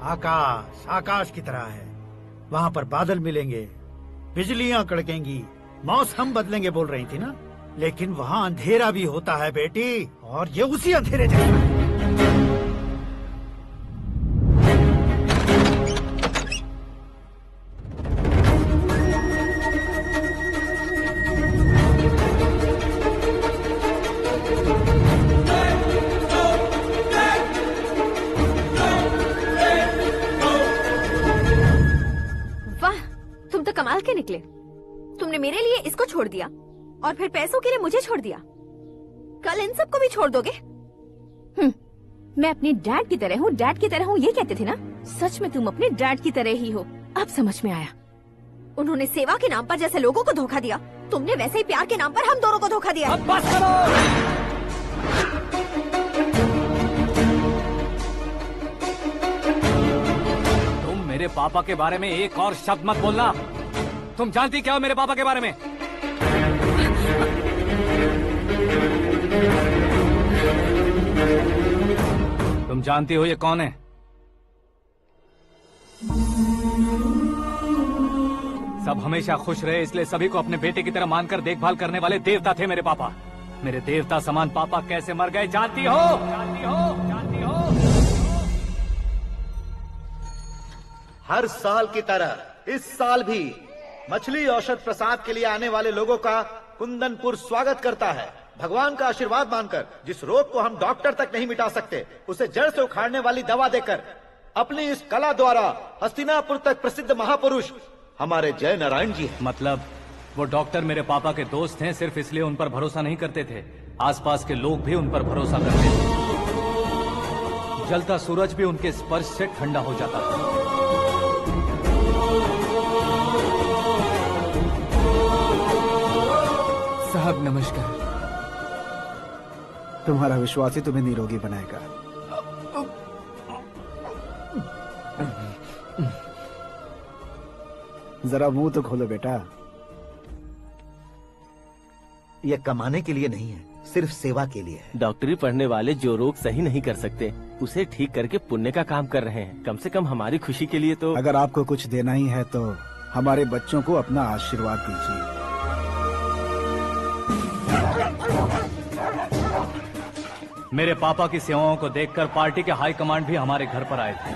आकाश आकाश की तरह है, वहाँ पर बादल मिलेंगे, बिजलियां कड़केंगी, मौसम बदलेंगे बोल रही थी ना, लेकिन वहाँ अंधेरा भी होता है बेटी, और ये उसी अंधेरे जैसा है। वाह, तुम तो कमाल के निकले। तुमने मेरे लिए इसको छोड़ दिया और फिर पैसों के लिए मुझे छोड़ दिया। कल इन सबको भी छोड़ दोगे? मैं अपने डैड की तरह हूँ, डैड की तरह हूँ, ये कहते थे ना। सच में तुम अपने डैड की तरह ही हो। अब समझ में आया। उन्होंने सेवा के नाम पर जैसे लोगों को धोखा दिया, तुमने वैसे ही प्यार के नाम पर हम दोनों को धोखा दिया। अब बस करो। तुम मेरे पापा के बारे में एक और शब्द मत बोलना। तुम जानती क्या हो मेरे पापा के बारे में? तुम जानती हो ये कौन है? सब हमेशा खुश रहे, इसलिए सभी को अपने बेटे की तरह मानकर देखभाल करने वाले देवता थे मेरे पापा। मेरे देवता समान पापा कैसे मर गए जानती हो? जानती हो? जानती हो? हर साल की तरह इस साल भी मछली औषध प्रसाद के लिए आने वाले लोगों का कुंदनपुर स्वागत करता है। भगवान का आशीर्वाद मानकर जिस रोग को हम डॉक्टर तक नहीं मिटा सकते, उसे जड़ से उखाड़ने वाली दवा देकर अपनी इस कला द्वारा हस्तिनापुर तक प्रसिद्ध महापुरुष हमारे जय नारायण जी हैं। मतलब वो डॉक्टर मेरे पापा के दोस्त हैं, सिर्फ इसलिए उन पर भरोसा नहीं करते थे, आसपास के लोग भी उन पर भरोसा करते थे। जलता सूरज भी उनके स्पर्श से ठंडा हो जाता था। साहब नमस्कार। तुम्हारा विश्वास ही तुम्हें निरोगी बनाएगा। जरा मुंह तो खोलो बेटा। यह कमाने के लिए नहीं है, सिर्फ सेवा के लिए है। डॉक्टरी पढ़ने वाले जो रोग सही नहीं कर सकते, उसे ठीक करके पुण्य का काम कर रहे हैं। कम से कम हमारी खुशी के लिए तो। अगर आपको कुछ देना ही है तो हमारे बच्चों को अपना आशीर्वाद दीजिए। मेरे पापा की सेवाओं को देखकर पार्टी के हाई कमांड भी हमारे घर पर आए थे।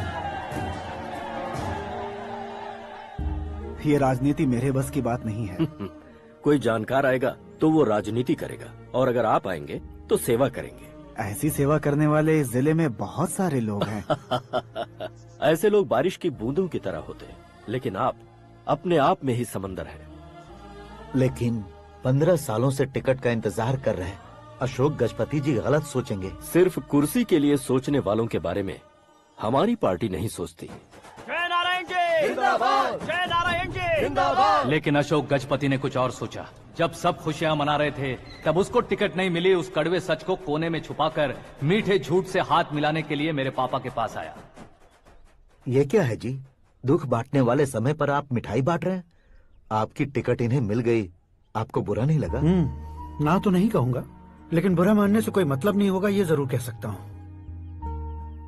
ये राजनीति मेरे बस की बात नहीं है। कोई जानकार आएगा तो वो राजनीति करेगा, और अगर आप आएंगे तो सेवा करेंगे। ऐसी सेवा करने वाले इस जिले में बहुत सारे लोग हैं। ऐसे लोग बारिश की बूंदों की तरह होते हैं, लेकिन आप अपने आप में ही समंदर हैं। लेकिन 15 सालों से टिकट का इंतजार कर रहे हैं। अशोक गजपति जी गलत सोचेंगे। सिर्फ कुर्सी के लिए सोचने वालों के बारे में हमारी पार्टी नहीं सोचती। जय नारायण जी जिंदाबाद, जय नारायण जी जिंदाबाद। लेकिन अशोक गजपति ने कुछ और सोचा। जब सब खुशियां मना रहे थे तब उसको टिकट नहीं मिली। उस कड़वे सच को कोने में छुपाकर मीठे झूठ से हाथ मिलाने के लिए मेरे पापा के पास आया। ये क्या है जी? दुख बांटने वाले समय पर आप मिठाई बांट रहे हैं। आपकी टिकट इन्हें मिल गई, आपको बुरा नहीं लगा? ना तो नहीं कहूंगा, लेकिन बुरा मानने से कोई मतलब नहीं होगा, ये जरूर कह सकता हूँ।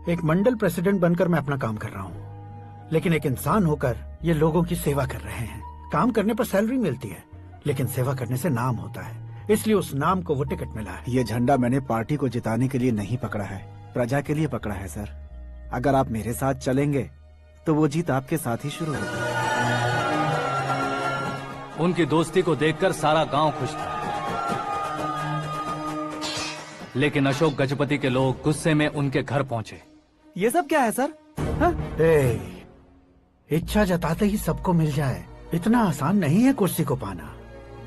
एक मंडल प्रेसिडेंट बनकर मैं अपना काम कर रहा हूँ, लेकिन एक इंसान होकर ये लोगों की सेवा कर रहे हैं। काम करने पर सैलरी मिलती है, लेकिन सेवा करने से नाम होता है, इसलिए उस नाम को वो टिकट मिला है। ये झंडा मैंने पार्टी को जिताने के लिए नहीं पकड़ा है, प्रजा के लिए पकड़ा है सर। अगर आप मेरे साथ चलेंगे तो वो जीत आपके साथ ही शुरू होगी। उनकी दोस्ती को देखकर सारा गांव खुश था, लेकिन अशोक गजपति के लोग गुस्से में उनके घर पहुंचे। ये सब क्या है सर? इच्छा जताते ही सबको मिल जाए, इतना आसान नहीं है कुर्सी को पाना।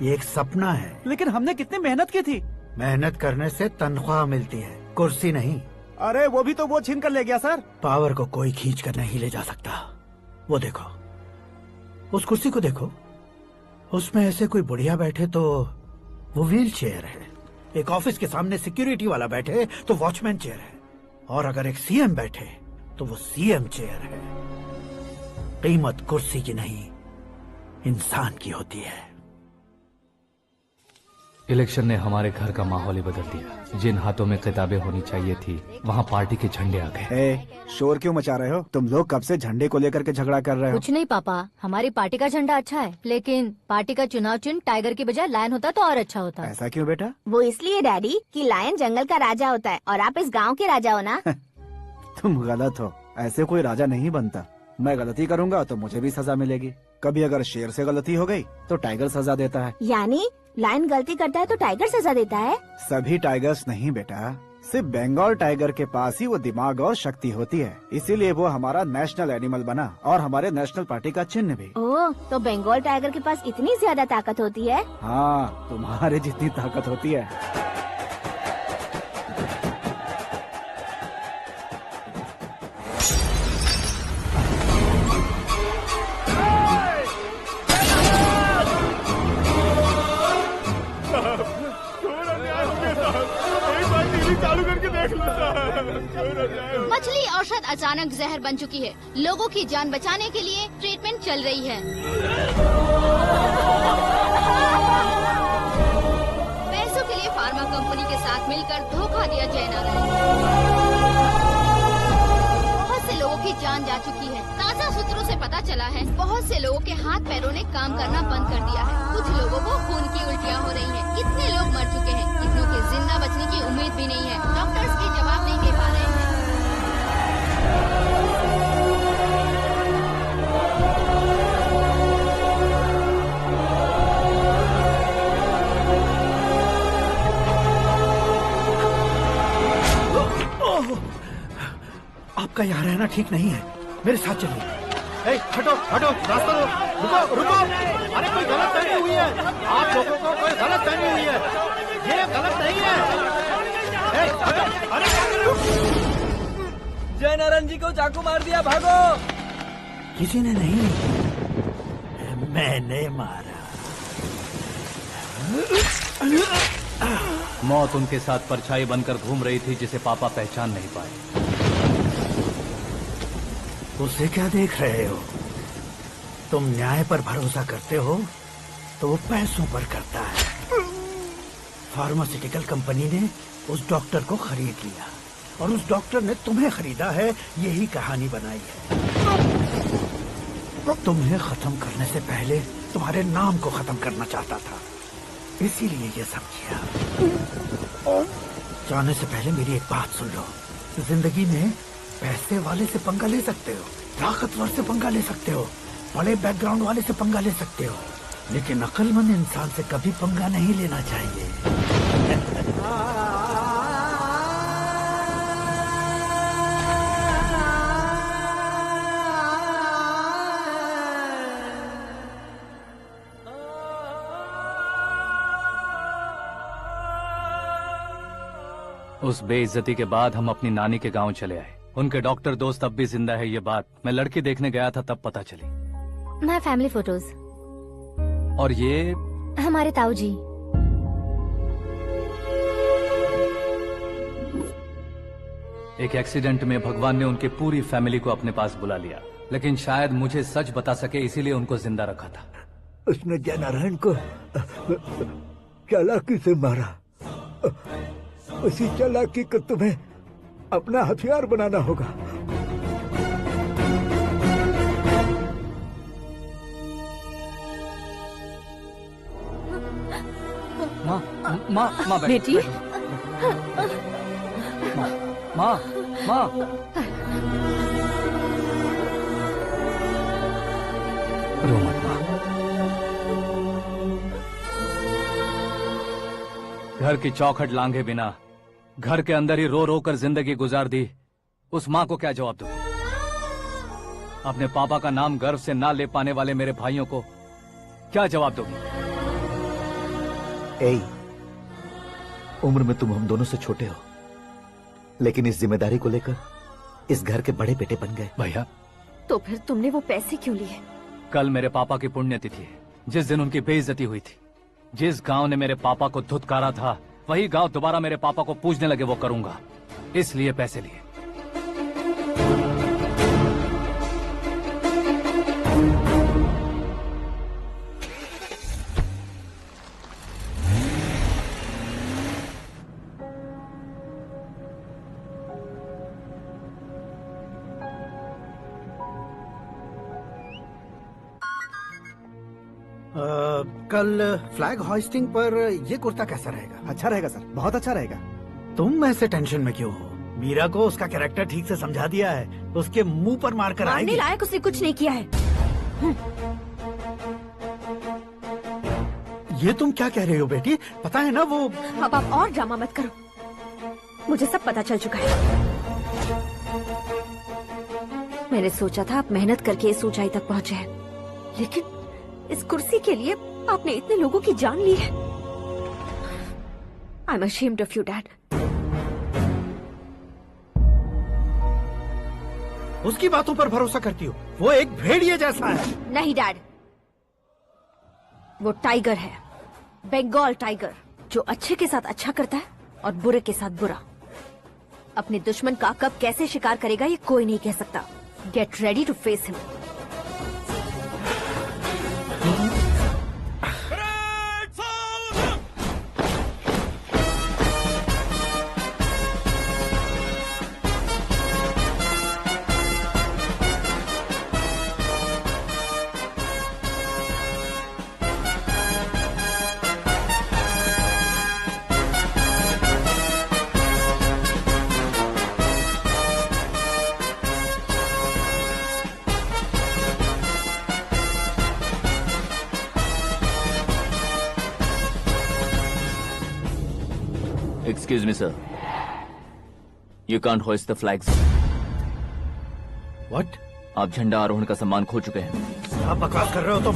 ये एक सपना है। लेकिन हमने कितनी मेहनत की थी। मेहनत करने से तनख्वाह मिलती है, कुर्सी नहीं। अरे वो भी तो वो छीन कर ले गया सर। पावर को कोई खींच कर नहीं ले जा सकता। वो देखो, उस कुर्सी को देखो, उसमें ऐसे कोई बुढ़िया बैठे तो वो व्हील चेयर है। एक ऑफिस के सामने सिक्योरिटी वाला बैठे तो वॉचमैन चेयर है, और अगर एक सीएम बैठे तो वो सीएम चेयर है। कीमत कुर्सी की नहीं, इंसान की होती है। इलेक्शन ने हमारे घर का माहौल ही बदल दिया। जिन हाथों में किताबें होनी चाहिए थी, वहाँ पार्टी के झंडे आ गए। शोर क्यों मचा रहे हो? तुम लोग कब से झंडे को लेकर के झगड़ा कर रहे हो? कुछ नहीं पापा, हमारी पार्टी का झंडा अच्छा है, लेकिन पार्टी का चुनाव चिन्ह टाइगर की बजाय लायन होता तो और अच्छा होता। ऐसा क्यों बेटा? वो इसलिए डैडी कि लायन जंगल का राजा होता है और आप इस गांव के राजा हो ना। तुम गलत हो, ऐसे कोई राजा नहीं बनता। मैं गलती करूंगा तो मुझे भी सजा मिलेगी। कभी अगर शेर से गलती हो गई तो टाइगर सजा देता है। यानी लायन गलती करता है तो टाइगर सजा देता है? सभी टाइगर्स नहीं बेटा, सिर्फ बंगाल टाइगर के पास ही वो दिमाग और शक्ति होती है, इसीलिए वो हमारा नेशनल एनिमल बना और हमारे नेशनल पार्टी का चिन्ह भी। ओह, तो बंगाल टाइगर के पास इतनी ज्यादा ताकत होती है? हाँ, तुम्हारे जितनी ताकत होती है। मछली औषध अचानक जहर बन चुकी है। लोगों की जान बचाने के लिए ट्रीटमेंट चल रही है। पैसों के लिए फार्मा कंपनी के साथ मिलकर धोखा दिया जय नारायण। बहुत से लोगों की जान जा चुकी है। ताजा सूत्रों से पता चला है बहुत से लोगों के हाथ पैरों ने काम करना बंद कर दिया है। कुछ लोगों को खून की उल्टियाँ हो रही हैं। कितने लोग मर चुके हैं, कितनों के जिंदा बचने की उम्मीद भी नहीं है। डॉक्टर्स के जवाब नहीं दे पा रहे हैं। आपका यहाँ रहना ठीक नहीं है, मेरे साथ चलिए। हटो हटो, रास्ता रुको रुको। अरे कोई गलत फहमी हुई है, आप लोगों को कोई गलत फहमी हुई है, ये गलत नहीं है। अरे जय नारायण जी को चाकू मार दिया, भागो। किसी ने नहीं, मैंने मारा। मौत उनके साथ परछाई बनकर घूम रही थी, जिसे पापा पहचान नहीं पाए। उसे क्या देख रहे हो? तुम न्याय पर भरोसा करते हो तो वो पैसों पर करता है। फार्मास्यूटिकल कंपनी ने उस डॉक्टर को खरीद लिया और उस डॉक्टर ने तुम्हें खरीदा है, यही कहानी बनाई है। तुम्हें खत्म करने से पहले तुम्हारे नाम को खत्म करना चाहता था, इसीलिए ये सब किया। जाने से पहले मेरी एक बात सुन लो। जिंदगी में पैसे वाले से पंगा ले सकते हो, ताकतवर से पंगा ले सकते हो, बड़े बैकग्राउंड वाले से पंगा ले सकते हो, लेकिन अक्लमंद इंसान से कभी पंगा नहीं लेना चाहिए। उस बेइज्जती के बाद हम अपनी नानी के गांव चले आए। उनके डॉक्टर दोस्त अब भी जिंदा है, ये बात मैं लड़की देखने गया था तब पता चली। My family photos. और ये हमारे ताऊ जी। एक एक्सीडेंट में भगवान ने उनकी पूरी फैमिली को अपने पास बुला लिया, लेकिन शायद मुझे सच बता सके इसीलिए उनको जिंदा रखा था। उसने जयनारायण को चालाकी से मारा। उसी चालाकी को तुम्हें अपना हथियार बनाना होगा। माँ बेटी। माँ रो मत माँ। घर की चौखट लांघे बिना घर के अंदर ही रो रो कर जिंदगी गुजार दी उस माँ को क्या जवाब दूं? अपने पापा का नाम गर्व से ना ले पाने वाले मेरे भाइयों को क्या जवाब दोगी? ए, उम्र में तुम हम दोनों से छोटे हो, लेकिन इस जिम्मेदारी को लेकर इस घर के बड़े बेटे बन गए। भैया, तो फिर तुमने वो पैसे क्यों लिए? कल मेरे पापा की पुण्यतिथि है, जिस दिन उनकी बेइज्जती हुई थी। जिस गांव ने मेरे पापा को धुतकारा था वही गांव दोबारा मेरे पापा को पूजने लगे, वो करूंगा, इसलिए पैसे लिए। कल फ्लैग होइस्टिंग पर ये कुर्ता कैसा रहेगा? अच्छा रहेगा सर, बहुत अच्छा रहेगा। तुम ऐसे टेंशन में क्यों हो? मीरा को उसका कैरेक्टर ठीक से समझा दिया है, उसके मुंह पर मारकर आएगी। मारने लायक उसने कुछ नहीं किया है। ये तुम क्या कह रहे हो बेटी? पता है ना वो। अब आप और ड्रामा मत करो, मुझे सब पता चल चुका है। मैंने सोचा था आप मेहनत करके इस ऊंचाई तक पहुंचे हैं, लेकिन इस कुर्सी के लिए आपने इतने लोगों की जान ली है। I am ashamed of you dad. उसकी बातों पर भरोसा करती हो? वो एक भेड़िए जैसा है। नहीं डैड, वो टाइगर है, बंगाल टाइगर, जो अच्छे के साथ अच्छा करता है और बुरे के साथ बुरा। अपने दुश्मन का कब कैसे शिकार करेगा ये कोई नहीं कह सकता। Get ready to face him. Excuse me, sir. You can't hoist the flags. What? आप झंडा आरोहण का सम्मान खो चुके हैं। आप बकवास कर रहे हो तुम?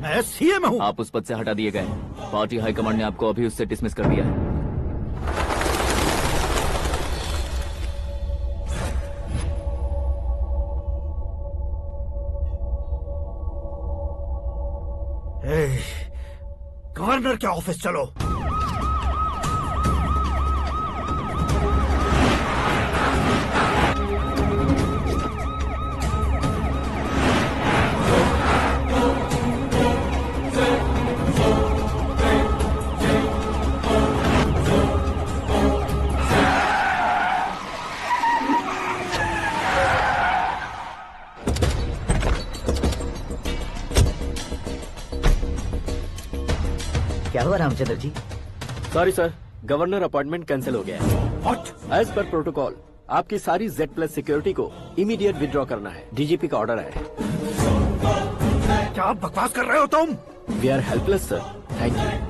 मैं सीएम हूँ। आप उस पद से हटा दिए गए। पार्टी हाईकमांड ने आपको अभी उससे डिसमिस कर दिया है। गवर्नर के ऑफिस चलो। क्या हुआ Ramchandra ji? Sorry sir, governor appointment cancel हो गया है। What? एज पर प्रोटोकॉल आपकी सारी Z+ सिक्योरिटी को इमीडिएट विड्रॉ करना है। डीजीपी का ऑर्डर है। क्या बकवास कर रहे हो तुम? We are helpless sir, thank you.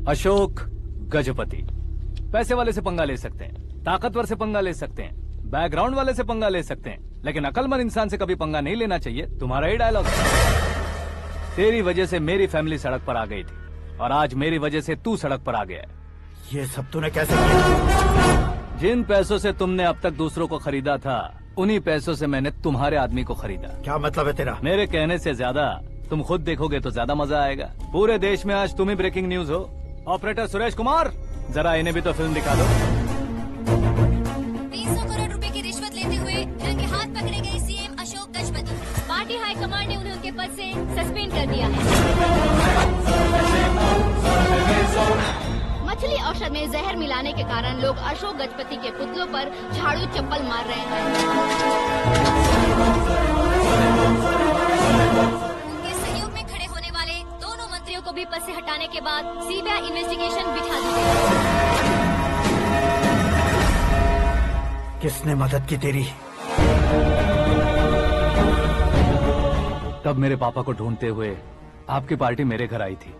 Ashok Gajapati पैसे वाले से पंगा ले सकते हैं, ताकतवर से पंगा ले सकते हैं, बैकग्राउंड वाले से पंगा ले सकते हैं, लेकिन अकलमंद इंसान से कभी पंगा नहीं लेना चाहिए। तुम्हारा ही डायलॉग है। तेरी वजह से मेरी फैमिली सड़क पर आ गई थी और आज मेरी वजह से तू सड़क पर आ गया है। ये सब तूने कैसे किया? जिन पैसों से तुमने अब तक दूसरों को खरीदा था, उन्हीं पैसों से मैंने तुम्हारे आदमी को खरीदा। क्या मतलब है तेरा? मेरे कहने से ज्यादा तुम खुद देखोगे तो ज्यादा मजा आएगा। पूरे देश में आज तुम ही ब्रेकिंग न्यूज हो। ऑपरेटर सुरेश कुमार, जरा इन्हें भी तो फिल्म दिखा दो। 300 करोड़ रुपए की रिश्वत लेते हुए रंगे हाथ पकड़े गए CM Ashok Gajapati. Party high command ने उन्हें उनके पद से सस्पेंड कर दिया है। मछली औषध में जहर मिलाने के कारण लोग अशोक गजपति के पुतलों पर झाड़ू चप्पल मार रहे हैं। उनके सहयोग में खड़े होने वाले दोनों मंत्रियों को भी पद से हटाने के बाद सीबीआई इन्वेस्टिगेशन बिठा दी गई। किसने मदद की तेरी? तब मेरे पापा को ढूंढते हुए आपकी पार्टी मेरे घर आई थी,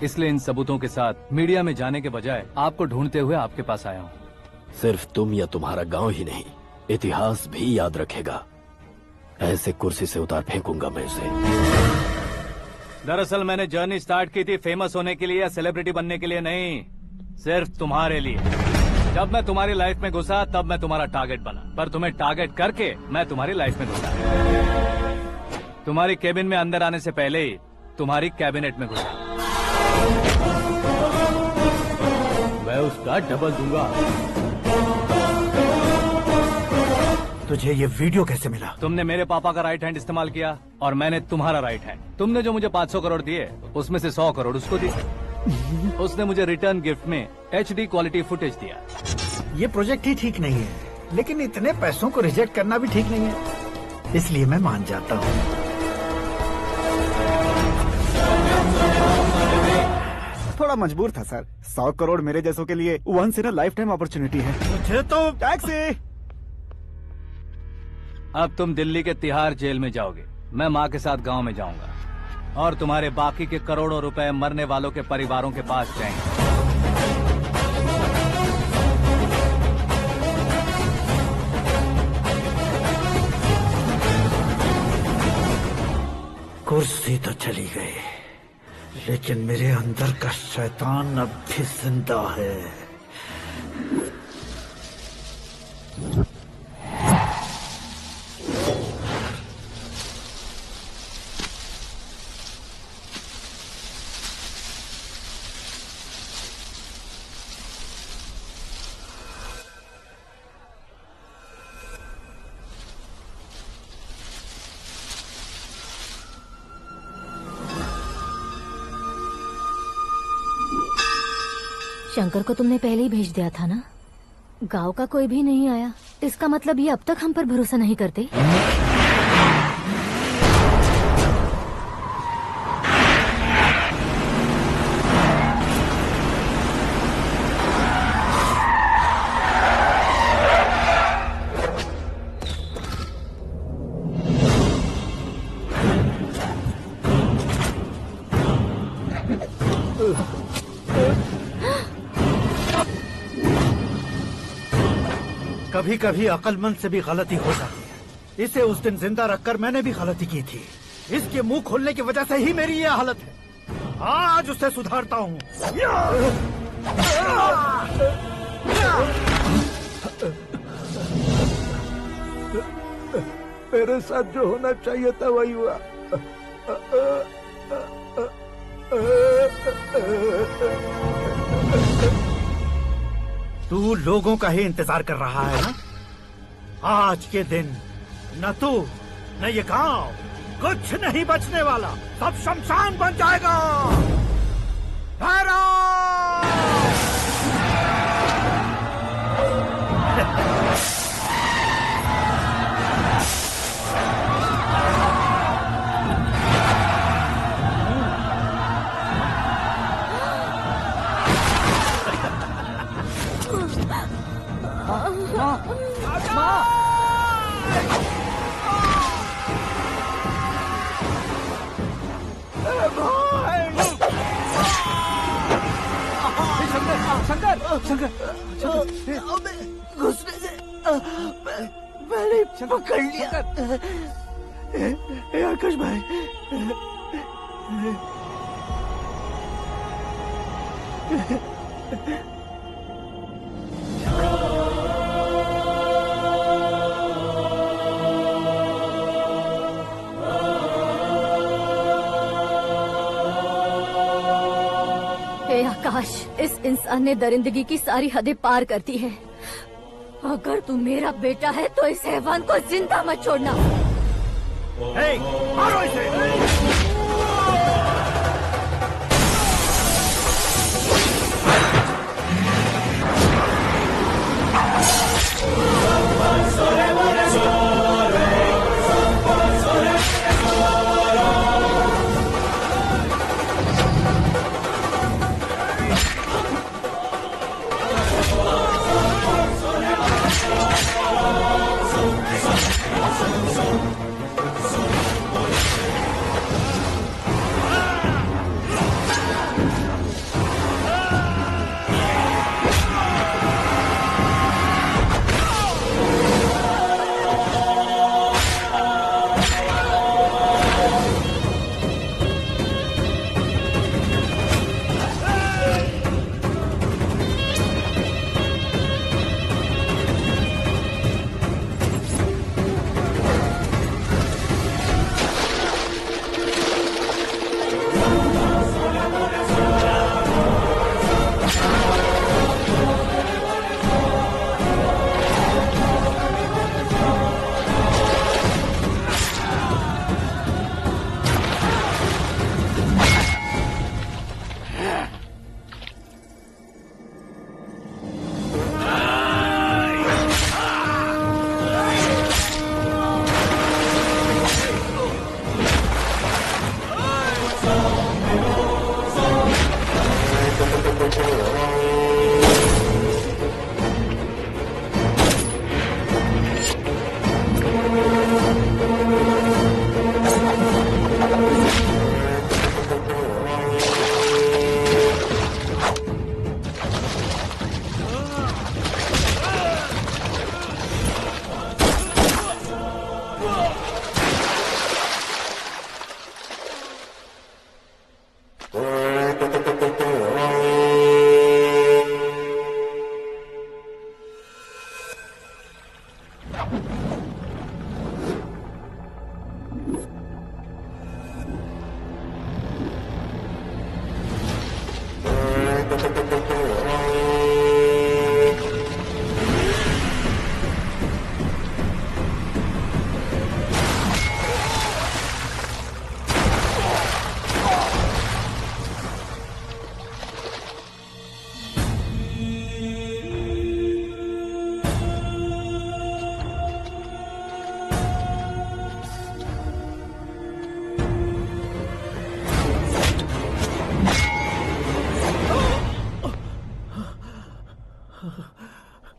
इसलिए इन सबूतों के साथ मीडिया में जाने के बजाय आपको ढूंढते हुए आपके पास आया हूँ। सिर्फ तुम या तुम्हारा गांव ही नहीं, इतिहास भी याद रखेगा। ऐसे कुर्सी से उतार फेंकूंगा मैं उसे। दरअसल मैंने जर्नी स्टार्ट की थी फेमस होने के लिए या सेलिब्रिटी बनने के लिए नहीं, सिर्फ तुम्हारे लिए। जब मैं तुम्हारी लाइफ में घुसा तब मैं तुम्हारा टारगेट बना, पर तुम्हें टारगेट करके मैं तुम्हारी लाइफ में घुसा। तुम्हारी केबिन में अंदर आने से पहले ही तुम्हारी कैबिनेट में घुसा। मैं उसका डबल दूंगा। तुझे ये वीडियो कैसे मिला? तुमने मेरे पापा का राइट हैंड इस्तेमाल किया और मैंने तुम्हारा राइट हैंड। तुमने जो मुझे 500 करोड़ दिए उसमें से 100 करोड़ उसको दिए। उसने मुझे रिटर्न गिफ्ट में HD क्वालिटी फुटेज दिया। ये प्रोजेक्ट ही ठीक नहीं है, लेकिन इतने पैसों को रिजेक्ट करना भी ठीक नहीं है, इसलिए मैं मान जाता हूँ। थोड़ा मजबूर था सर। 100 करोड़ मेरे जैसों के लिए once in a lifetime opportunity है। मुझे तो टैक्सी। अब तुम दिल्ली के तिहाड़ जेल में जाओगे, मैं माँ के साथ गांव में जाऊंगा और तुम्हारे बाकी के करोड़ों रुपए मरने वालों के परिवारों के पास जाएंगे। कुर्सी तो चली गई, लेकिन मेरे अंदर का शैतान अब भी जिंदा है। शंकर को तुमने पहले ही भेज दिया था ना? गांव का कोई भी नहीं आया, इसका मतलब ये अब तक हम पर भरोसा नहीं करते। कभी कभी अक्लमंद से भी गलती हो जाती है। इसे उस दिन जिंदा रखकर मैंने भी गलती की थी। इसके मुंह खोलने की वजह से ही मेरी ये हालत है। आज उसे सुधारता हूँ। मेरे साथ जो होना चाहिए था वही हुआ। तू लोगों का ही इंतजार कर रहा है ना? आज के दिन न तू न ये गांव कुछ नहीं बचने वाला, सब शमशान बन जाएगा। भैरव! शंकर शंकर घुसने से मैंने पकड़ लिया। आकाश भाई, आकाश, इस इंसान ने दरिंदगी की सारी हदें पार कर दी है। अगर तू मेरा बेटा है तो इस हैवान को जिंदा मत छोड़ना। मारो इसे!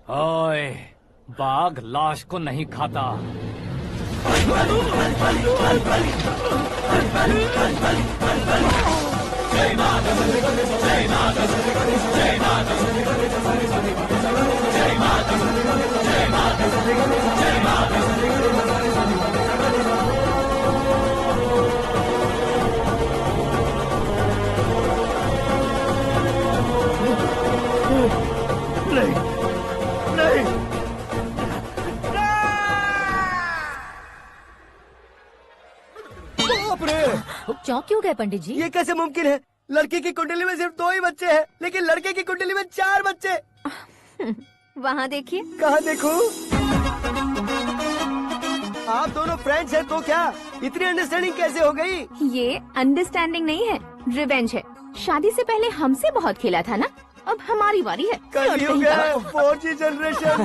ओए, बाघ लाश को नहीं खाता। नहीं, नहीं, बाप रे! चौंक क्यों गए पंडित जी? ये कैसे मुमकिन है? लड़की की कुंडली में सिर्फ 2 ही बच्चे हैं, लेकिन लड़के की कुंडली में 4 बच्चे। वहाँ देखिए। कहाँ देखूं? आप दोनों फ्रेंड्स हैं तो क्या इतनी अंडरस्टैंडिंग कैसे हो गई? ये अंडरस्टैंडिंग नहीं है, रिवेंज है। शादी से पहले हमसे बहुत खेला था ना, अब हमारी बारी है। कलयुग है, 4G जनरेशन।